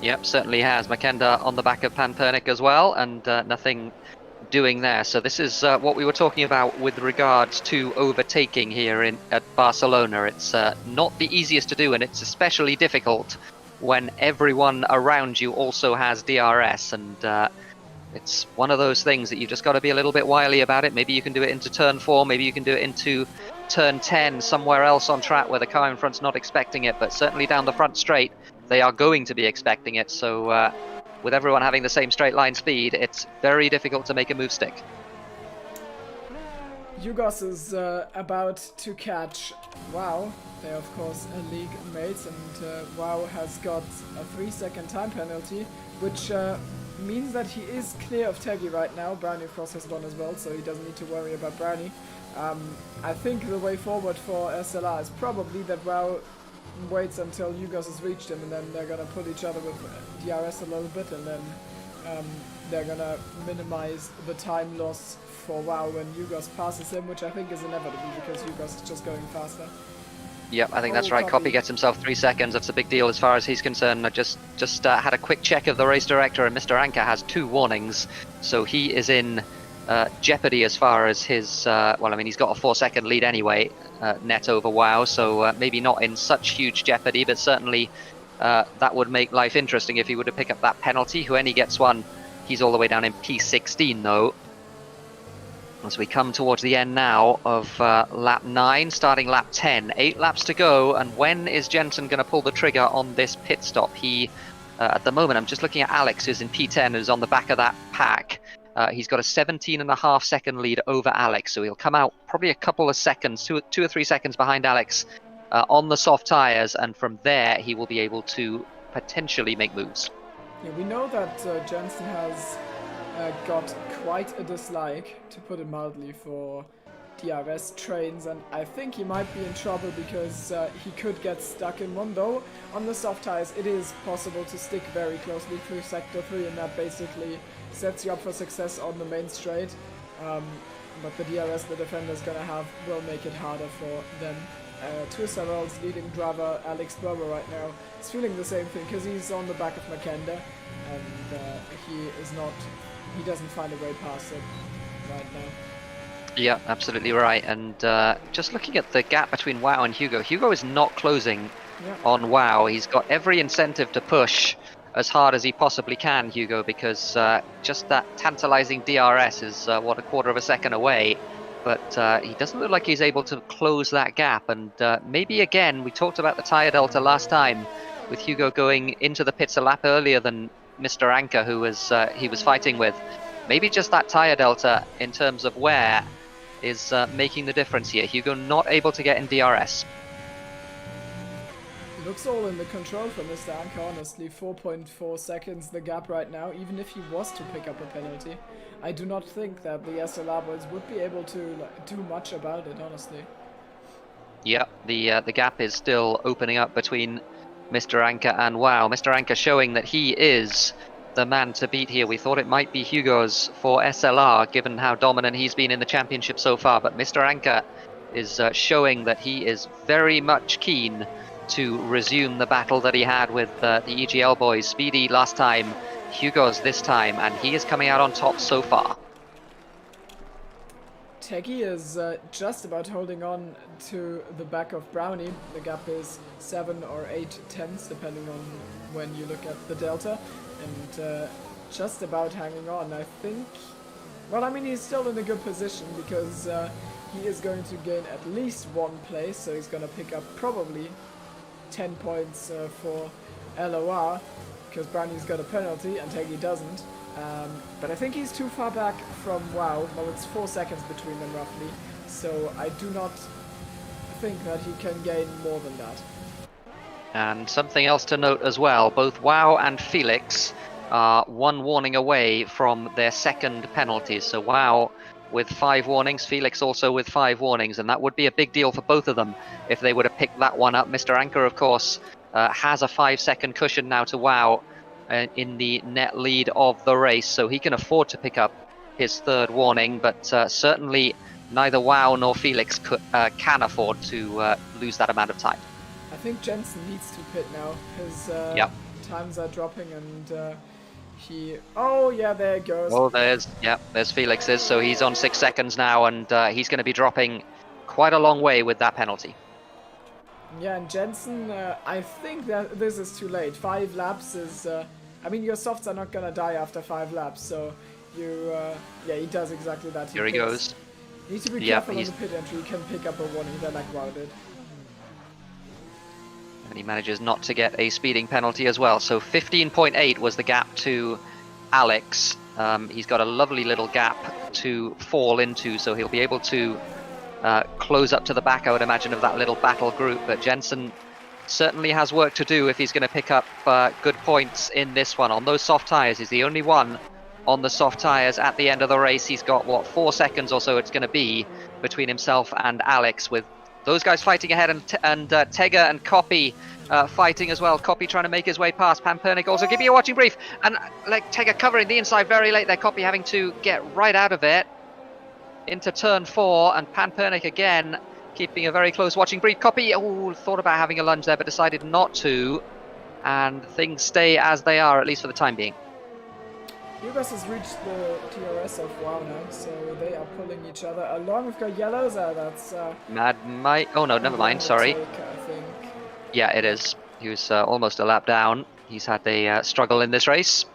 Yep, certainly has. Makenda on the back of Pan-Pernick as well, and nothing doing there. So this is what we were talking about with regards to overtaking here at Barcelona. It's not the easiest to do, and it's especially difficult when everyone around you also has DRS, and it's one of those things that you've just got to be a little bit wily about it. Maybe you can do it into turn 4, maybe you can do it into turn 10, somewhere else on track where the car in front's not expecting it, but certainly down the front straight they are going to be expecting it. So with everyone having the same straight line speed, it's very difficult to make a move stick. Yugos is about to catch WoW. They're of course a league mates, and WoW has got a 3-second time penalty, which means that he is clear of Teggy right now. Brownie of course has won as well, so he doesn't need to worry about Brownie. I think the way forward for SLR is probably that WoW waits until Yugos has reached him, and then they're gonna put each other with DRS a little bit, and then they're gonna minimize the time loss for WoW when Yugos passes him, which I think is inevitable because Yugos is just going faster. Yep, I think that's right. Copy gets himself 3 seconds. That's a big deal as far as he's concerned. I just had a quick check of the race director, and Mr. Anka has 2 warnings, so he is in jeopardy as far as his well, I mean, he's got a 4-second lead anyway, net over WoW, so maybe not in such huge jeopardy, but certainly that would make life interesting if he were to pick up that penalty. Whoeni gets one. He's all the way down in P16 though. As we come towards the end now of lap 9, starting lap 10, 8 laps to go, and when is Jensen going to pull the trigger on this pit stop? He, at the moment, I'm just looking at Alex, who's in P10, who's on the back of that pack. He's got a 17.5 second lead over Alex, so he'll come out probably a couple of seconds, 2 or 3 seconds behind Alex on the soft tyres, and from there he will be able to potentially make moves. Yeah, we know that Jensen has got quite a dislike, to put it mildly, for DRS trains, and I think he might be in trouble because he could get stuck in one, though on the soft tyres it is possible to stick very closely through sector 3, and that basically sets you up for success on the main straight, but the DRS the defender's gonna have will make it harder for them. Twisterell's leading driver Alex Berber right now is feeling the same thing because he's on the back of Makenda, and he doesn't find a way past it right now. Yeah, absolutely right. And just looking at the gap between WoW and Hugo, Hugo is not closing on WoW. He's got every incentive to push as hard as he possibly can, Hugo, because just that tantalizing DRS is what, a quarter of a second away. But he doesn't look like he's able to close that gap. And maybe again, we talked about the tyre delta last time, with Hugo going into the pits a lap earlier than Mr. Anka, who he was fighting with. Maybe just that tyre delta in terms of wear is making the difference here. Hugo not able to get in DRS. It looks all in the control for Mr. Anka, honestly. 4.4 seconds the gap right now, even if he was to pick up a penalty. I do not think that the SLR boys would be able to do much about it, honestly. Yeah, the gap is still opening up between Mr. Anka and WoW. Mr. Anka showing that he is the man to beat here. We thought it might be Hugo's for SLR, given how dominant he's been in the championship so far, but Mr. Anka is showing that he is very much keen to resume the battle that he had with the EGL boys. Speedy last time, Hugo's this time, and he is coming out on top so far. Teggy is just about holding on to the back of Brownie. The gap is 7 or 8 tenths, depending on when you look at the delta, and just about hanging on, I think. Well, I mean, he's still in a good position because he is going to gain at least 1 place, so he's going to pick up probably 10 points for LOR, because Brownie's got a penalty and Teggy doesn't. But I think he's too far back from WoW. Well, it's 4 seconds between them roughly, so I do not think that he can gain more than that. And something else to note as well, both WoW and Felix are 1 warning away from their second penalties. So WoW with 5 warnings, Felix also with 5 warnings, and that would be a big deal for both of them if they were to pick that one up. Mr. Anchor, of course, has a 5-second cushion now to WoW in the net lead of the race, so he can afford to pick up his 3rd warning, but certainly neither WoW nor Felix can afford to lose that amount of time. I think Jensen needs to pit now. His times are dropping, and he... Oh, yeah, there it goes. Oh, there's Felix's, so he's on 6 seconds now, and he's going to be dropping quite a long way with that penalty. Yeah, and Jensen, I think that this is too late. 5 laps is... I mean, your softs are not gonna die after 5 laps, so you... yeah, he does exactly that. Here he goes. You need to be careful on the pit entry. You can pick up a warning there like WoW did. And he manages not to get a speeding penalty as well. So 15.8 was the gap to Alex. He's got a lovely little gap to fall into, so he'll be able to close up to the back, I would imagine, of that little battle group. But Jensen certainly has work to do if he's going to pick up good points in this one. On those soft tyres, he's the only one on the soft tyres at the end of the race. He's got, what, 4 seconds or so it's going to be between himself and Alex, with those guys fighting ahead, and Tega and Copy fighting as well. Copy trying to make his way past. Pampernick also give you a watching brief, and like Tega covering the inside very late there. Copy having to get right out of it into turn 4, and Pampernick again keeping a very close watching brief. Copy thought about having a lunge there but decided not to, and things stay as they are, at least for the time being. Ubers has reached the TRS of WoW now, so they are pulling each other along. We've got yellows, that's... Mad Mike... Oh no, never mind, sorry. I think. Yeah, it is. He was almost a lap down. He's had a struggle in this race.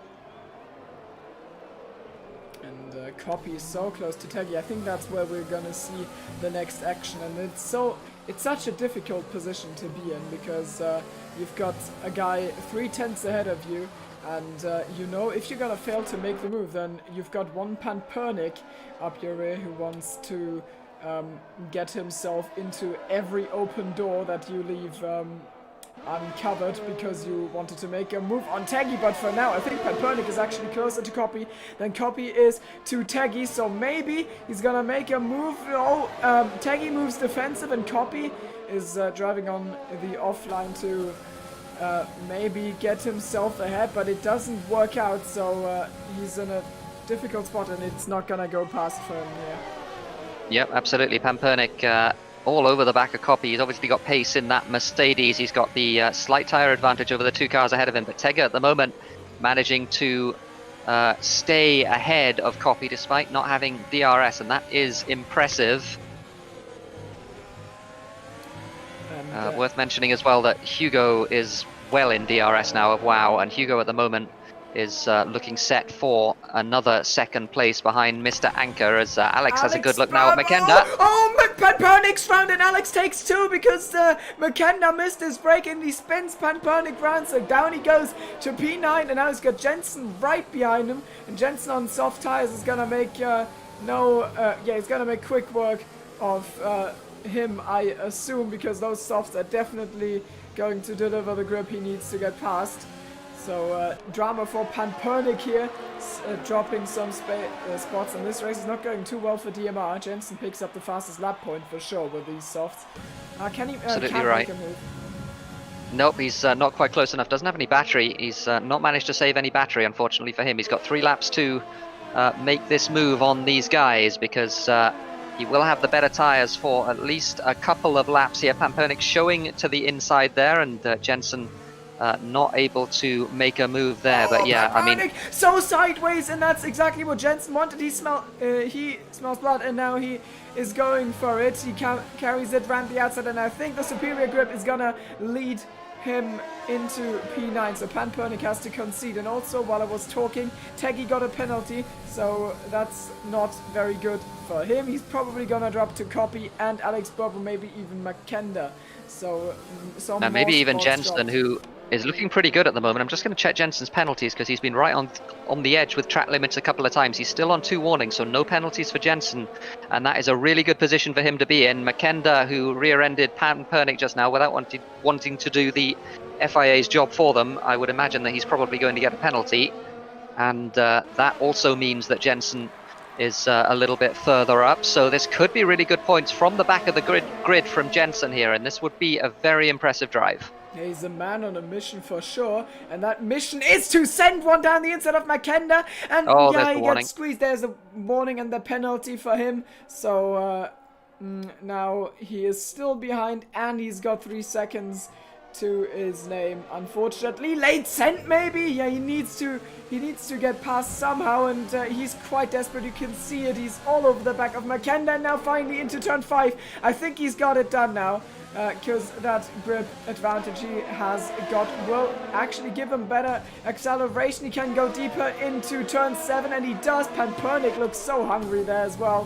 And Copy is so close to Teggy. I think that's where we're gonna see the next action, and it's such a difficult position to be in, because you've got a guy 3/10 ahead of you, and you know, if you're gonna fail to make the move, then you've got one Pampernick up your rear who wants to get himself into every open door that you leave uncovered because you wanted to make a move on Teggy. But for now, I think Pampernick is actually closer to Copy than Copy is to Teggy, so maybe he's gonna make a move. Oh, Teggy moves defensive, and Copy is driving on the offline to maybe get himself ahead, but it doesn't work out, so he's in a difficult spot, and it's not gonna go past for him here. Yep, absolutely. Pampernick all over the back of Copy. He's obviously got pace in that Mercedes. He's got the slight tyre advantage over the 2 cars ahead of him, but Tega at the moment managing to stay ahead of Copy despite not having DRS, and that is impressive. Worth mentioning as well that Hugo is well in DRS now of WoW, and Hugo at the moment is looking set for another 2nd place behind Mr. Anchor, as Alex has a good look now at McKenna. Pampernick's round, and Alex takes 2 because McKenna missed his break, and he spins Pampernick round, so down he goes to P9, and now he's got Jensen right behind him, and Jensen on soft tyres is gonna make he's gonna make quick work of him, I assume, because those softs are definitely going to deliver the grip he needs to get past. So drama for Pampernick here, dropping some spots, and this race is not going too well for DMR. Jensen picks up the fastest lap point for sure with these softs. Can he Absolutely right. make a move? Nope, he's not quite close enough. Doesn't have any battery. He's not managed to save any battery, unfortunately for him. He's got 3 laps to make this move on these guys, because he will have the better tyres for at least a couple of laps here. Pampernick showing to the inside there, and Jensen not able to make a move there. But yeah, I mean, so sideways, and that's exactly what Jensen wanted. He smells blood, and now he is going for it. He carries it around the outside, and I think the superior grip is gonna lead him into P9, so Pampernick has to concede. And also, while I was talking, Teggy got a penalty, so that's not very good for him. He's probably gonna drop to Copy and Alex Bob, or maybe even McKenna. So and maybe even Jensen, who is looking pretty good at the moment. I'm just going to check Jensen's penalties because he's been right on the edge with track limits a couple of times. He's still on 2 warnings, so no penalties for Jensen, and that is a really good position for him to be in. Makenda, who rear-ended Pan Pernick just now without wanting to do the FIA's job for them, I would imagine that he's probably going to get a penalty, and that also means that Jensen is a little bit further up, so this could be really good points from the back of the grid from Jensen here, and this would be a very impressive drive. He's a man on a mission for sure, and that mission is to send one down the inside of Makenda, and yeah, he gets squeezed. There's a warning and the penalty for him, so now he is still behind, and he's got 3 seconds to his name. Unfortunately, late sent maybe. Yeah, he needs to get past somehow, and he's quite desperate. You can see it. He's all over the back of Makenda, and now finally into turn 5. I think he's got it done now, because that grip advantage he has got will actually give him better acceleration. He can go deeper into turn 7, and he does. Pan Pernick looks so hungry there as well.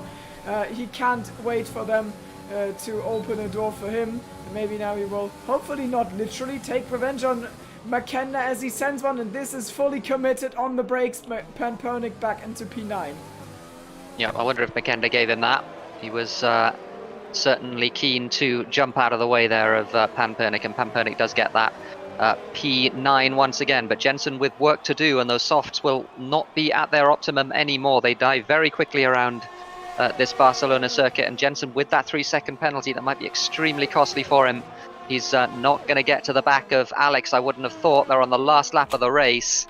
He can't wait for them to open a door for him. Maybe now he will, hopefully not literally, take revenge on Makenda as he sends one, and this is fully committed on the brakes. Pan Pernick back into P9. Yeah, I wonder if Makenda gave him that. He was certainly keen to jump out of the way there of Pan Pernick, and Pan Pernick does get that P9 once again. But Jensen with work to do, and those softs will not be at their optimum anymore. They die very quickly around this Barcelona circuit, and Jensen with that 3-second penalty that might be extremely costly for him. He's not going to get to the back of Alex, I wouldn't have thought. They're on the last lap of the race.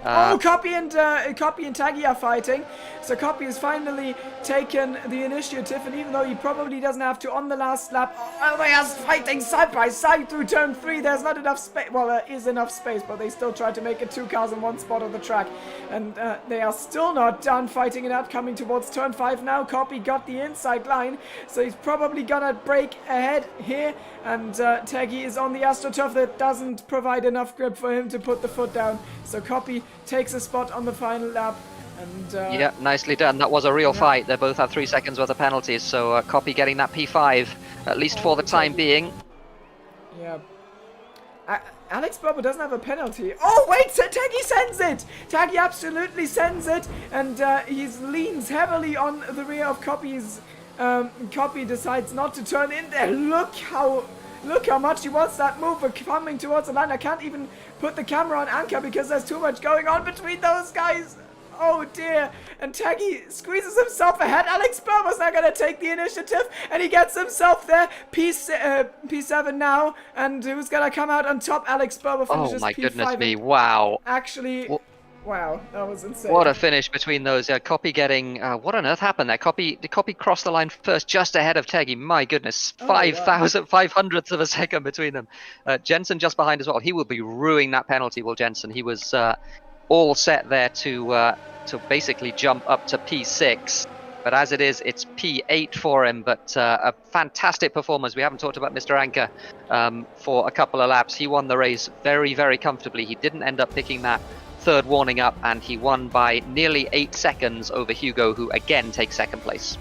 Copy and Taggy are fighting. So Copy has finally taken the initiative, and even though he probably doesn't have to on the last lap, they are fighting side by side through turn 3. There's not enough space. Well, there is enough space, but they still try to make it 2 cars in one spot of the track, and they are still not done fighting it out. Coming towards turn 5 now. Copy got the inside line, so he's probably gonna break ahead here, and Taggy is on the AstroTurf that doesn't provide enough grip for him to put the foot down. So Copy takes a spot on the final lap, and yeah, nicely done. That was a real fight. They both have 3 seconds worth of penalties, so Copy getting that P5 at least for the time being. Yeah, Alex Bubba doesn't have a penalty. Oh wait, Taggy sends it. Taggy absolutely sends it, and he leans heavily on the rear of Copy's. Copy decides not to turn in there. Look how much he wants that move. We're coming towards the line. I can't even put the camera on anchor because there's too much going on between those guys. Oh dear. And Taggy squeezes himself ahead. Alex Burber's now going to take the initiative, and he gets himself there. P7 now. And who's going to come out on top? Alex Burber finishes P5. Oh my goodness me, wow. Actually... Wow, that was insane. What a finish between those. Copy getting... what on earth happened there? Copy crossed the line first, just ahead of Taggy. My goodness, 500ths of a second between them. Jensen just behind as well. He will be ruining that penalty, will Jensen. He was all set there to basically jump up to P6. But as it is, it's P8 for him. But a fantastic performance. We haven't talked about Mr. Anker for a couple of laps. He won the race very, very comfortably. He didn't end up picking that 3rd warning up, and he won by nearly 8 seconds over Hugo, who again takes 2nd place.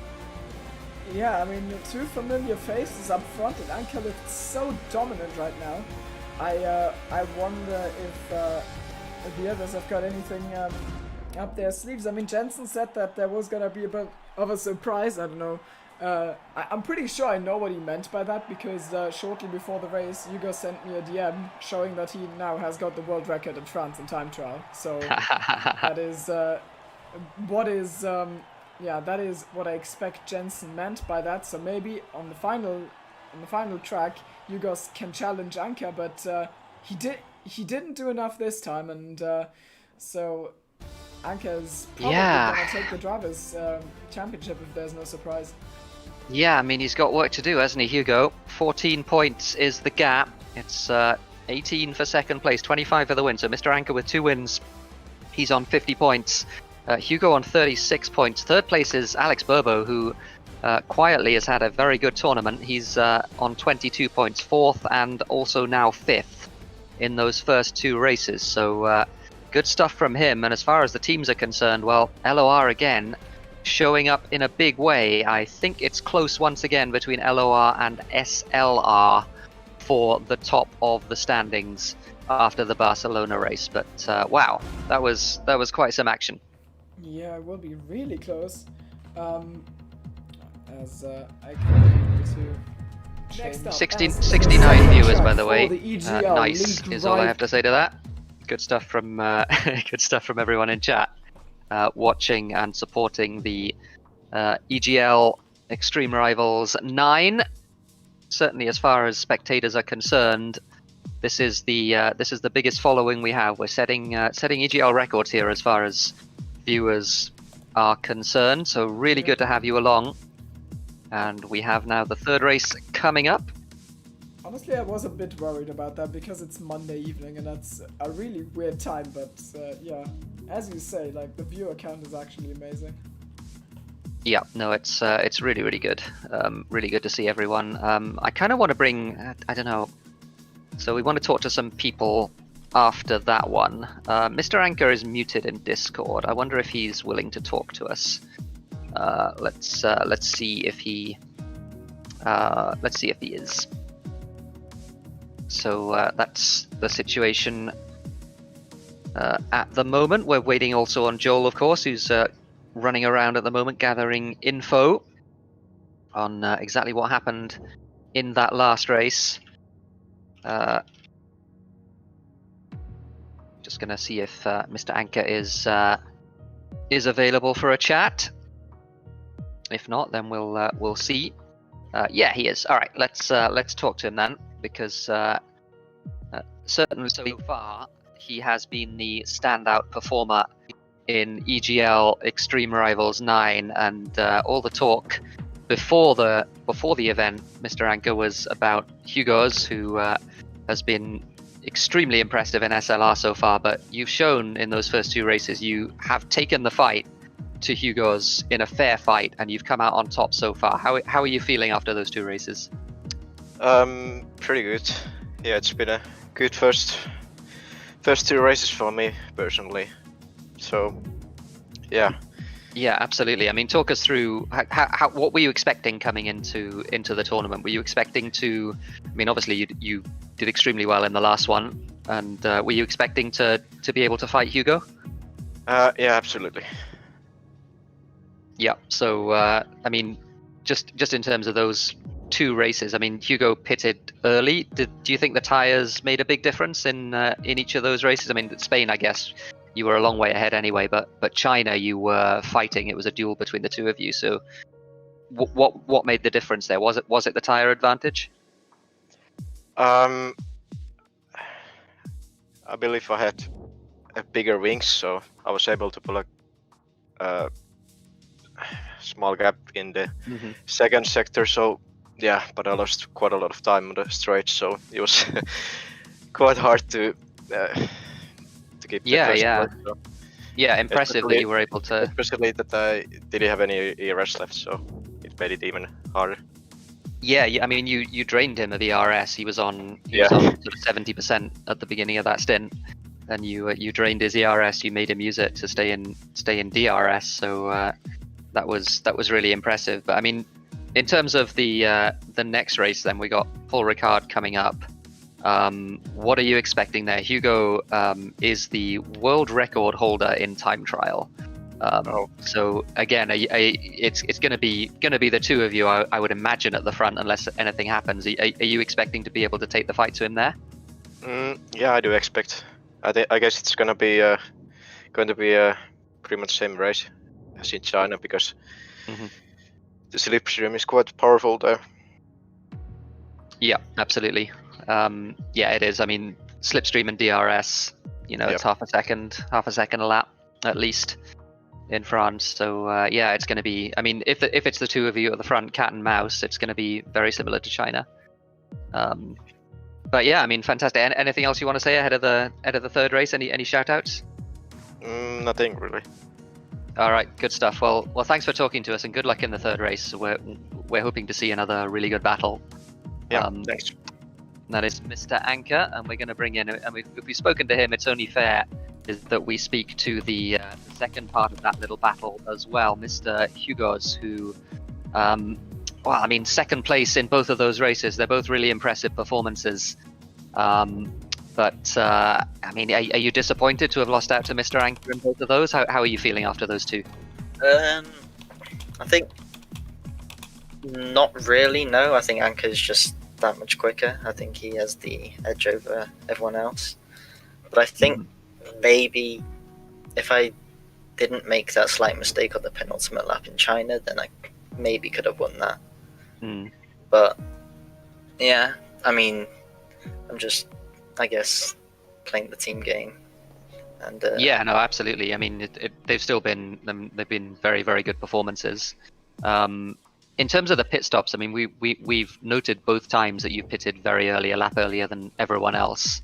Yeah, I mean, 2 familiar faces up front, and Anker looks so dominant right now. I wonder if the others have got anything up their sleeves. I mean, Jensen said that there was gonna be a bit of a surprise. I don't know. I'm pretty sure I know what he meant by that, because shortly before the race, Hugo sent me a DM showing that he now has got the world record in France in time trial. So that is that is what I expect Jensen meant by that. So maybe on the final track, Hugo can challenge Anker, but he didn't do enough this time, and so Anker's probably gonna take the drivers' championship if there's no surprise. Yeah, I mean, he's got work to do, hasn't he, Hugo? 14 points is the gap. It's 18 for 2nd place, 25 for the win. So Mr. Anker with 2 wins. He's on 50 points. Hugo on 36 points. 3rd place is Alex Burbo, who quietly has had a very good tournament. He's on 22 points, 4th and also now 5th in those first 2 races. So good stuff from him. And as far as the teams are concerned, well, LOR again showing up in a big way. I think it's close once again between LOR and SLR for the top of the standings. after the Barcelona race. But wow, that was quite some action. Yeah, it will be really close. As I continue to. Next up, 69 viewers, by the for way. the EGL Nice League is all I Rival- have to say to that. Good stuff from good stuff from everyone in chat, watching and supporting the EGL Extreme Rivals 9. Certainly, as far as spectators are concerned, this is the biggest following we have. We're setting EGL records here as far as viewers are concerned. So really good to have you along. And we have now the third race coming up. Honestly, I was a bit worried about that because it's Monday evening and that's a really weird time. But yeah, as you say, like the viewer count is actually amazing. Yeah, no, it's really, really good. Really good to see everyone. I kind of want to bring, I don't know. So we want to talk to some people after that one. Mr. Anchor is muted in Discord. I wonder if he's willing to talk to us. Let's see if he is. So that's the situation at the moment. We're waiting also on Joel, of course, who's running around at the moment gathering info on exactly what happened in that last race. Just gonna see if Mr. Anchor is available for a chat. If not, then we'll see. Yeah, he is. All right, let's talk to him then, because certainly so far he has been the standout performer in EGL Extreme Rivals 9, and all the talk before the event, Mr. Anchor, was about Hugo's, who has been extremely impressive in SLR so far. But you've shown in those first two races you have taken the fight to Hugo's in a fair fight, and you've come out on top so far. How are you feeling after those two races? Pretty good. Yeah, it's been a good first two races for me personally. So, yeah. Yeah, absolutely. I mean, talk us through how what were you expecting coming into the tournament? Were you expecting to? I mean, obviously you did extremely well in the last one, and were you expecting to be able to fight Hugo? Yeah, absolutely. Yeah. So, I mean, just in terms of those two races, I mean, Hugo pitted early. Do you think the tires made a big difference in each of those races? I mean, Spain, I guess you were a long way ahead anyway, but China, you were fighting. It was a duel between the two of you. So, what made the difference there? Was it the tire advantage? I believe I had a bigger wings, so I was able to pull a small gap in the second sector. So yeah, but I lost quite a lot of time on the straight, so it was quite hard to keep the first place, so. Yeah, impressive that you were able to. Especially that I didn't have any ERS left, so it made it even harder. Yeah, I mean, you drained him of ERS. He was on sort of 70% at the beginning of that stint, and you drained his ERS. You made him use it to stay in DRS. So that was really impressive. But I mean, in terms of the next race, then we got Paul Ricard coming up. What are you expecting there? Hugo is the world record holder in time trial. So again, it's going to be the two of you, I would imagine, at the front unless anything happens. Are you expecting to be able to take the fight to him there? Yeah, I do expect. I guess it's going to be pretty much the same race as in China, because the slipstream is quite powerful there. Yeah, absolutely. Yeah, it is. I mean, slipstream and DRS, it's half a second a lap at least in France. So yeah, it's going to be. I mean, if it's the two of you at the front, cat and mouse, it's going to be very similar to China. But yeah, I mean, fantastic. Anything else you want to say ahead of the third race? Any shout outs? Nothing really. All right, good stuff. Well, thanks for talking to us, and good luck in the third race. We're hoping to see another really good battle. Yeah, thanks. That is Mr. Anchor, and we're going to bring in, and if we've spoken to him, it's only fair is that we speak to the second part of that little battle as well, Mr. Hugos, who, well, I mean, second place in both of those races. They're both really impressive performances. But I mean, are you disappointed to have lost out to Mr. Anchor in both of those? How are you feeling after those two? I think not really. No, I think Anchor's just that much quicker. I think he has the edge over everyone else. But I think maybe if I didn't make that slight mistake on the penultimate lap in China, then I maybe could have won that. But yeah, I mean, I'm just, I guess, playing the team game. And yeah, no, absolutely. I mean, they've still been they've been very, very good performances. In terms of the pit stops, I mean, we've noted both times that you pitted very early, a lap earlier than everyone else.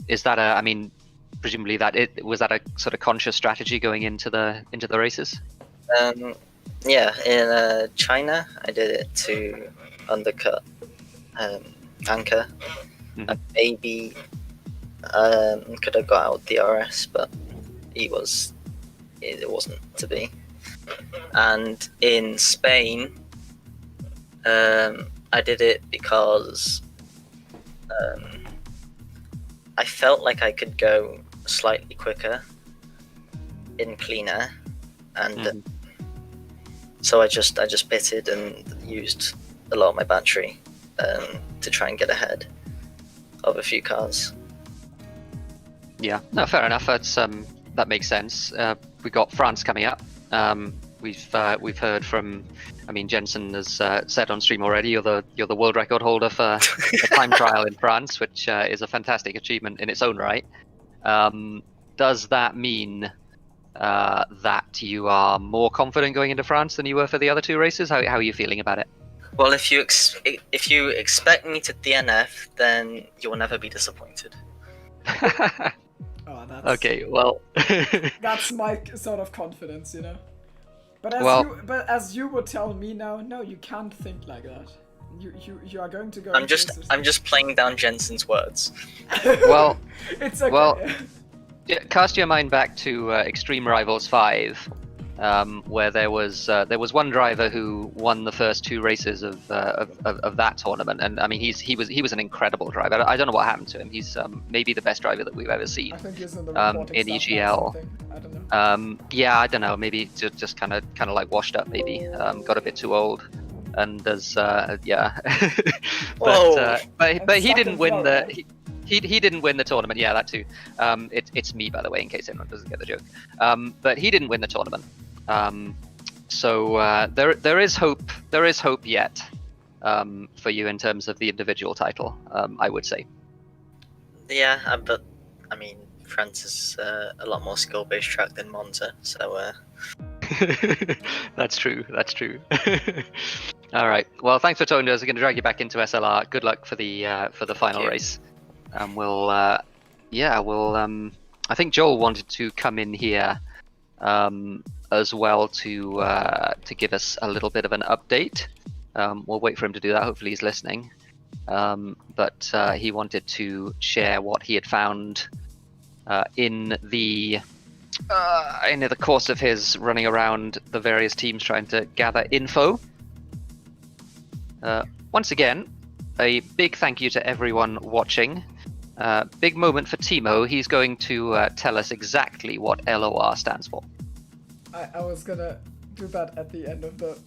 Is that I mean, presumably was that a sort of conscious strategy going into the races? Yeah, in China, I did it to undercut Anchor. And maybe could have got out DRS, but it wasn't to be. And in Spain, I did it because I felt like I could go slightly quicker in clean air, and so I just pitted and used a lot of my battery to try and get ahead of a few cars. Yeah, no, fair enough. That's that makes sense. We got France coming up. We've heard from, I mean, Jensen has said on stream already, you're the world record holder for a time trial in France, which is a fantastic achievement in its own right. Does that mean that you are more confident going into France than you were for the other two races? How are you feeling about it? Well, if you expect me to DNF, then you will never be disappointed. Oh, that's... Okay, well... That's my sort of confidence, you know? But as you would tell me now, no, you can't think like that. You are going to go... I'm just playing down Jensen's words. Well... It's okay. Well, cast your mind back to Extreme Rivals 5, where there was one driver who won the first two races of that tournament, and I mean he was an incredible driver. I don't know what happened to him. He's maybe the best driver that we've ever seen. I think he's in the in EGL. I don't know. Yeah, I don't know. Maybe just kind of like washed up. Maybe got a bit too old, and as yeah. but he didn't win the. He didn't win the tournament. Yeah, that too. It's me, by the way, in case anyone doesn't get the joke. But he didn't win the tournament. So there is hope. There is hope yet for you in terms of the individual title. I would say. Yeah, but I mean, France is a lot more skill-based track than Monza, so. That's true. That's true. All right. Well, thanks for talking to us. We're going to drag you back into SLR. Good luck for the final race. We'll I think Joel wanted to come in here as well to give us a little bit of an update. We'll wait for him to do that. Hopefully he's listening. But he wanted to share what he had found in the course of his running around the various teams trying to gather info. Once again, a big thank you to everyone watching. Big moment for Timo. He's going to tell us exactly what LOR stands for. I was gonna do that at the end of the...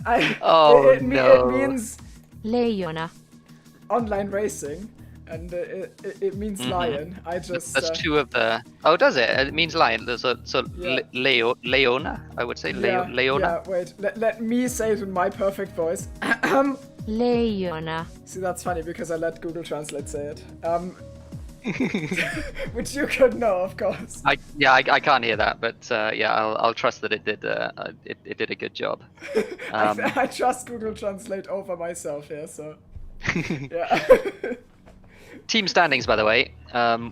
it means... Leona. Online racing, and it means lion. I just... That's two of the... Oh, does it? It means lion. So yeah. Leona, I would say. Leona. Yeah, wait. Let me say it in my perfect voice. Leona. See, that's funny because I let Google Translate say it. Which you could know, of course. I can't hear that, but yeah, I'll trust that it did a good job. I trust Google Translate over myself here, so yeah. Team standings, by the way,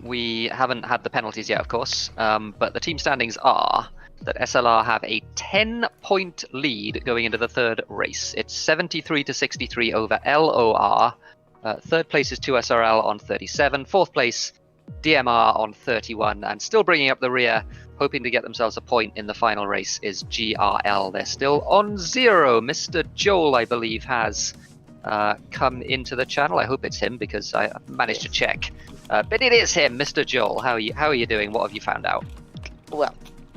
we haven't had the penalties yet, of course, but the team standings are that SLR have a 10-point lead going into the third race. It's 73-63 over LOR. Third place is 2SRL on 37. Fourth place, DMR on 31. And still bringing up the rear, hoping to get themselves a point in the final race, is GRL. They're still on 0. Mr. Joel, I believe, has come into the channel. I hope it's him because I managed to check. But it is him, Mr. Joel. How are you doing? What have you found out? Well,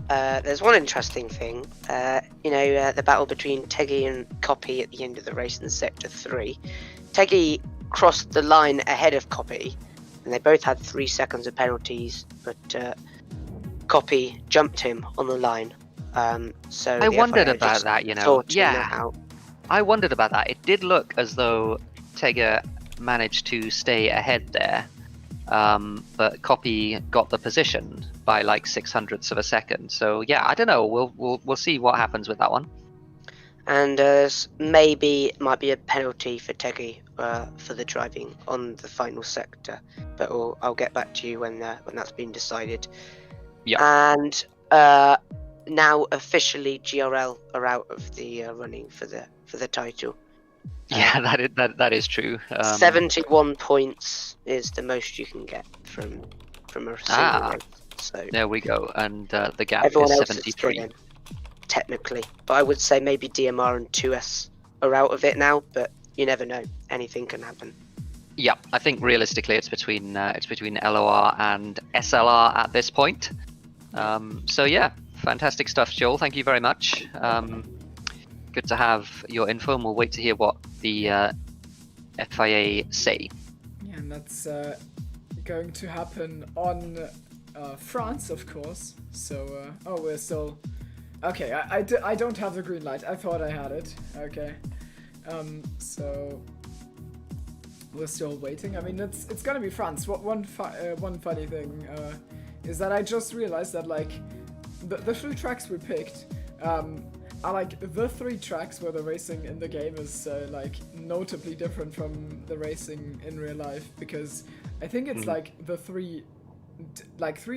there's one interesting thing. The battle between Teggy and Copy at the end of the race in Sector 3. Teggy crossed the line ahead of Copy, and they both had 3 seconds of penalties, but Copy jumped him on the line. So I wondered FIA about just that, you know. sorted Yeah, that out. I wondered about that. It did look as though Tegger managed to stay ahead there, but Copy got the position by like 600ths of a second. So yeah, I don't know. We'll see what happens with that one. And maybe might be a penalty for Teggy for the driving on the final sector, but I'll get back to you when that's been decided. Yeah. And now officially GRL are out of the running for the title. Yeah, that is true. 71 points is the most you can get from a single race. So there we go, and the gap everyone is else 73. is getting, technically, but I would say maybe DMR and 2S are out of it now, but you never know. Anything can happen. Yeah, I think realistically it's between LOR and SLR at this point. So yeah, fantastic stuff, Joel. Thank you very much. Good to have your info, and we'll wait to hear what the FIA say. Yeah, and that's going to happen on France, of course. So, we're still... Okay, I don't have the green light. I thought I had it. Okay. So... We're still waiting. I mean, it's gonna be France. One funny thing is that I just realized that, like, the 3 tracks we picked are like the 3 tracks where the racing in the game is like notably different from the racing in real life, because I think it's like the 3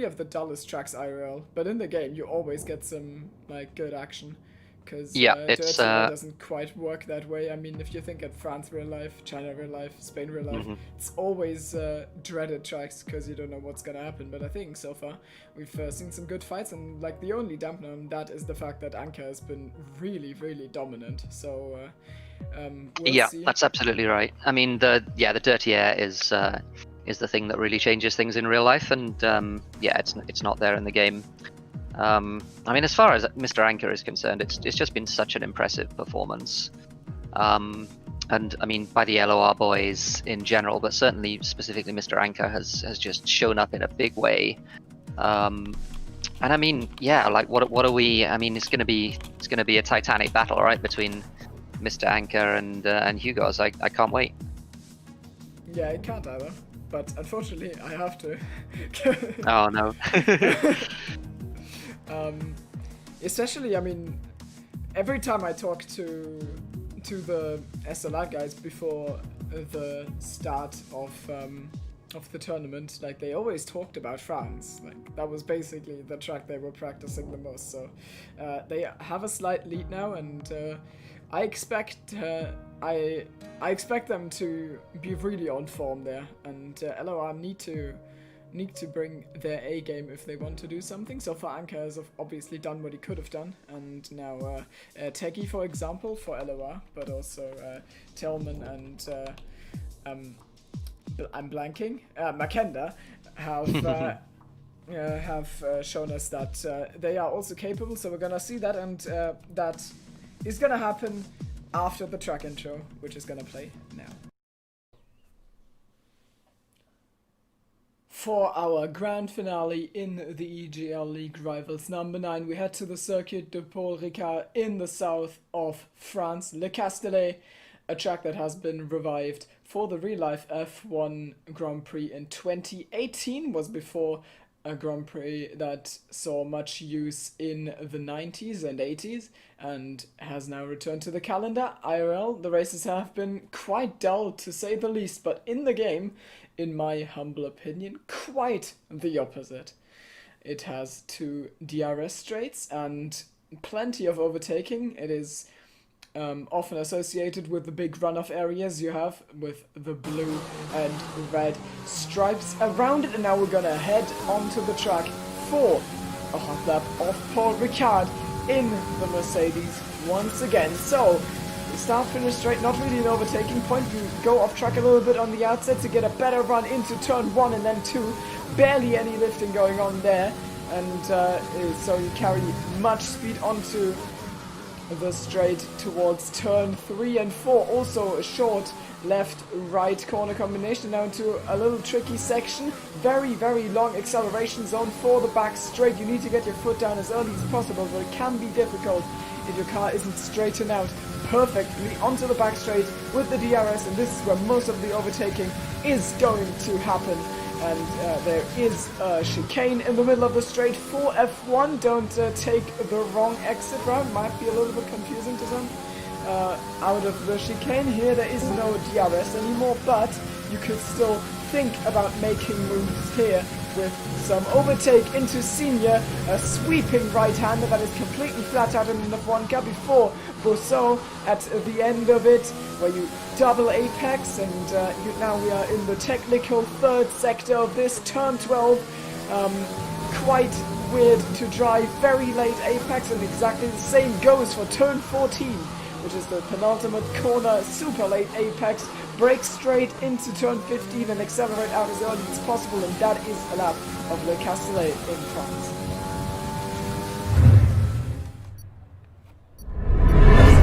of the dullest tracks IRL, but in the game you always get some like good action, because it's doesn't quite work that way. I mean, if you think at France real life, China real life, Spain real life, it's always dreaded tracks because you don't know what's gonna happen. But I think so far we've seen some good fights, and like the only dampener on that is the fact that Anka has been really, really dominant. So we'll see. That's absolutely right. I mean, the dirty air is the thing that really changes things in real life, and it's not there in the game. I mean, as far as Mr. Anchor is concerned, it's just been such an impressive performance. And I mean, by the LOR boys in general, but certainly specifically Mr. Anchor has just shown up in a big way. And I mean, yeah, like what are we? I mean, it's gonna be a titanic battle, right, between Mr. Anchor and Hugo's. I can't wait. Yeah, I can't either, but unfortunately I have to. Oh no. Especially, I mean, every time I talk to the SLR guys before the start of the tournament, like, they always talked about France. Like, that was basically the track they were practicing the most. So they have a slight lead now, and I expect them to be really on form there, and LOR need to bring their A game if they want to do something. So far, Anka has obviously done what he could have done, and now Teggy, for example, for LOR, but also Tillman and I'm blanking, Makenda have shown us that they are also capable. So we're gonna see that, and that is gonna happen after the track intro, which is gonna play now. For our grand finale in the EGL League Rivals number 9, we head to the Circuit de Paul Ricard in the south of France, Le Castellet, a track that has been revived for the real-life F1 Grand Prix in 2018, was before a Grand Prix that saw much use in the 90s and 80s, and has now returned to the calendar. IRL, the races have been quite dull to say the least, but in the game, in my humble opinion, quite the opposite. It has 2 DRS straights and plenty of overtaking. It is often associated with the big runoff areas you have with the blue and red stripes around it. And now we're gonna head onto the track for a hot lap of Paul Ricard in the Mercedes once again. So start-finish straight, not really an overtaking point. You go off track a little bit on the outside to get a better run into turn 1 and then 2. Barely any lifting going on there. And so you carry much speed onto the straight towards turn 3 and 4. Also a short left-right corner combination now into a little tricky section. Very, very long acceleration zone for the back straight. You need to get your foot down as early as possible, but it can be difficult if your car isn't straightened out perfectly onto the back straight with the DRS, and this is where most of the overtaking is going to happen. And there is a chicane in the middle of the straight for F1. Don't take the wrong exit route. Might be a little bit confusing to some. Out of the chicane here, there is no DRS anymore, but you could still think about making moves here with some overtake into Senior, a sweeping right-hander that is completely flat out in the F1 car before Bousseau at the end of it, where you double apex, and now we are in the technical third sector of this turn 12. Quite weird to drive very late apex, and exactly the same goes for turn 14, which is the penultimate corner, super late apex. Brake straight into turn 15 and accelerate out as early as possible, and that is a lap of Le Castellet in France.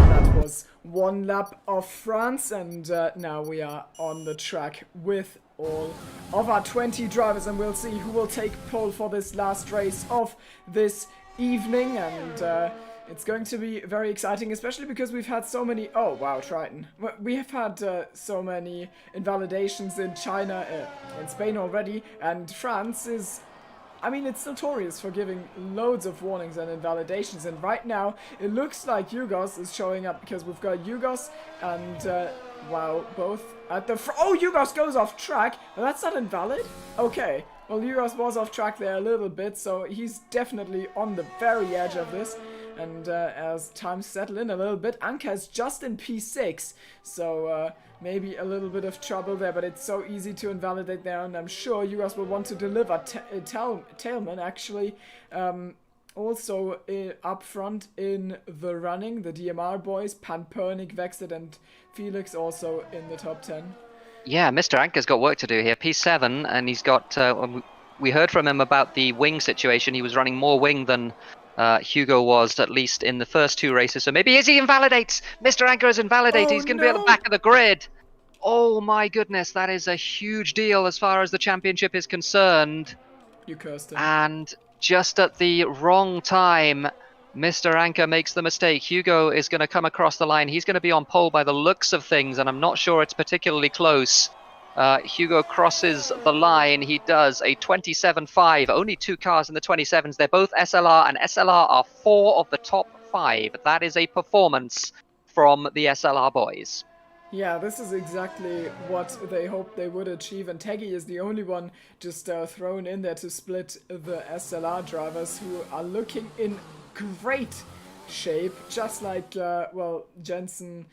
That was one lap of France, and now we are on the track with all of our 20 drivers, and we'll see who will take pole for this last race of this evening. And it's going to be very exciting, especially because we've had so many... Oh, wow, Triton. We have had so many invalidations in China, in Spain already, and France is... I mean, it's notorious for giving loads of warnings and invalidations, and right now, it looks like Yugos is showing up, because we've got Yugos and, wow, both at the oh, Yugos goes off track, but that's not invalid? Okay, well, Yugos was off track there a little bit, so he's definitely on the very edge of this. And as times settle in a little bit, Anka is just in P6, so maybe a little bit of trouble there, but it's so easy to invalidate there, and I'm sure you guys will want to deliver. Tailman, actually, also up front in the running, the DMR boys, Panpernik, Vexit, and Felix also in the top 10. Yeah, Mr. Anka's got work to do here. P7, and he's got... we heard from him about the wing situation. He was running more wing than... Hugo was, at least in the first 2 races, so maybe he invalidates. Mr. Anka is invalidated. He's going to be at the back of the grid. Oh my goodness, that is a huge deal as far as the championship is concerned. You cursed him. And just at the wrong time, Mr. Anka makes the mistake. Hugo is going to come across the line. He's going to be on pole by the looks of things, and I'm not sure it's particularly close. Hugo crosses the line. He does a 27.5. Only 2 cars in the 27s. They're both SLR, and SLR are 4 of the top 5. That is a performance from the SLR boys. Yeah, this is exactly what they hoped they would achieve, and Teggy is the only one just thrown in there to split the SLR drivers, who are looking in great shape, just like, well, Jensen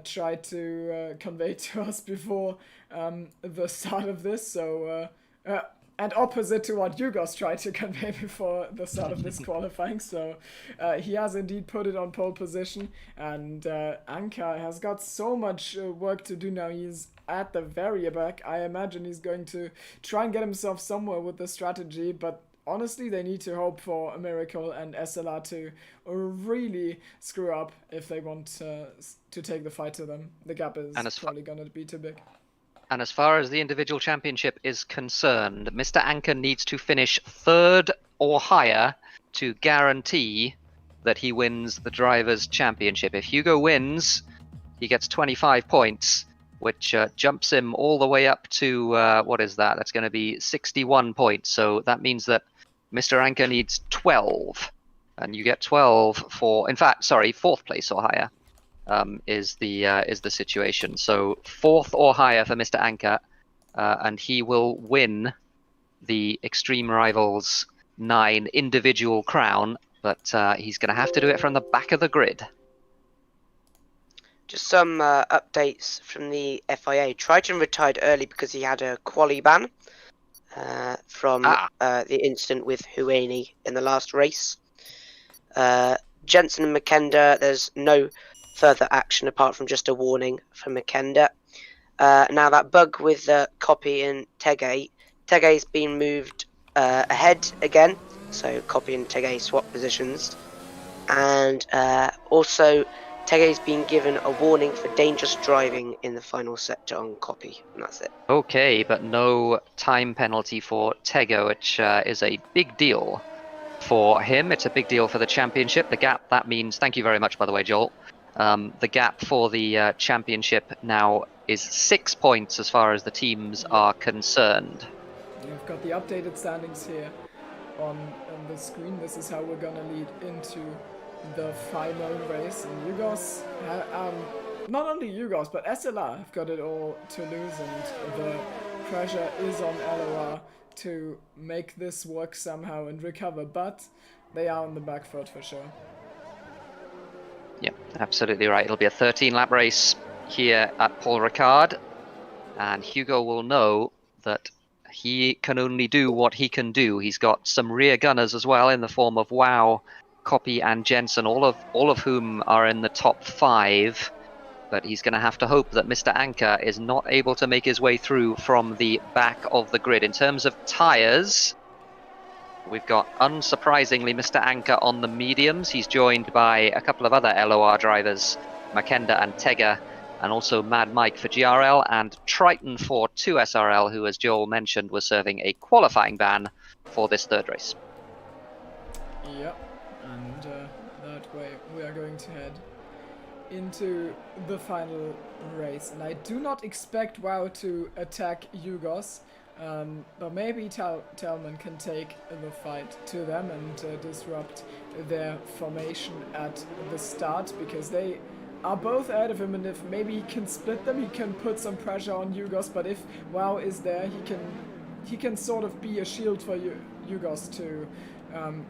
tried to convey to us before the start of this, so and opposite to what Yugos tried to convey before the start of this qualifying, so he has indeed put it on pole position, and Anka has got so much work to do now. He's at the very back. I imagine he's going to try and get himself somewhere with the strategy, but honestly, they need to hope for a miracle and SLR to really screw up if they want to take the fight to them. The gap is probably going to be too big. And as far as the individual championship is concerned, Mr. Anka needs to finish 3rd or higher to guarantee that he wins the Drivers' Championship. If Hugo wins, he gets 25 points, which jumps him all the way up to, what is that? That's going to be 61 points. So that means that Mr. Anka needs 12, and you get 12 for, in fact, sorry, 4th place or higher is the situation. So 4th or higher for Mr. Anka, and he will win the Extreme Rivals 9 individual crown, but he's going to have to do it from the back of the grid. Just some updates from the FIA. Triton retired early because he had a quali ban from the incident with Hueni in the last race. Jensen and McKenda, there's no further action apart from just a warning from Makenda. Now that bug with Copy and Tege's been moved ahead again, so Copy and Tege swap positions, and also Tege's been given a warning for dangerous driving in the final sector on Copy, and that's it. Okay, but no time penalty for Tego, which is a big deal for him. It's a big deal for the championship. The gap, that means, thank you very much, by the way, Joel. The gap for the championship now is 6 points as far as the teams are concerned. You've got the updated standings here on the screen. This is how we're gonna lead into the final race. And Yugos, not only Yugos, but SLR have got it all to lose, and the pressure is on LOR to make this work somehow and recover, but they are on the back foot for sure. Yep, absolutely right. It'll be a 13-lap race here at Paul Ricard, and Hugo will know that he can only do what he can do. He's got some rear gunners as well in the form of Wow, Copy, and Jensen, all of whom are in the top 5. But he's going to have to hope that Mr. Anker is not able to make his way through from the back of the grid. In terms of tyres, we've got, unsurprisingly, Mr. Anker on the mediums. He's joined by a couple of other LOR drivers, Makenda and Tega, and also Mad Mike for GRL, and Triton for 2SRL, who, as Joel mentioned, was serving a qualifying ban for this third race. Yep, and that way we are going to head into the final race. And I do not expect WoW to attack Yugos, but maybe Telman can take the fight to them and disrupt their formation at the start, because they are both ahead of him, and if maybe he can split them, he can put some pressure on Yugos. But if WoW is there, he can sort of be a shield for Yugos to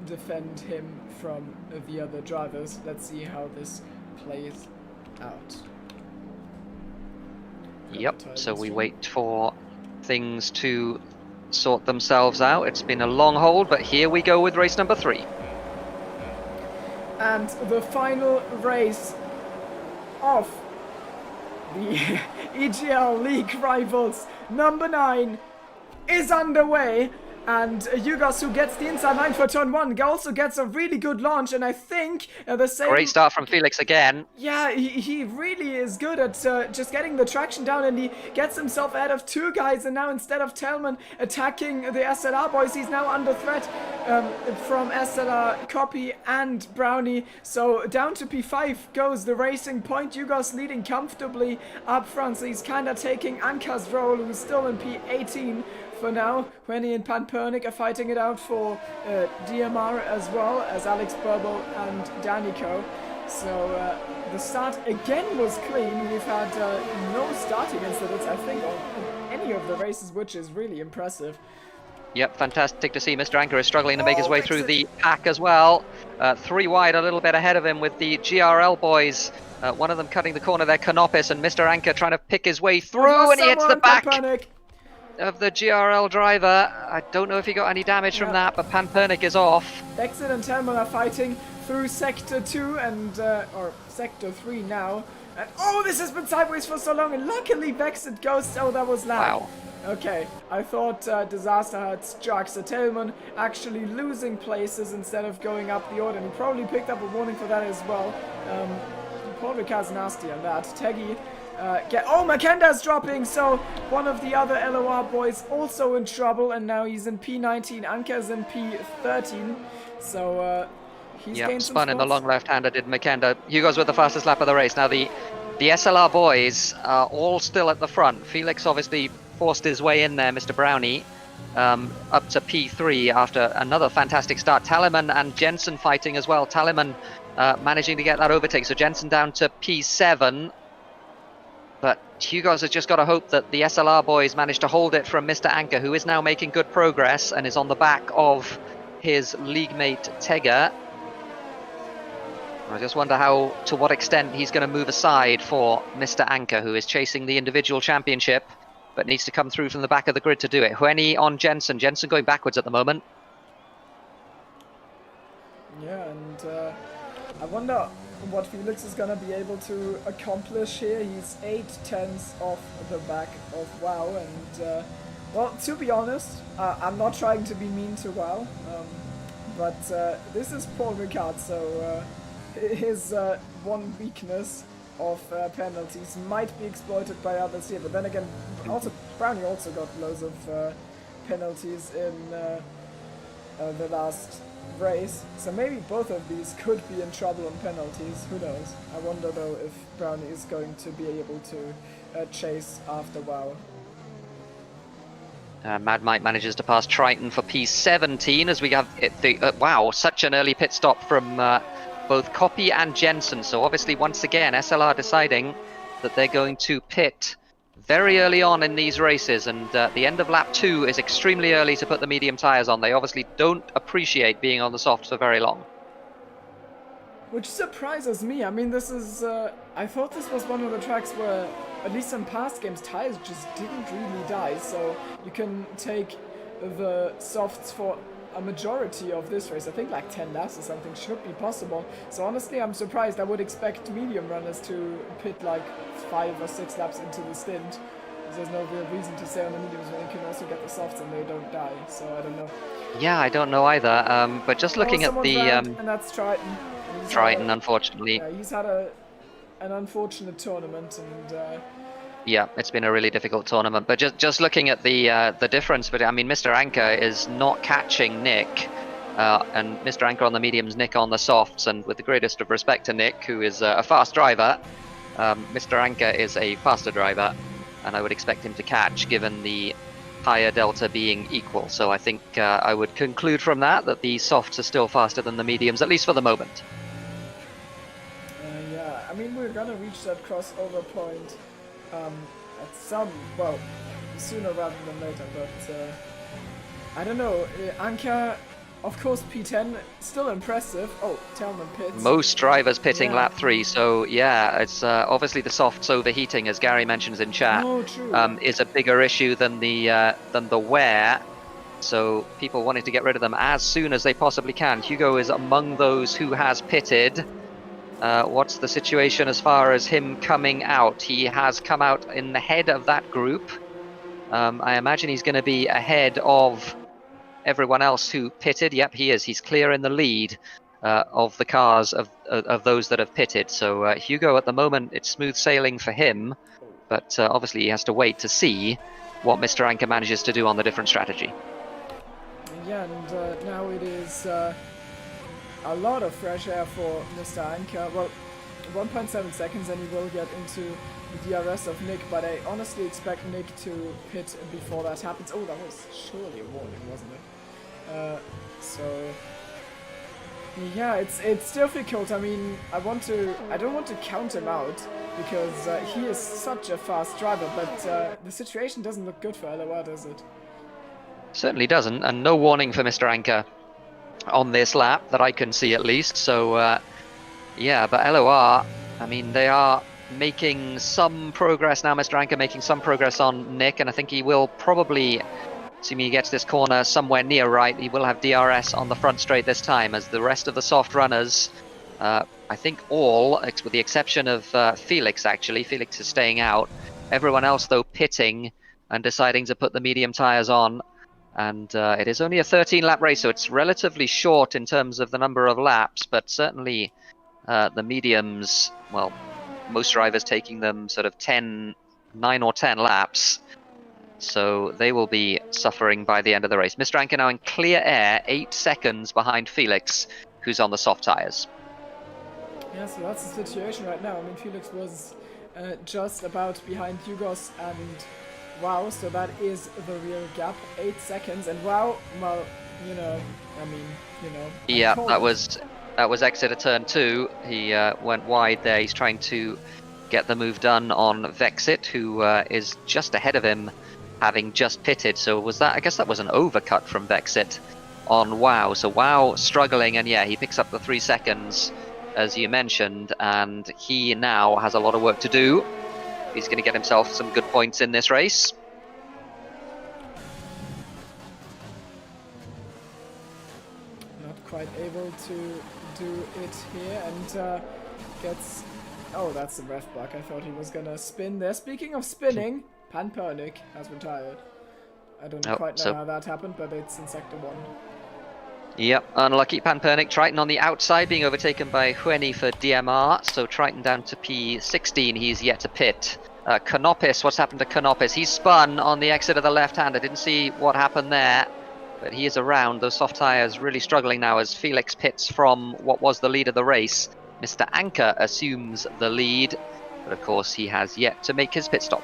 defend him from the other drivers. Let's see how this plays out. Yep, so we wait for things to sort themselves out. It's been a long hold, but here we go with race number 3. And the final race of the EGL League Rivals number 9 is underway. And Yugos, who gets the inside line for turn 1, also gets a really good launch, and I think the same... Great start from Felix again. Yeah, he really is good at just getting the traction down, and he gets himself ahead of 2 guys, and now instead of Telman attacking the SLR boys, he's now under threat from SLR, Copy, and Brownie. So down to P5 goes the Racing Point. Yugos leading comfortably up front, so he's kind of taking Anka's role, who's still in P18. For now, Wenny and Panpernik are fighting it out for DMR, as well as Alex Burble and Danico. So the start again was clean. We've had no starting incidents, I think, on any of the races, which is really impressive. Yep, fantastic to see. Mr. Anker is struggling to make his way through the pack as well. 3 wide, a little bit ahead of him with the GRL boys. One of them cutting the corner there, Canopus, and Mr. Anker trying to pick his way through, and he hits the back of the GRL driver. I don't know if he got any damage from that, but Panpernik is off. Vexit and Telman are fighting through Sector 2 and, or Sector 3 now. And, oh, this has been sideways for so long, and luckily Vexit goes, oh, that was loud. Wow. Okay, I thought Disaster had struck, so Telman actually losing places instead of going up the order, and he probably picked up a warning for that as well. Paul Ricard's nasty on that. Teggy, oh, Makenda's dropping, so one of the other LOR boys also in trouble, and now he's in P19, Anka's in P13, so he's gained some spun in the spots. long left-hander did Makenda. Hugo's with the fastest lap of the race. Now the SLR boys are all still at the front. Felix obviously forced his way in there, Mr. Brownie, up to P3 after another fantastic start. Tallyman and Jensen fighting as well. Tallyman managing to get that overtake, so Jensen down to P7. But Hugo's has just got to hope that the SLR boys manage to hold it from Mr. Anker, who is now making good progress and is on the back of his league mate Tega. I just wonder to what extent he's going to move aside for Mr. Anker, who is chasing the individual championship, but needs to come through from the back of the grid to do it. Hueni on Jensen. Jensen going backwards at the moment. Yeah, and I wonder what Felix is gonna be able to accomplish here. He's 8/10 off the back of WoW, and well, to be honest, I'm not trying to be mean to WoW, but this is Paul Ricard, so his one weakness of penalties might be exploited by others here. But then again, also Brownie also got loads of penalties in the last race, so maybe both of these could be in trouble on penalties. Who knows? I wonder though if Brownie is going to be able to chase after WoW. Mad Mike manages to pass Triton for P17 as we have wow, such an early pit stop from both Copy and Jensen. So obviously once again SLR deciding that they're going to pit very early on in these races, and the end of lap 2 is extremely early to put the medium tyres on. They obviously don't appreciate being on the softs for very long. Which surprises me. I mean, this is... I thought this was one of the tracks where, at least in past games, tyres just didn't really die, so you can take the softs for a majority of this race. I think like 10 laps or something should be possible. So honestly, I'm surprised. I would expect medium runners to pit like 5 or 6 laps into the stint. There's no real reason to stay on the mediums when you can also get the softs and they don't die. So I don't know. Yeah, I don't know either. But just looking at the and that's Triton. Triton, unfortunately. Yeah, he's had an unfortunate tournament, and yeah, it's been a really difficult tournament. But just looking at the difference, but I mean, Mr. Anchor is not catching Nick, and Mr. Anchor on the mediums, Nick on the softs. And with the greatest of respect to Nick, who is a fast driver, Mr. Anchor is a faster driver, and I would expect him to catch, given the higher delta being equal. So I think I would conclude from that the softs are still faster than the mediums, at least for the moment. yeah, I mean, we're gonna reach that crossover point at some, well, sooner rather than later, but I don't know. Anka, of course, P10, still impressive. Oh, Telman pits. Most drivers pitting Yeah. lap 3, so yeah, it's obviously the softs overheating, as Gary mentions in chat, Oh, true. is a bigger issue than the wear. So people wanting to get rid of them as soon as they possibly can. Hugo is among those who has pitted. What's the situation as far as him coming out? He has come out in the head of that group. I imagine he's going to be ahead of everyone else who pitted. Yep, he is. He's clear in the lead of the cars of those that have pitted. So Hugo, at the moment, it's smooth sailing for him. But obviously he has to wait to see what Mr. Anchor manages to do on the different strategy. Yeah, and now it is a lot of fresh air for Mr. Anker. Well, 1.7 seconds and he will get into the DRS of Nick, but I honestly expect Nick to pit before that happens. Oh, that was surely a warning, wasn't it? So yeah, it's difficult. I mean, I don't want to count him out because he is such a fast driver, but the situation doesn't look good for LOR, does it? Certainly doesn't, and no warning for Mr. Anchor on this lap that I can see at least. So yeah, but LOR, I mean, they are making some progress now. Mr. Anchor making some progress on Nick, and I think he will probably, assuming he gets this corner somewhere near right, he will have DRS on the front straight this time, as the rest of the soft runners, I think all, with the exception of Felix actually, Felix is staying out, everyone else though pitting and deciding to put the medium tyres on. And it is only a 13-lap race, so it's relatively short in terms of the number of laps, but certainly the mediums, well, most drivers taking them sort of 9 or 10 laps, so they will be suffering by the end of the race. Mr. Anker now in clear air, 8 seconds behind Felix, who's on the soft tyres. Yeah, so that's the situation right now. I mean, Felix was just about behind Hugos and WoW, so that is the real gap, 8 seconds, and WoW, well, you know, I mean, you know. Yeah, that was exit of turn 2. He went wide there. He's trying to get the move done on Vexit, who is just ahead of him, having just pitted. So was that? I guess that was an overcut from Vexit on WoW. So WoW struggling, and yeah, he picks up the 3 seconds, as you mentioned, and he now has a lot of work to do. He's going to get himself some good points in this race. Not quite able to do it here, and gets... Oh, that's the ref bug. I thought he was gonna spin there. Speaking of spinning, Panpernik has retired. I don't quite know how that happened, but it's in Sector 1. Yep, unlucky Panpernik. Triton on the outside, being overtaken by Hueni for DMR. So Triton down to P16. He's yet to pit. Canopus, what's happened to Canopus? He's spun on the exit of the left hand. I didn't see what happened there, but he is around. Those soft tyres really struggling now as Felix pits from what was the lead of the race. Mr. Anker assumes the lead, but of course he has yet to make his pit stop.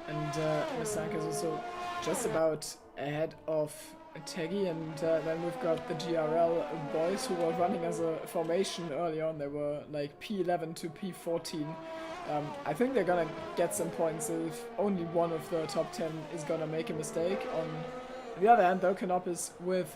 And Mr. Anker is also just about ahead of Teggy, and then we've got the GRL boys who were running as a formation early on. They were like P11 to P14. I think they're gonna get some points if only one of the top 10 is gonna make a mistake. On the other hand, though, Canopus with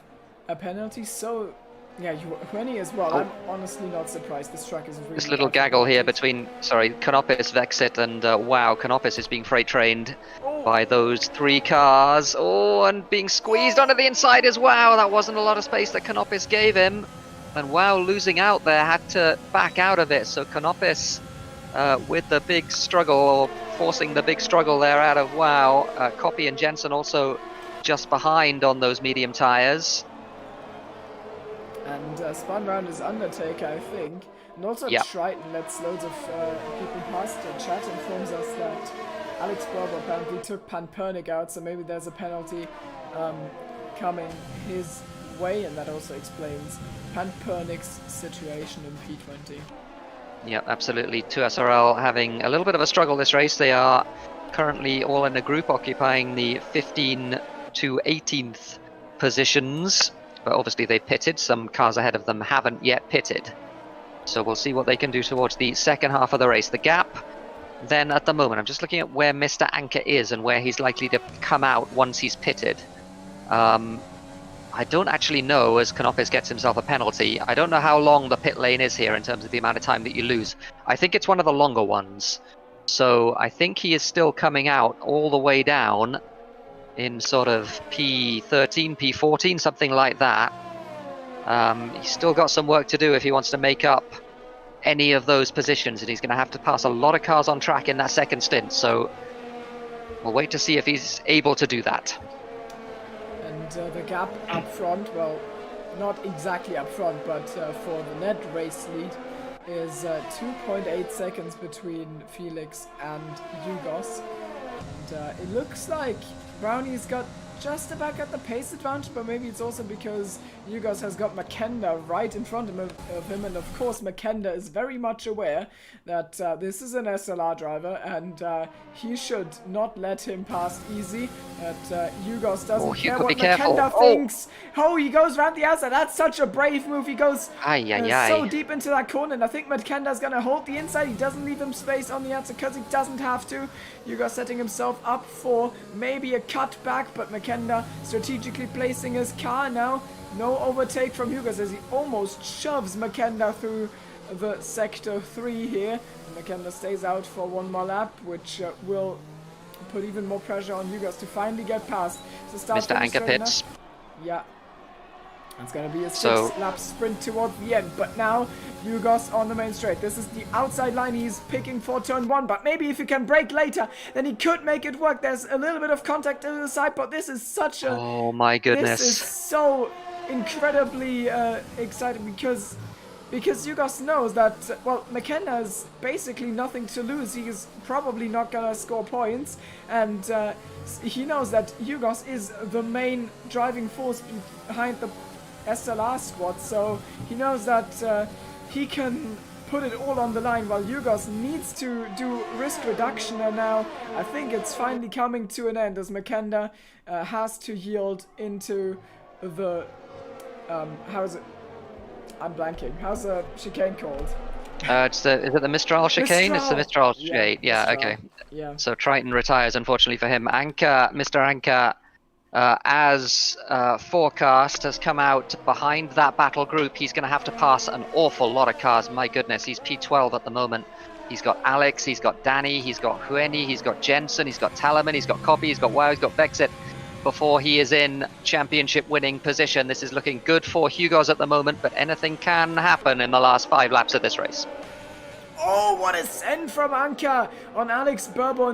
a penalty, so yeah, Hueni as well. I'm honestly not surprised. This track is really... This little gaggle here between, Canopus, Vexit, and wow, Canopus is being freight trained by those 3 cars. Oh, and being squeezed onto the inside as wow. That wasn't a lot of space that Canopus gave him. And wow, losing out there, had to back out of it. So Canopus with the big struggle, or forcing the big struggle there out of wow. Copy and Jensen also just behind on those medium tyres. And spun round is Undertaker, I think. And also Triton lets loads of people past. The chat informs us that Alex Berber apparently took Panpernik out, so maybe there's a penalty coming his way, and that also explains Panpernik's situation in P20. Yeah, absolutely. 2SRL having a little bit of a struggle this race. They are currently all in a group occupying the 15 to 18th positions. But obviously they pitted. Some cars ahead of them haven't yet pitted. So we'll see what they can do towards the second half of the race. The gap then at the moment, I'm just looking at where Mr. Anker is and where he's likely to come out once he's pitted. I don't actually know, as Canopus gets himself a penalty. I don't know how long the pit lane is here in terms of the amount of time that you lose. I think it's one of the longer ones. So I think he is still coming out all the way down in sort of P13, P14, something like that. He's still got some work to do if he wants to make up any of those positions, and he's going to have to pass a lot of cars on track in that second stint, so we'll wait to see if he's able to do that. And the gap up front, well, not exactly up front, but for the net race lead is 2.8 seconds between Felix and Yugos. And it looks like Brownie's got just about got the pace advantage, but maybe it's also because Yugos has got Makenda right in front of him, and of course Makenda is very much aware that this is an SLR driver, and he should not let him pass easy. But Yugos doesn't care what Makenda thinks. Oh, he goes around the outside. That's such a brave move. He goes so deep into that corner, and I think Makenda's going to hold the inside. He doesn't leave him space on the outside because he doesn't have to. Yugos setting himself up for maybe a cutback, but Makenda strategically placing his car now. No overtake from Yugos as he almost shoves Makenda through the Sector 3 here. And Makenda stays out for one more lap, which will put even more pressure on Yugos to finally get past. So Mr. Anker pits. Yeah. It's going to be a 6-lap sprint toward the end, but now Yugos on the main straight. This is the outside line he's picking for turn 1, but maybe if he can brake later, then he could make it work. There's a little bit of contact to the side, but this is such a... Oh my goodness. This is so incredibly exciting because Yugos knows that, well, Makenda has basically nothing to lose. He is probably not going to score points, and he knows that Yugos is the main driving force behind the SLR squad, so he knows that he can put it all on the line while Yugos needs to do risk reduction, and now I think it's finally coming to an end as Makenda has to yield into the how is it? I'm blanking. How's the chicane called? Is it the Mistral chicane? It's the Mistral chicane. Yeah, Mistral. okay. Yeah. So Triton retires, unfortunately for him. Mr. Anker, as forecast, has come out behind that battle group. He's going to have to pass an awful lot of cars. My goodness, he's P12 at the moment. He's got Alex, he's got Danny, he's got Hueni, he's got Jensen, he's got Talaman, he's got Copy, he's got Wow, he's got Vexit. before he is in championship winning position. This is looking good for Hugo's at the moment, but anything can happen in the last 5 laps of this race. Oh, what a send from Anka on Alex Burbo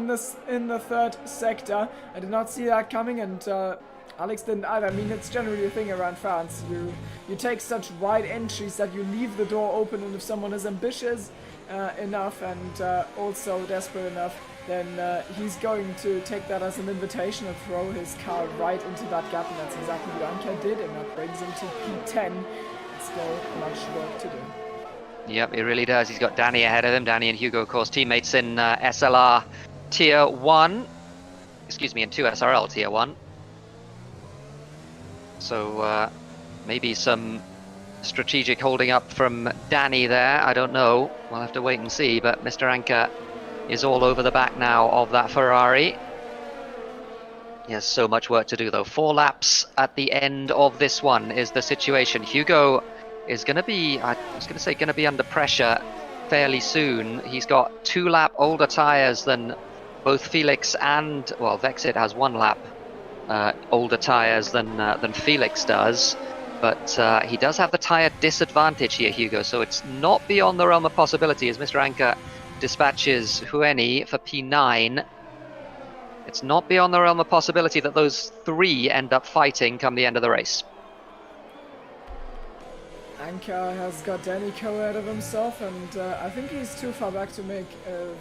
in the third sector. I did not see that coming, and Alex didn't either. I mean, it's generally a thing around France. You take such wide entries that you leave the door open, and if someone is ambitious enough and also desperate enough, then he's going to take that as an invitation and throw his car right into that gap, and that's exactly what Anka did, and that brings him to P10. Still much work to do. Yep, he really does. He's got Danny ahead of him. Danny and Hugo, of course, teammates in SLR Tier 1. Excuse me, in 2 SRL Tier 1. So maybe some strategic holding up from Danny there. I don't know. We'll have to wait and see. But Mr. Anka is all over the back now of that Ferrari. He has so much work to do, though. 4 laps at the end of this one is the situation. Hugo is going to be, I was going to say, going to be under pressure fairly soon. He's got 2 lap older tyres than both Felix and, well, Vexit has 1 lap older tyres than Felix does. But he does have the tyre disadvantage here, Hugo, so it's not beyond the realm of possibility as Mr. Anka dispatches Hueni for P9. It's not beyond the realm of possibility that those 3 end up fighting come the end of the race. Anka has got Danny co-ahead of himself, and I think he's too far back to make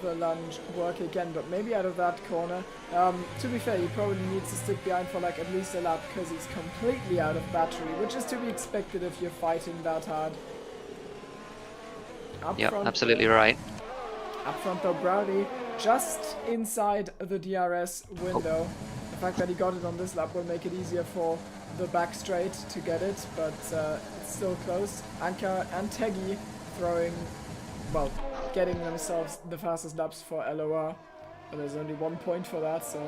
the lunge work again, but maybe out of that corner. To be fair, he probably needs to stick behind for like at least a lap because he's completely out of battery, which is to be expected if you're fighting that hard. Yep, absolutely right. Up front though, Brownie just inside the DRS window. The fact that he got it on this lap will make it easier for the back straight to get it, but it's still close. Anka and Teggy throwing, well, getting themselves the fastest laps for LOR, but there's only 1 point for that, so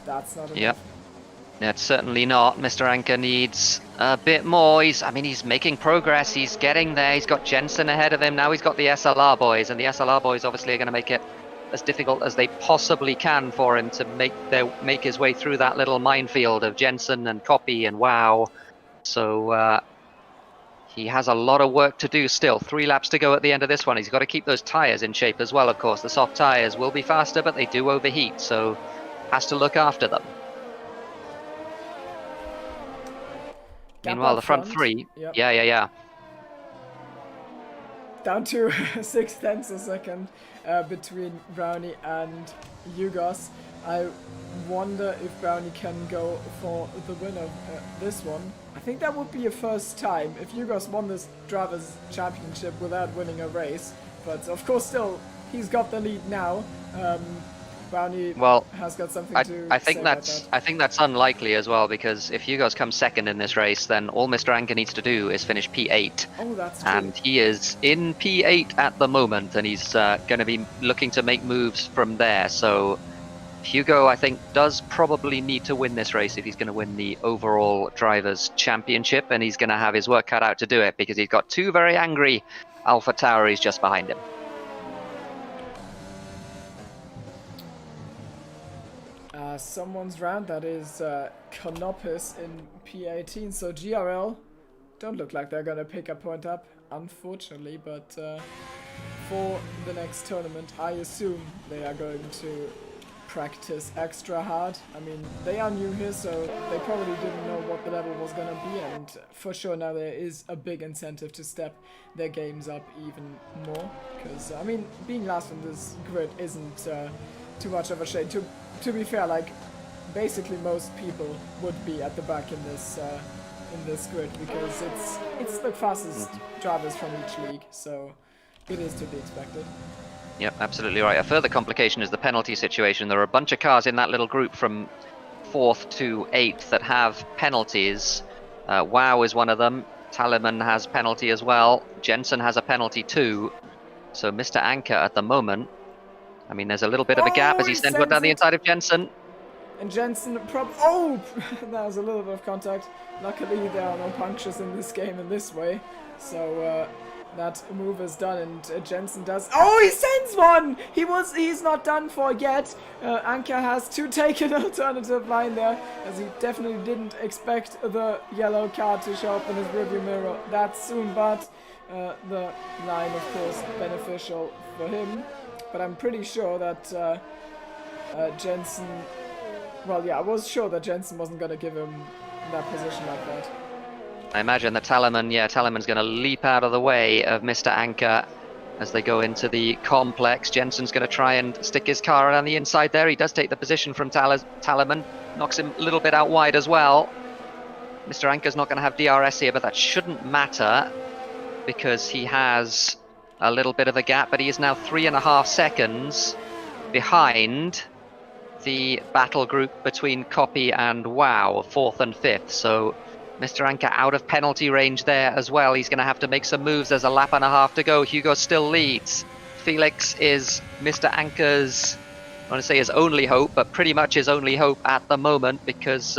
that's not enough. Yep. That's certainly not. Mr. Anka needs a bit more. He's making progress. He's getting there. He's got Jensen ahead of him. Now he's got the SLR boys, and the SLR boys obviously are going to make it as difficult as they possibly can for him to make his way through that little minefield of Jensen and Copy and Wow. So he has a lot of work to do still. 3 laps to go at the end of this one. He's got to keep those tyres in shape as well, of course. The soft tyres will be faster, but they do overheat, so has to look after them. Meanwhile, the front 3, yep. Yeah. Down to 0.6 a second between Brownie and Yugos. I wonder if Brownie can go for the win of this one. I think that would be a first time if Yugos won this Drivers' Championship without winning a race. But of course, still, he's got the lead now. Brownie has got something to I think say that's about that. I think that's unlikely as well, because if Hugos comes second in this race, then all Mr. Anka needs to do is finish P8. Oh, that's true. And he is in P8 at the moment, and he's going to be looking to make moves from there. So Hugo, I think, does probably need to win this race if he's going to win the overall Drivers' Championship, and he's going to have his work cut out to do it, because he's got 2 very angry Alpha Tauris just behind him. Someone's round, that is Canopus in P18, so GRL don't look like they're gonna pick a point up, unfortunately, but for the next tournament I assume they are going to practice extra hard. I mean, they are new here, so they probably didn't know what the level was gonna be, and for sure now there is a big incentive to step their games up even more, because I mean, being last on this grid isn't too much of a shame. To be fair, like basically most people would be at the back in this grid, because it's the fastest drivers from each league, so it is to be expected. Yep, absolutely right. A further complication is the penalty situation. There are a bunch of cars in that little group from 4th to 8th that have penalties. Wow is one of them. Taliman has penalty as well. Jensen has a penalty too. So Mr. Anka at the moment, I mean, there's a little bit of a gap as he sends one down the inside of Jensen. And Jensen that was a little bit of contact. Luckily there are no punctures in this game in this way, so that move is done, and Jensen does. Oh, he sends one! He's not done for yet. Anka has to take an alternative line there, as he definitely didn't expect the yellow card to show up in his rearview mirror that soon, but the line, of course, beneficial for him. But I'm pretty sure that Jensen... Well, yeah, I was sure that Jensen wasn't going to give him that position like that. I imagine that Talaman's going to leap out of the way of Mr. Anka as they go into the complex. Jensen's going to try and stick his car around the inside there. He does take the position from Talaman, knocks him a little bit out wide as well. Mr. Anka's not going to have DRS here, but that shouldn't matter because he has a little bit of a gap, but he is now 3.5 seconds behind the battle group between Copy and WoW, 4th and 5th. So Mr. Anka out of penalty range there as well. He's going to have to make some moves. There's a lap and a half to go. Hugo still leads. Felix is Mr. Anka's, I want to say his only hope, but pretty much his only hope at the moment, because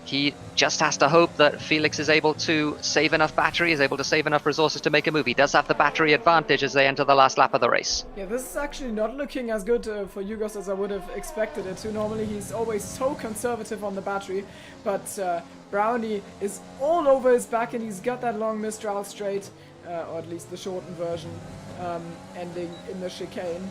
he just has to hope that Felix is able to save enough battery, is able to save enough resources to make a move. He does have the battery advantage as they enter the last lap of the race. Yeah, this is actually not looking as good for Yugos as I would have expected it to. Normally he's always so conservative on the battery, but Brownie is all over his back, and he's got that long Mistral straight, or at least the shortened version, ending in the chicane.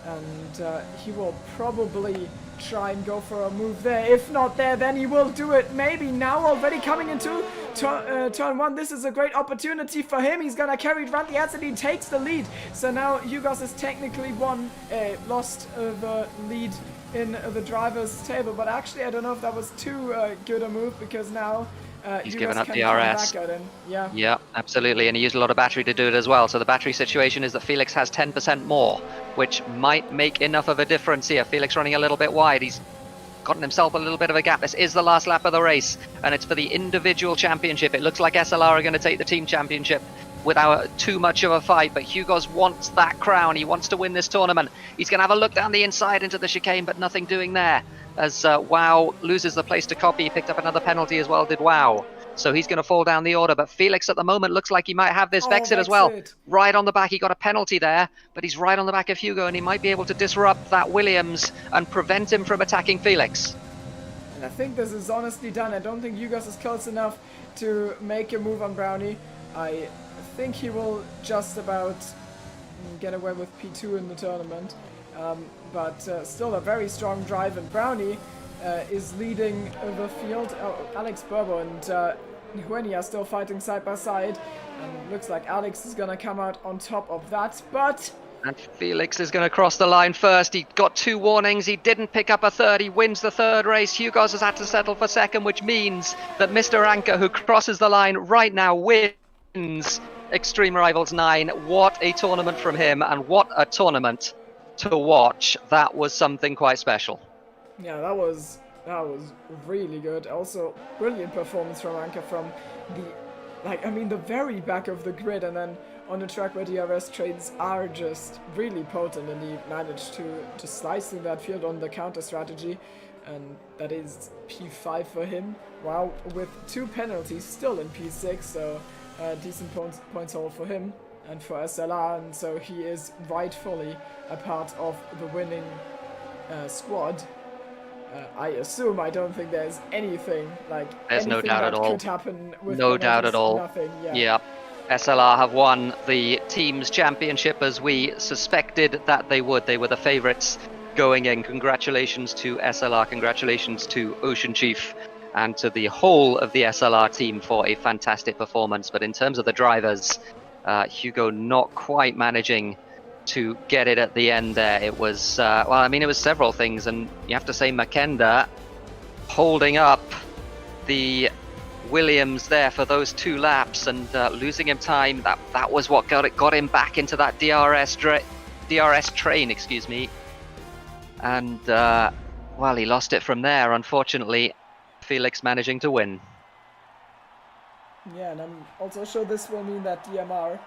And he will probably try and go for a move there. If not there, then he will do it. Maybe now, already coming into turn 1. This is a great opportunity for him. He's gonna carry it around the outside. He takes the lead. So now Yugos has technically lost the lead in the driver's table. But actually, I don't know if that was too good a move, because now he's Yugos given up can DRS. come back at him. Yeah, absolutely, and he used a lot of battery to do it as well. So the battery situation is that Felix has 10% more, which might make enough of a difference here. Felix running a little bit wide. He's gotten himself a little bit of a gap. This is the last lap of the race, and it's for the individual championship. It looks like SLR are going to take the team championship without too much of a fight, but Hugos wants that crown. He wants to win this tournament. He's going to have a look down the inside into the chicane, but nothing doing there, as WoW loses the place to Copy. He picked up another penalty as well, did WoW. So he's going to fall down the order, but Felix at the moment looks like he might have this Vexit as well. Right on the back, he got a penalty there, but he's right on the back of Hugo, and he might be able to disrupt that Williams and prevent him from attacking Felix. And I think this is honestly done. I don't think Yugos is close enough to make a move on Brownie. I think he will just about get away with P2 in the tournament. But still a very strong drive, and Brownie is leading the field. Oh, Alex Burbo and Hueni are still fighting side by side, and looks like Alex is gonna come out on top of that, but... And Felix is going to cross the line first. He got 2 warnings. He didn't pick up a third. He wins the third race. Hugos has had to settle for second, which means that Mr. Anka, who crosses the line right now, wins Extreme Rivals 9. What a tournament from him, and what a tournament to watch. That was something quite special. Yeah, that was really good. Also, brilliant performance from Anka from the very back of the grid, and then on a track where DRS trains are just really potent, and he managed to slice through that field on the counter strategy, and that is P5 for him. Wow, with 2 penalties still in P6, so decent points haul for him and for SLR, and so he is rightfully a part of the winning squad. I assume. I don't think there's anything there's no doubt at all. Could happen with no doubt at all. Nothing. Yeah. SLR have won the team's championship as we suspected that they would. They were the favourites going in. Congratulations to SLR. Congratulations to Ocean Chief and to the whole of the SLR team for a fantastic performance. But in terms of the drivers, Hugo not quite managing to get it at the end there. It was, it was several things, and you have to say Makenda holding up the Williams there for those 2 laps and losing him time. That was what got him back into that DRS train, excuse me. And he lost it from there. Unfortunately, Felix managing to win. Yeah, and I'm also sure this will mean that DMR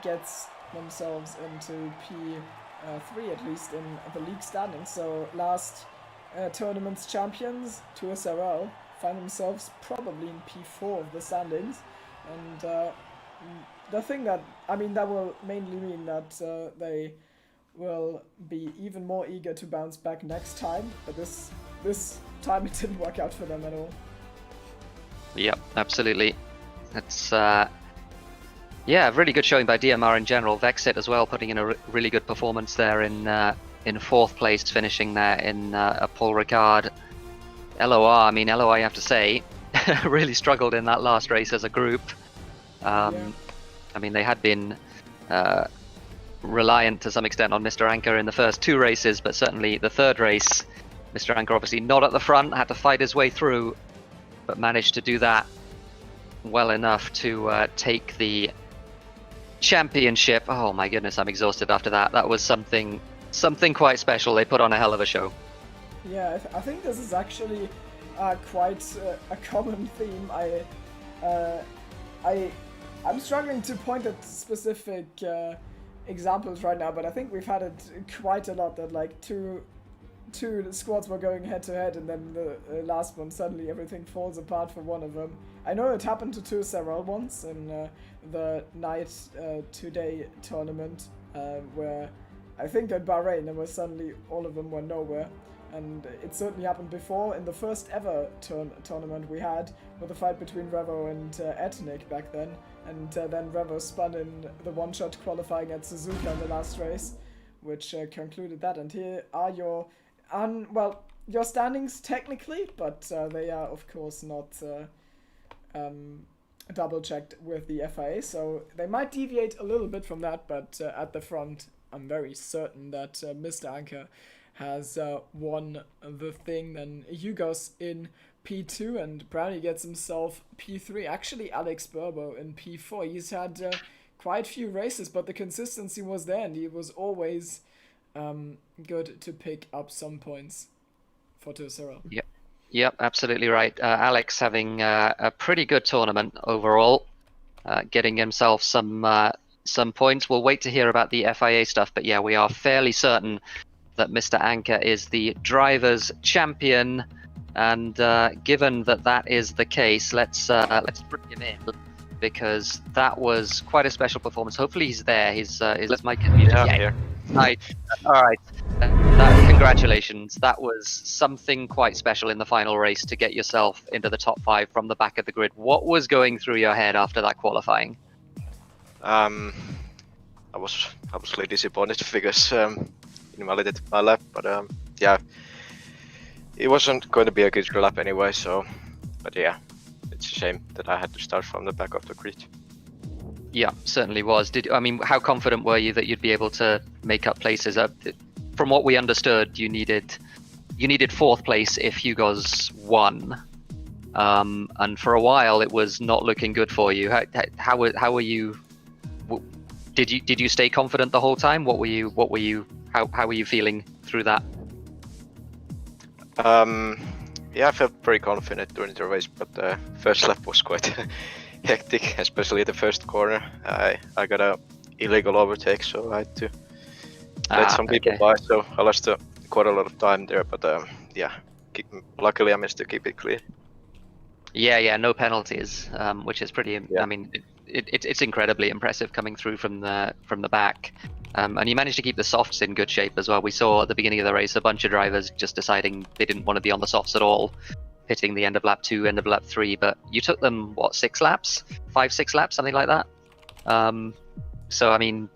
gets themselves into P3 at least in the league standings. So last tournament's champions, 2 SRL, find themselves probably in P4 of the standings, and the thing that that will mainly mean that they will be even more eager to bounce back next time. But this time it didn't work out for them at all. Yep, absolutely. It's really good showing by DMR in general. Vexit as well, putting in a really good performance there in fourth place, finishing there in a Paul Ricard. LOR, I mean, LOR, you have to say, really struggled in that last race as a group. I mean, they had been reliant to some extent on Mr. Anker in the first two races, but certainly the third race, Mr. Anker obviously not at the front, had to fight his way through, but managed to do that well enough to take the championship. Oh my goodness, I'm exhausted after that. That was something quite special. They put on a hell of a show. Yeah, I think this is actually quite a common theme. I'm struggling to point at specific examples right now, but I think we've had it quite a lot that like two squads were going head to head, and then the last one suddenly everything falls apart for one of them. I know it happened to two several once in the night two-day tournament where I think at Bahrain there was suddenly all of them were nowhere. And it certainly happened before in the first ever tournament we had with the fight between Revo and Ethnic back then. And then Revo spun in the one-shot qualifying at Suzuka in the last race, which concluded that. And here are your standings technically, but they are of course not double-checked with the FIA, so they might deviate a little bit from that, but at the front I'm very certain that Mr. Anker has won the thing. Then Hugos in P2 and Brownie gets himself P3. Actually, Alex Burbo in P4. He's had quite a few races, but the consistency was there, and he was always good to pick up some points for Tursero. Yep, absolutely right. Alex having a pretty good tournament overall, getting himself some points. We'll wait to hear about the FIA stuff, but yeah, we are fairly certain that Mr. Anker is the drivers' champion, and given that is the case, let's bring him in, because that was quite a special performance. Hopefully he's there. His mic is muted. Yeah, here. Right. All right. Congratulations. That was something quite special in the final race to get yourself into the top 5 from the back of the grid. What was going through your head after that qualifying? I was obviously disappointed because invalidated my lap, but yeah, it wasn't going to be a good lap anyway. So, but yeah, it's a shame that I had to start from the back of the grid. Yeah, certainly was. How confident were you that you'd be able to make up places? From what we understood, you needed 4th place if Hugos won, and for a while it was not looking good for you. How were you? Did you stay confident the whole time? How were you feeling through that? Yeah, I felt pretty confident during the race, but the first lap was quite hectic, especially the first corner. I got a illegal overtake, so I had to let some people by, so I lost quite a lot of time there, but yeah, luckily I managed to keep it clear. Yeah, no penalties, which is pretty. Yeah. I mean, it's incredibly impressive coming through from the back, and you managed to keep the softs in good shape as well. We saw at the beginning of the race a bunch of drivers just deciding they didn't want to be on the softs at all, hitting the end of lap 2, end of lap 3. But you took them 6 laps, 5-6 laps, something like that. So I mean,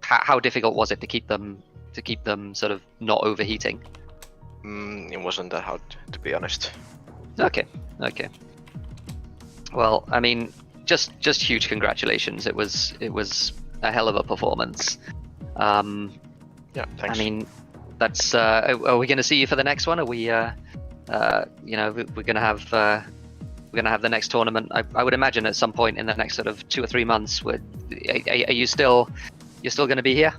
how difficult was it to keep them sort of not overheating? It wasn't that hard, to be honest. Okay. Well, I mean, just huge congratulations. It was a hell of a performance. Yeah, thanks. I mean, that's. Are we going to see you for the next one? Are we? We're going to have the next tournament. I would imagine at some point in the next sort of 2 or 3 months. Are you still? You're still going to be here?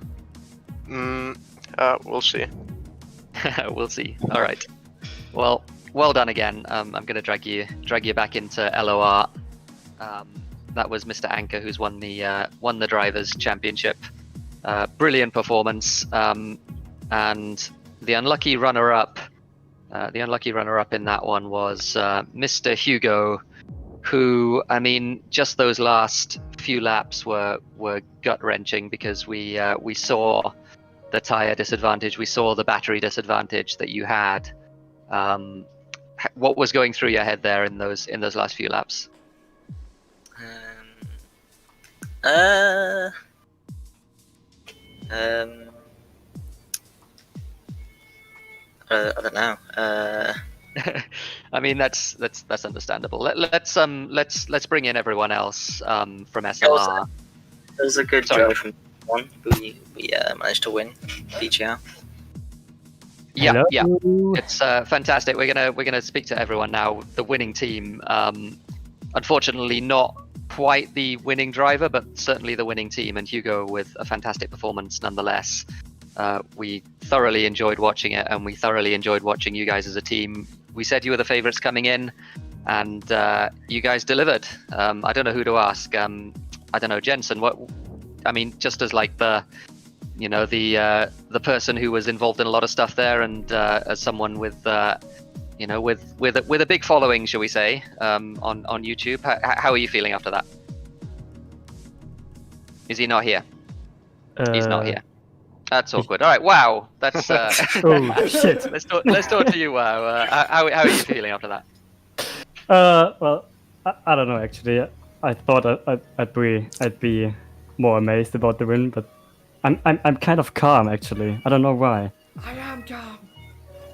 We'll see. We'll see. All right. Well done again. I'm going to drag you back into LOR. That was Mr. Anker who's won the drivers' championship. Brilliant performance. And the unlucky runner-up in that one was Mr. Hugo, who, I mean, just those last few laps were gut wrenching because we saw the tire disadvantage, we saw the battery disadvantage that you had. What was going through your head there in those last few laps? I don't know. I mean, that's understandable. Let's bring in everyone else from SLR. It was a good drive from one. We managed to win BGR. Yeah, yeah, it's fantastic. We're gonna speak to everyone now. The winning team, unfortunately, not quite the winning driver, but certainly the winning team. And Hugo with a fantastic performance, nonetheless. We thoroughly enjoyed watching it, and we thoroughly enjoyed watching you guys as a team. We said you were the favourites coming in, and you guys delivered. I don't know who to ask. I don't know, Jensen. What? I mean, just as like the person who was involved in a lot of stuff there, and as someone with with a big following, shall we say, on YouTube. How are you feeling after that? Is he not here? He's not here. That's awkward. All right. Wow. That's. Oh shit. Let's talk to you. Wow. How are you feeling after that? Well, I don't know actually. I thought I'd be more amazed about the win, but I'm kind of calm actually. I don't know why. I am calm.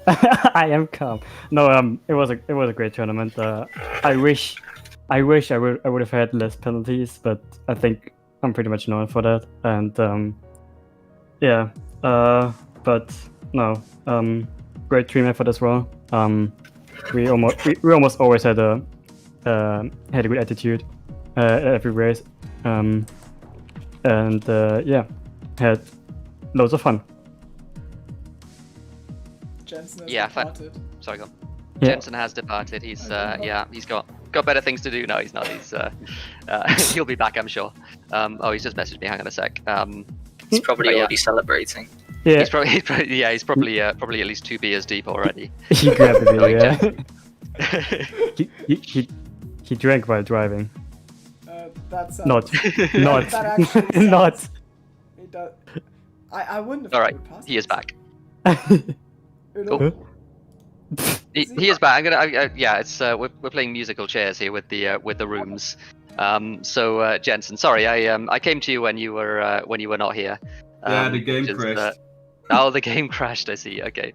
I am calm. No, it was a great tournament. I wish I would have had less penalties, but I think I'm pretty much known for that. And yeah, but no, great team effort as well. We almost always had a good attitude every race, and yeah, had loads of fun. Jensen has departed. Sorry, go on. Yeah. Jensen has departed. He's he's got better things to do. No, he's not. He'll be back, I'm sure. He's just messaged me. Hang on a sec. He's probably already celebrating. Yeah. He's probably at least 2 beers deep already. He grabbed the beer, yeah. he drank while driving. That's not that actually not. It does. I wouldn't have. All right, he is back. Cool. He is back. It's we're playing musical chairs here with the rooms. So Jensen, sorry, I came to you when you were not here. The game crashed. The game crashed. I see. Okay.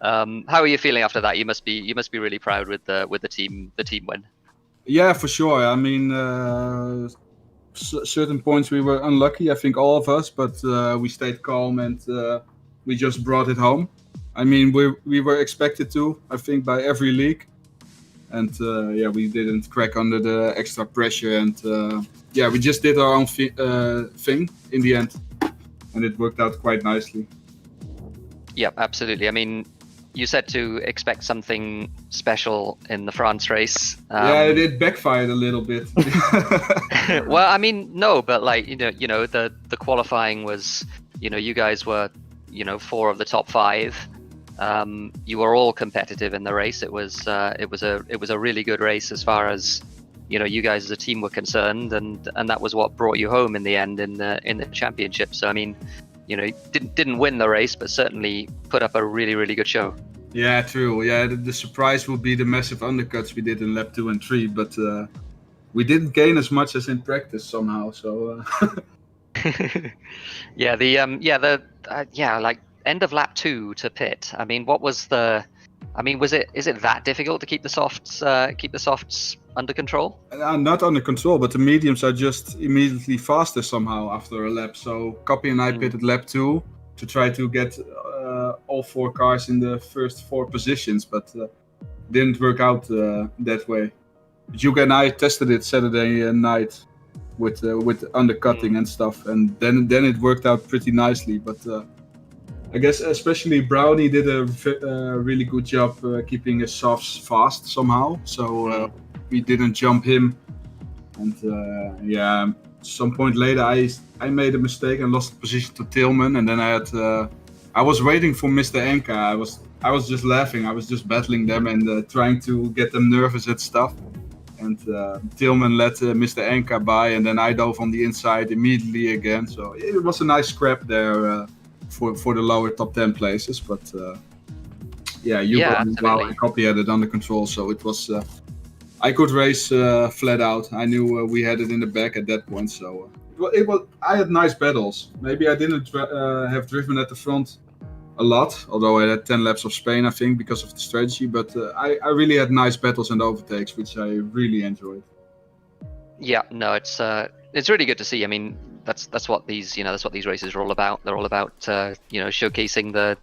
How are you feeling after that? You must be really proud with the team win. Yeah, for sure. I mean, certain points we were unlucky. I think all of us, but we stayed calm and we just brought it home. I mean, we were expected to, I think, by every league. And we didn't crack under the extra pressure. And we just did our own thing in the end. And it worked out quite nicely. Yeah, absolutely. I mean, you said to expect something special in the France race. It backfired a little bit. Well, I mean, no, but like, the qualifying was, you guys were, 4 of the top 5. You were all competitive in the race. It was a really good race as far as you guys as a team were concerned, and that was what brought you home in the end in the championship. So I mean, didn't win the race, but certainly put up a really, really good show. Yeah, true. Yeah, the surprise would be the massive undercuts we did in lap 2 and 3, but we didn't gain as much as in practice somehow. So. Like end of lap 2 to pit. I mean, is it that difficult to keep the softs under control? Not under control, but the mediums are just immediately faster somehow after a lap. So Copy and I pitted lap 2 to try to get all 4 cars in the first 4 positions, but didn't work out that way. Yuga and I tested it Saturday night with undercutting and stuff, and then it worked out pretty nicely. But I guess especially Brownie did a really good job keeping his softs fast somehow. So we didn't jump him, and some point later I made a mistake and lost the position to Tillman, and then I was waiting for Mr. Enka. I was just laughing. I was just battling them and trying to get them nervous and stuff. and Tillman let Mr. Anka by, and then I dove on the inside immediately again. So it was a nice scrap there for the lower top 10 places. But Hugo and Wow and Copy had it under control, so it was. I could race flat out. I knew we had it in the back at that point, so it was. I had nice battles. Maybe I didn't have driven at the front a lot, although I had 10 laps of Spain, I think, because of the strategy. But I really had nice battles and overtakes, which I really enjoyed. Yeah, no, it's really good to see. I mean, that's what these races are all about. They're all about showcasing the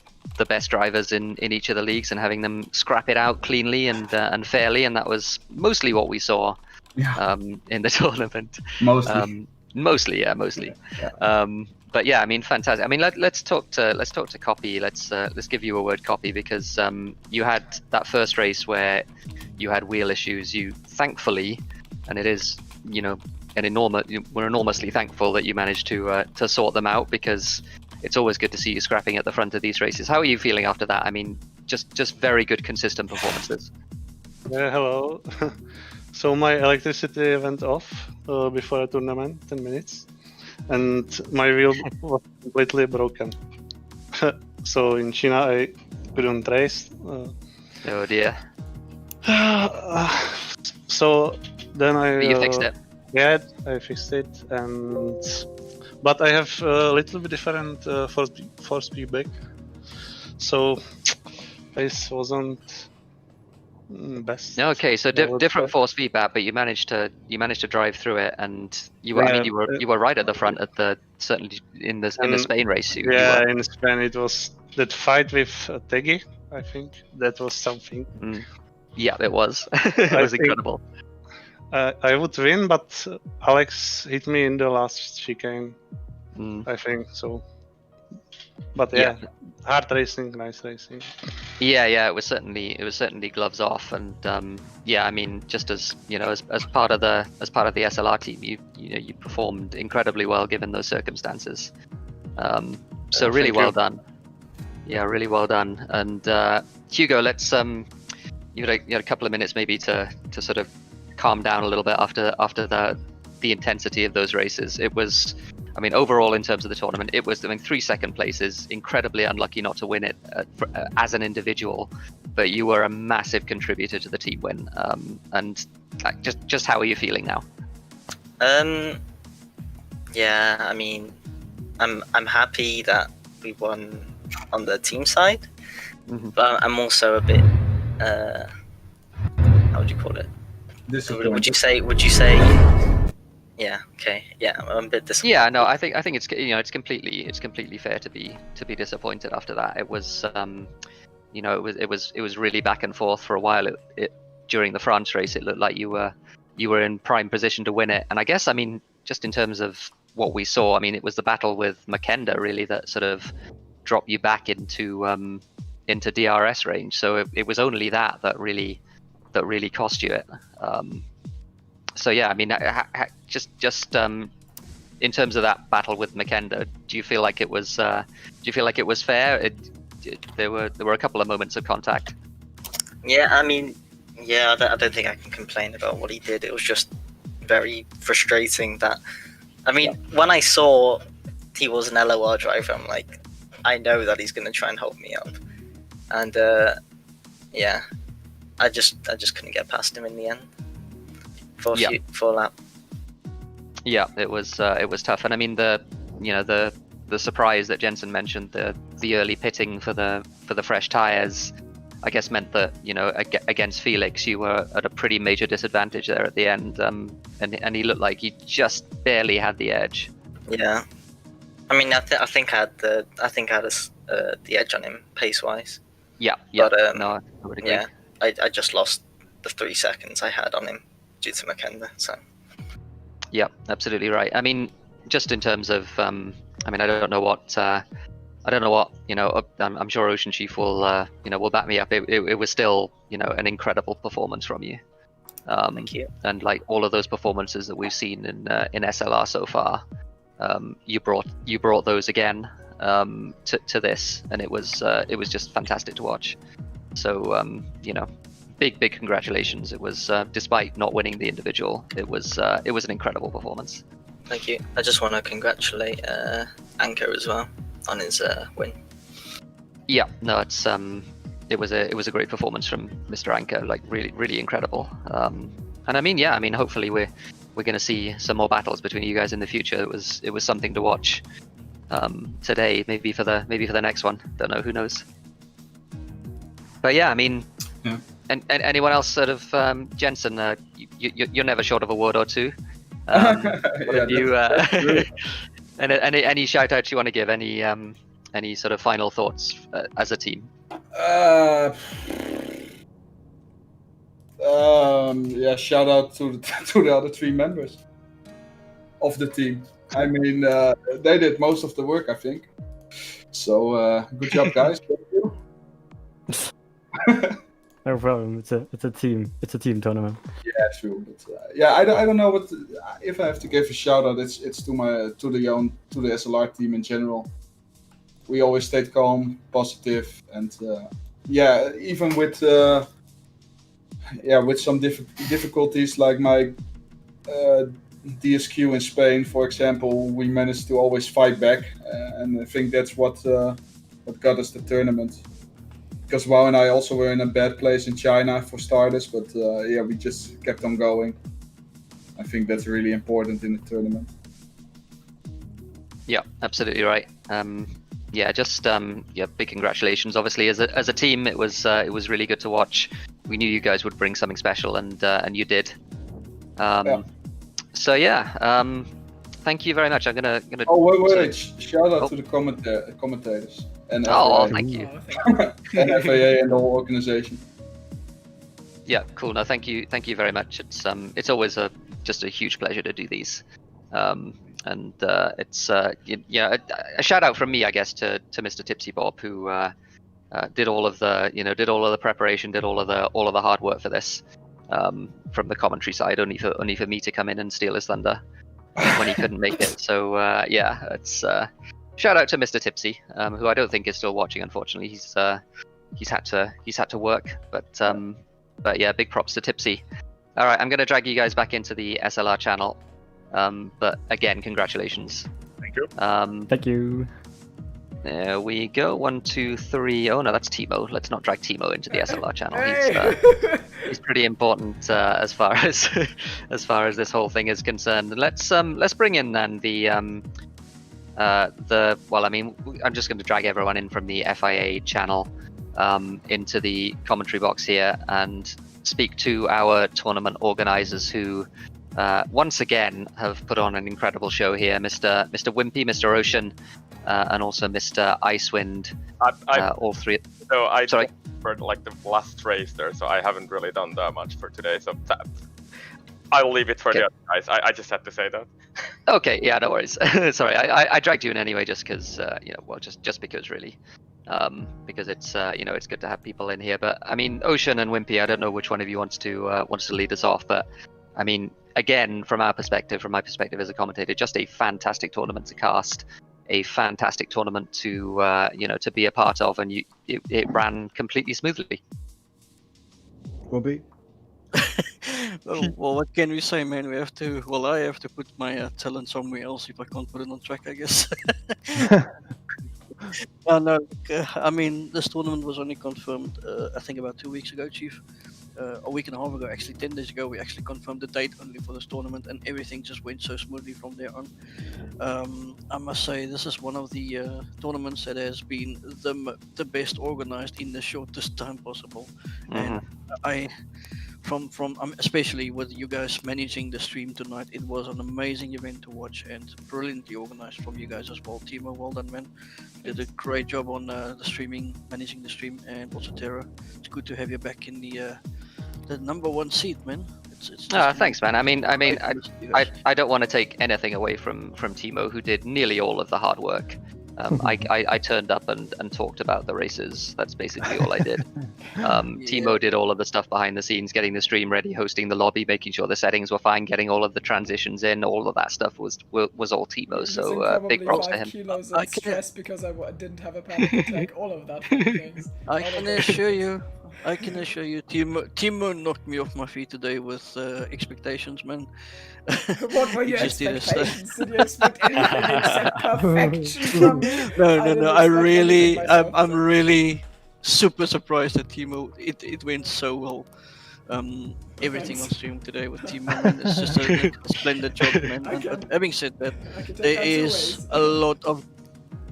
best drivers in each of the leagues and having them scrap it out cleanly and fairly. And that was mostly what we saw in the tournament. Mostly. Yeah. But yeah, I mean, fantastic. I mean, let's talk to Copy. Let's give you a word, Copy, because you had that first race where you had wheel issues. You thankfully, and it is we're enormously thankful that you managed to sort them out, because it's always good to see you scrapping at the front of these races. How are you feeling after that? I mean, just very good, consistent performances. Hello. So my electricity went off before a tournament, 10 minutes. And my wheel was completely broken. So in China I couldn't race. Oh dear. So then you fixed it. Yeah, I fixed it, but I have a little bit different force feedback. So this wasn't best. Okay, so different force feedback, but you managed to drive through it, and you were right at the front certainly in the Spain race. In Spain it was that fight with Teggy. I think that was something. Yeah, it was. It was incredible. I would win, but Alex hit me in the last chicane. I think so. But hard racing, nice racing. Yeah, it was certainly gloves off, and I mean, just as part of the SLR team, you performed incredibly well given those circumstances. So really well done. Yeah, really well done. And Hugo, let's you had a couple of minutes maybe to sort of calm down a little bit after the intensity of those races. It was, I mean, overall in terms of the tournament, it was, I mean, 3 second places, incredibly unlucky not to win it as an individual, but you were a massive contributor to the team win. And just how are you feeling now? Yeah, I mean, I'm happy that we won on the team side, but I'm also a bit how would you call it? Would you say? Yeah. Okay. Yeah, I'm a bit disappointed. Yeah. No, I think it's it's completely fair to be disappointed after that. It was it was really back and forth for a while. During the France race, it looked like you were in prime position to win it. And I guess, I mean, just in terms of what we saw, I mean, it was the battle with Makenda really that sort of dropped you back into DRS range. So it was only that really cost you it. So yeah, I mean, just in terms of that battle with Makenda, do you feel like it was fair? There were a couple of moments of contact. Yeah, I mean, I don't think I can complain about what he did. It was just very frustrating that, I mean, when I saw he was an LOR driver, I'm like, I know that he's going to try and hold me up. And I just couldn't get past him in the end. For lap. Yeah, it was tough. And I mean, the surprise that Jensen mentioned, the early pitting for the fresh tires, I guess meant that, against Felix, you were at a pretty major disadvantage there at the end, and he looked like he just barely had the edge. Yeah, I mean, I think I had the edge on him pace wise. Yeah. But no, I would agree. Yeah, I just lost the 3 seconds I had on him due to Makenda. So. Yeah, absolutely right. I mean, just in terms of, I mean, I don't know what. I'm sure Ocean Chief will back me up. It was still, an incredible performance from you. Thank you. And like all of those performances that we've seen in SLR so far, you brought those again to this, and it was just fantastic to watch. So big congratulations. It was despite not winning the individual, it was an incredible performance. Thank you. I just want to congratulate Anko as well on his win. Yeah, no, it was a great performance from Mr. Anko, like really incredible. And I mean, hopefully we're going to see some more battles between you guys in the future. It was something to watch today, maybe for the next one. Don't know, who knows. But yeah, I mean, yeah. And anyone else sort of Jensen? You're never short of a word or two. What have you? And any shout outs you want to give? Any sort of final thoughts as a team? Yeah, shout out to the other 3 members of the team. I mean, they did most of the work, I think. So good job, guys. Thank you. No problem. It's a team tournament. Yeah, true. But yeah, I don't know what if I have to give a shout out. It's to the SLR team in general. We always stayed calm, positive, and yeah, even with some difficulties like my DSQ in Spain, for example, we managed to always fight back, and I think that's what got us the tournament. Because Wow and I also were in a bad place in China for starters, but yeah, we just kept on going. I think that's really important in the tournament. Yeah, absolutely right. Yeah, just big congratulations. Obviously, as a team, it was really good to watch. We knew you guys would bring something special, and you did. Yeah. So yeah, thank you very much. I'm gonna. Oh wait! Shout out to the commentators and FAA. Thank you. And FAA and the whole organization. Yeah, cool. No, thank you very much. It's always just a huge pleasure to do these. And it's a shout out from me, I guess, to Mr. Tipsy Bob, who did all of the preparation, did all of the hard work for this from the commentary side, only for me to come in and steal his thunder when he couldn't make it. So yeah, it's shout out to Mr. Tipsy, who I don't think is still watching, unfortunately. He's had to work, but yeah, big props to Tipsy. All right, I'm going to drag you guys back into the SLR channel. But again, congratulations. Thank you. Thank you. There we go. 1, 2, 3. Oh no, that's Timo. Let's not drag Timo into the SLR channel. Hey! He's pretty important as far as this whole thing is concerned. Let's bring in then I'm just going to drag everyone in from the FIA channel into the commentary box here and speak to our tournament organizers who once again have put on an incredible show here. Mr. Wimpy, Mr. Ocean, and also Mr. Icewind. All three. So I Sorry. for like the last race there, so I haven't really done that much for today. So I'll leave it for the other guys. I just had to say that. Okay, yeah, no worries. Sorry, I dragged you in anyway, just because just because really, because it's it's good to have people in here. But I mean, Ocean and Wimpy, I don't know which one of you wants to lead us off, but I mean, again, from my perspective as a commentator, just a fantastic tournament to cast, a fantastic tournament to to be a part of, and it ran completely smoothly. Wimpy. Well, what can we say, man? I have to put my talent somewhere else if I can't put it on track, I guess. I mean, this tournament was only confirmed, I think about 2 weeks ago, Chief. A week and a half ago, actually 10 days ago, we actually confirmed the date only for this tournament, and everything just went so smoothly from there on. I must say, this is one of the tournaments that has been the best organized in the shortest time possible. And from especially with you guys managing the stream tonight, it was an amazing event to watch and brilliantly organized from you guys as well. Timo, well done, man. You did a great job on the streaming, managing the stream, and also Terra. It's good to have you back in the number 1 seat, man. It's thanks, man. I mean, I don't want to take anything away from Timo, who did nearly all of the hard work. I turned up and talked about the races. That's basically all I did. Timo did all of the stuff behind the scenes, getting the stream ready, hosting the lobby, making sure the settings were fine, getting all of the transitions in. All of that stuff was all Timo. So big props to 5 him. kilos of stress because I didn't have a panic attack. All of that fun things. I can assure you, Timo knocked me off my feet today with expectations, man. What were your expectations? Did you expect anything except perfection from me? No. I'm really super surprised at Timo. It went so well. Everything on stream today with Timo, man, it's just a splendid job, man. But having said that, there is a lot of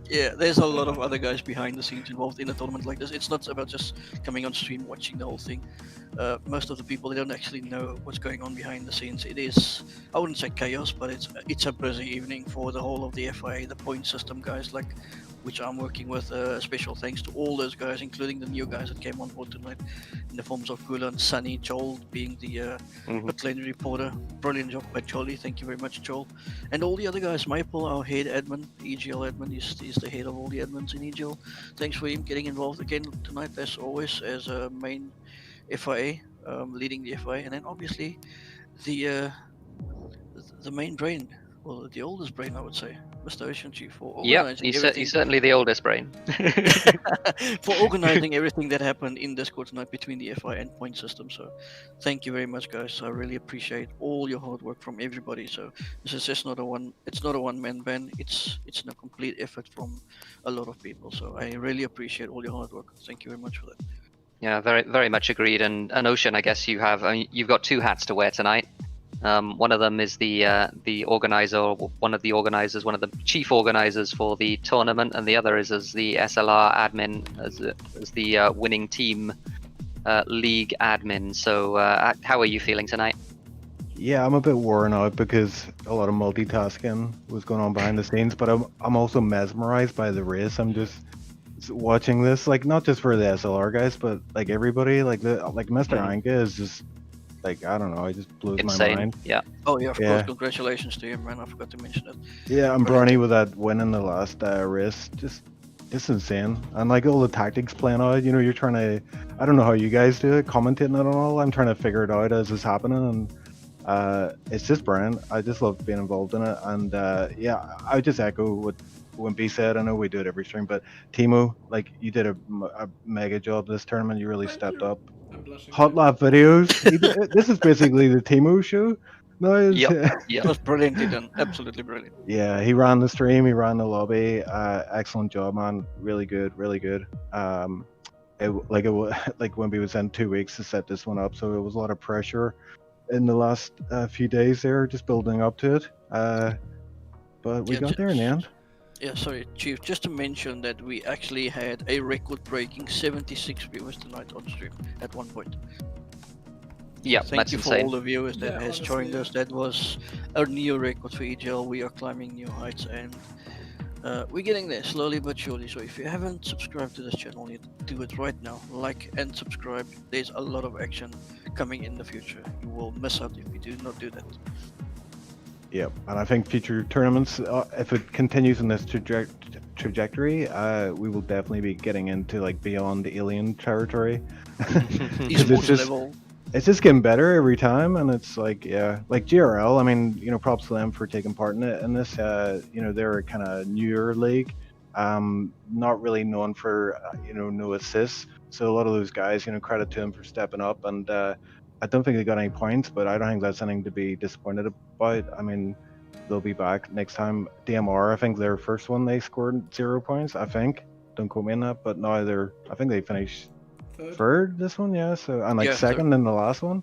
there's a lot of other guys behind the scenes involved in a tournament like this. It's not about just coming on stream watching the whole thing. Most of the people, they don't actually know what's going on behind the scenes. It is, I wouldn't say chaos, but it's a busy evening for the whole of the FIA, the point system guys, like which I'm working with. Special thanks to all those guys, including the new guys that came on board tonight, in the forms of Gula and Sunny, Joel being the pit lane reporter. Brilliant job by Jolly, thank you very much, Joel. And all the other guys, Maple, our head admin, EGL admin, he's the head of all the admins in EGL. Thanks for him getting involved again tonight, as always, as a main FIA, leading the FIA, and then obviously the main brain, well, the oldest brain, I would say, Mr. Ocean Chief, for organizing everything. He's certainly the oldest brain. For organizing everything that happened in Discord tonight between the FI and point system. So thank you very much, guys. I really appreciate all your hard work from everybody. So this is just not a one-man band. It's a complete effort from a lot of people. So I really appreciate all your hard work. Thank you very much for that. Yeah, very very much agreed. And Ocean, I guess you've got two hats to wear tonight. One of them is the organizer, or one of the organizers, one of the chief organizers for the tournament, and the other is as the SLR admin, as the winning team league admin. So how are you feeling tonight? Yeah, I'm a bit worn out because a lot of multitasking was going on behind the scenes, but I'm also mesmerized by the race. I'm just watching this, like, not just for the SLR guys, but like everybody, like Mr. Anka is just, like, I don't know, it just blows my mind. Yeah. Oh yeah, of course. Congratulations to him, man. I forgot to mention that. Yeah, and Bronny with that win in the last race, just insane. And like all the tactics playing out, you know, you're trying to, I don't know how you guys do it, commentating it and all. I'm trying to figure it out as it's happening, and it's just brilliant. I just love being involved in it, and yeah, I would just echo what Wimpy said. I know we do it every stream, but Timo, like, you did a mega job this tournament. You really stepped up. Hot lap videos. This is basically the Timo show. No, It was brilliantly done. Absolutely brilliant. Yeah, he ran the stream, he ran the lobby. Excellent job, man. Really good, really good. Like Wimpy was in 2 weeks to set this one up, so it was a lot of pressure in the last few days there, just building up to it. But we got there in the end. Yeah, sorry, Chief. Just to mention that we actually had a record-breaking 76 viewers tonight on stream at one point. Yeah, Thank you for all the viewers that has joined us. That was a new record for EGL. We are climbing new heights, and we're getting there slowly but surely. So if you haven't subscribed to this channel yet, do it right now. Like and subscribe. There's a lot of action coming in the future. You will miss out if you do not do that. Yep, and I think future tournaments, if it continues in this trajectory, we will definitely be getting into like beyond the alien territory. It's just getting better every time, and it's like, yeah, like GRL. I mean, you know, props to them for taking part in it. In this, you know, they're a kind of newer league, not really known for you know, no assists. So a lot of those guys, you know, credit to them for stepping up, and I don't think they got any points, but I don't think that's anything to be disappointed about. I mean, they'll be back next time. DMR, I think their first one they scored 0 points. I think, don't quote me on that, but now I think they finished third this one, yeah. So, and like second in the last one.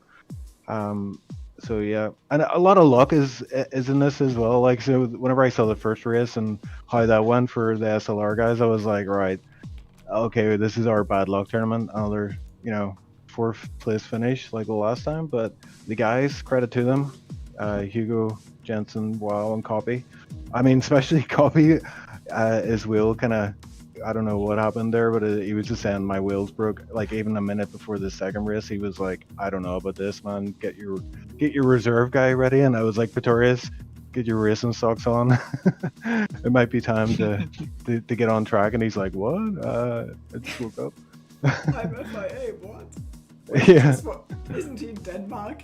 So yeah, and a lot of luck is in this as well. Like, so whenever I saw the first race and how that went for the SLR guys, I was like, right, okay, this is our bad luck tournament. Another, you know, 4th place finish like the last time. But the guys, credit to them, Hugo, Jensen, Wow, and Copy. I mean, especially Copy, his wheel kind of, I don't know what happened there, but he was just saying my wheels broke. Like, even a minute before the second race, he was like, I don't know about this, man. Get your reserve guy ready. And I was like, Pretorius, get your racing socks on. It might be time to get on track." And he's like, "What? I just woke up." I'm FIA. What? Wait, Yeah. Isn't he in Denmark?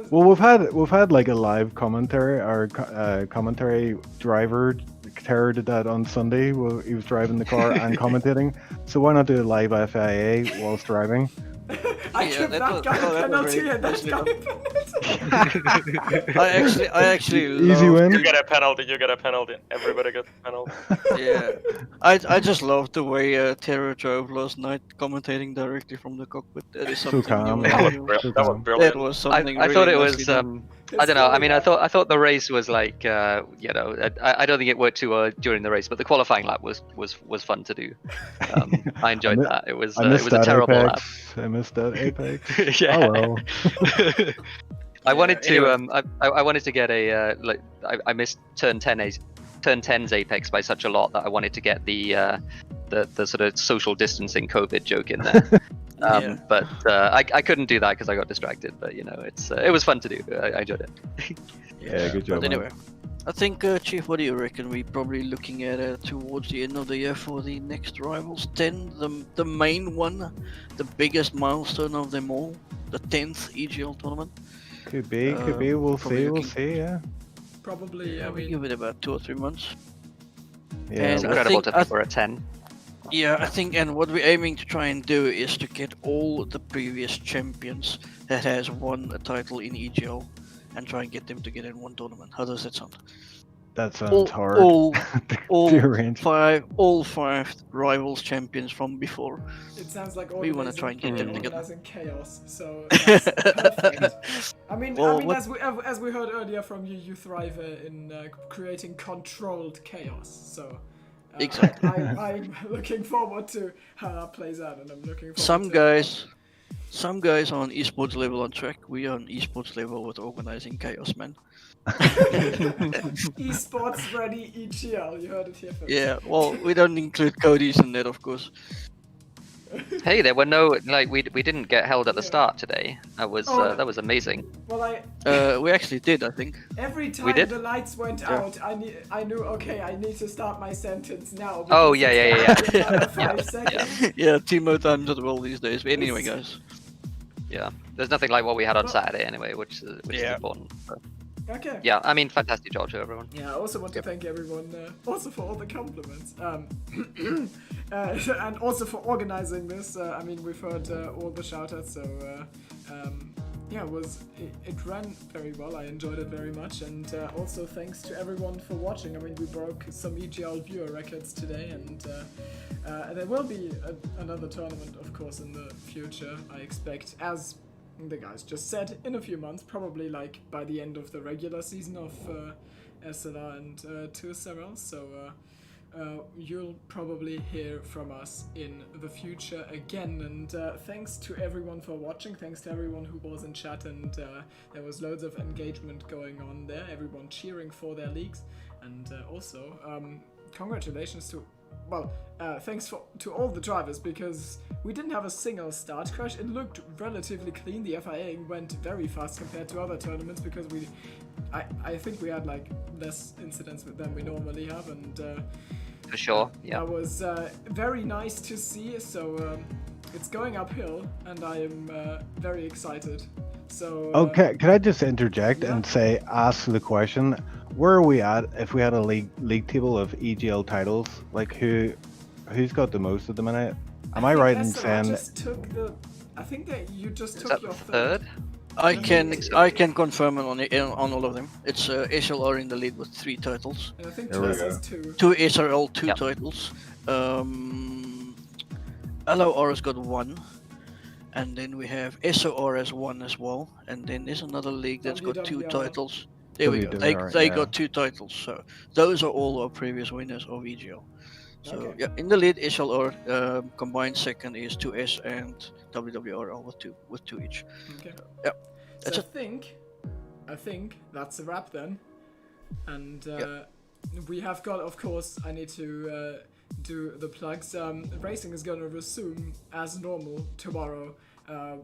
Well, we've had like a live commentary. Our commentary driver Terror did that on Sunday. Well, he was driving the car and commentating. So why not do a live FIA whilst driving? I give that guy a penalty and that guy I actually Easy win. You get a penalty. You get a penalty. Everybody gets a penalty. Yeah, I just loved the way Terror drove last night, commentating directly from the cockpit. That is So something calm. new. That was brilliant. That was something. I thought really it nicely was. done. I don't know. I mean, I thought the race was like, you know, I don't think it worked too well during the race, but the qualifying lap was fun to do. I enjoyed that. It was a terrible lap. I missed that Apex. Yeah. Oh well. I wanted to anyway. I wanted to get a like I missed turn 10's Apex by such a lot that I wanted to get the sort of social distancing COVID joke in there. Yeah. But I couldn't do that because I got distracted. But you know, it was fun to do. I enjoyed it. Yeah, good job. But anyway, I think Chief, what do you reckon? We're probably looking at towards the end of the year for the next Rivals 10, the main one, the biggest milestone of them all, the 10th EGL tournament. Could be. We'll see. We'll looking- see. Yeah. Probably. Yeah, we give it about 2 or 3 months. Yeah. And It's I incredible think- to think we're at 10. Yeah, I think, and what we're aiming to try and do is to get all the previous champions that has won a title in EGL and try and get them together in one tournament. How does that sound? That sounds hard. All arrange. five Rivals champions from before. It sounds like We want to try and get them together. organizing chaos. So that's perfect. I mean, Well, as we heard earlier from you, you thrive in creating controlled chaos. So. Exactly. I'm looking forward to how that plays out, and I'm looking forward Some to guys are on esports level on track. We are on esports level with organizing chaos, man. esports ready EGL. You heard it here first. Yeah, well, we don't include Cody's in that, of course. Hey, there were no we didn't get held at the start today. That was amazing. Well, We actually did, I think. every We time did? the lights went Yeah. out, I knew okay, I need to start my sentence now. Oh, because yeah. it's another 5 seconds. Yeah, Timo times as well these days. But anyway, guys. Yeah, there's nothing like what we had on Saturday anyway, which is important. So, Okay. yeah, I mean, fantastic job to everyone. Yeah, I also want to thank everyone also for all the compliments. And also for organizing this. I mean, we've heard all the shoutouts, so yeah, it ran very well. I enjoyed it very much, and also thanks to everyone for watching. I mean, we broke some EGL viewer records today, and there will be another tournament, of course, in the future. I expect, as the guys just said, in a few months, probably like by the end of the regular season of SLR and 2SRL. So you'll probably hear from us in the future again. And thanks to everyone for watching. Thanks to everyone who was in chat, and there was loads of engagement going on there. Everyone cheering for their leagues, and also congratulations to. Well, thanks to all the drivers, because we didn't have a single start crash. It looked relatively clean. The FIA went very fast compared to other tournaments, because I think we had like less incidents than we normally have, and For sure, yeah. that was very nice to see. So it's going uphill, and I am very excited. So Okay, can I just interject and ask the question? Where are we at if we had a league table of EGL titles? Like who's got the most at the minute? Am I right in saying? I think that you just Is took that your third? I can confirm on all of them. It's SLR in the lead with 3 titles. And I think There we Tess go. has 2. 2 SRL, 2 Yep. titles. LOR has got 1. And then we have SOR has 1 as well. And then there's another league that's got 2 WWR. titles. There we go. WWR, They yeah. got 2 titles. So those are all our previous winners of EGL. So Okay. yeah, in the lead, SLR combined second is 2S and WWR with 2 each. Okay. Yeah, So that's I it. think that's a wrap then. And we have got, of course, I need to do the plugs. Racing is going to resume as normal tomorrow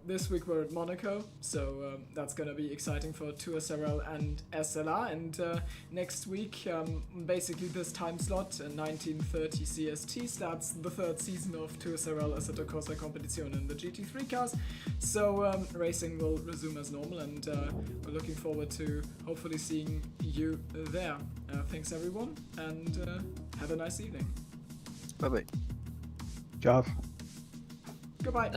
This week we're at Monaco, so that's gonna be exciting for Tour SRL and SLR. And next week, basically this time slot, 1930 CST, starts the third season of Tour SRL Assetto Corsa Competizione in the GT3 cars. So racing will resume as normal, and we're looking forward to hopefully seeing you there. Thanks everyone, and have a nice evening. Bye bye. Job. Goodbye.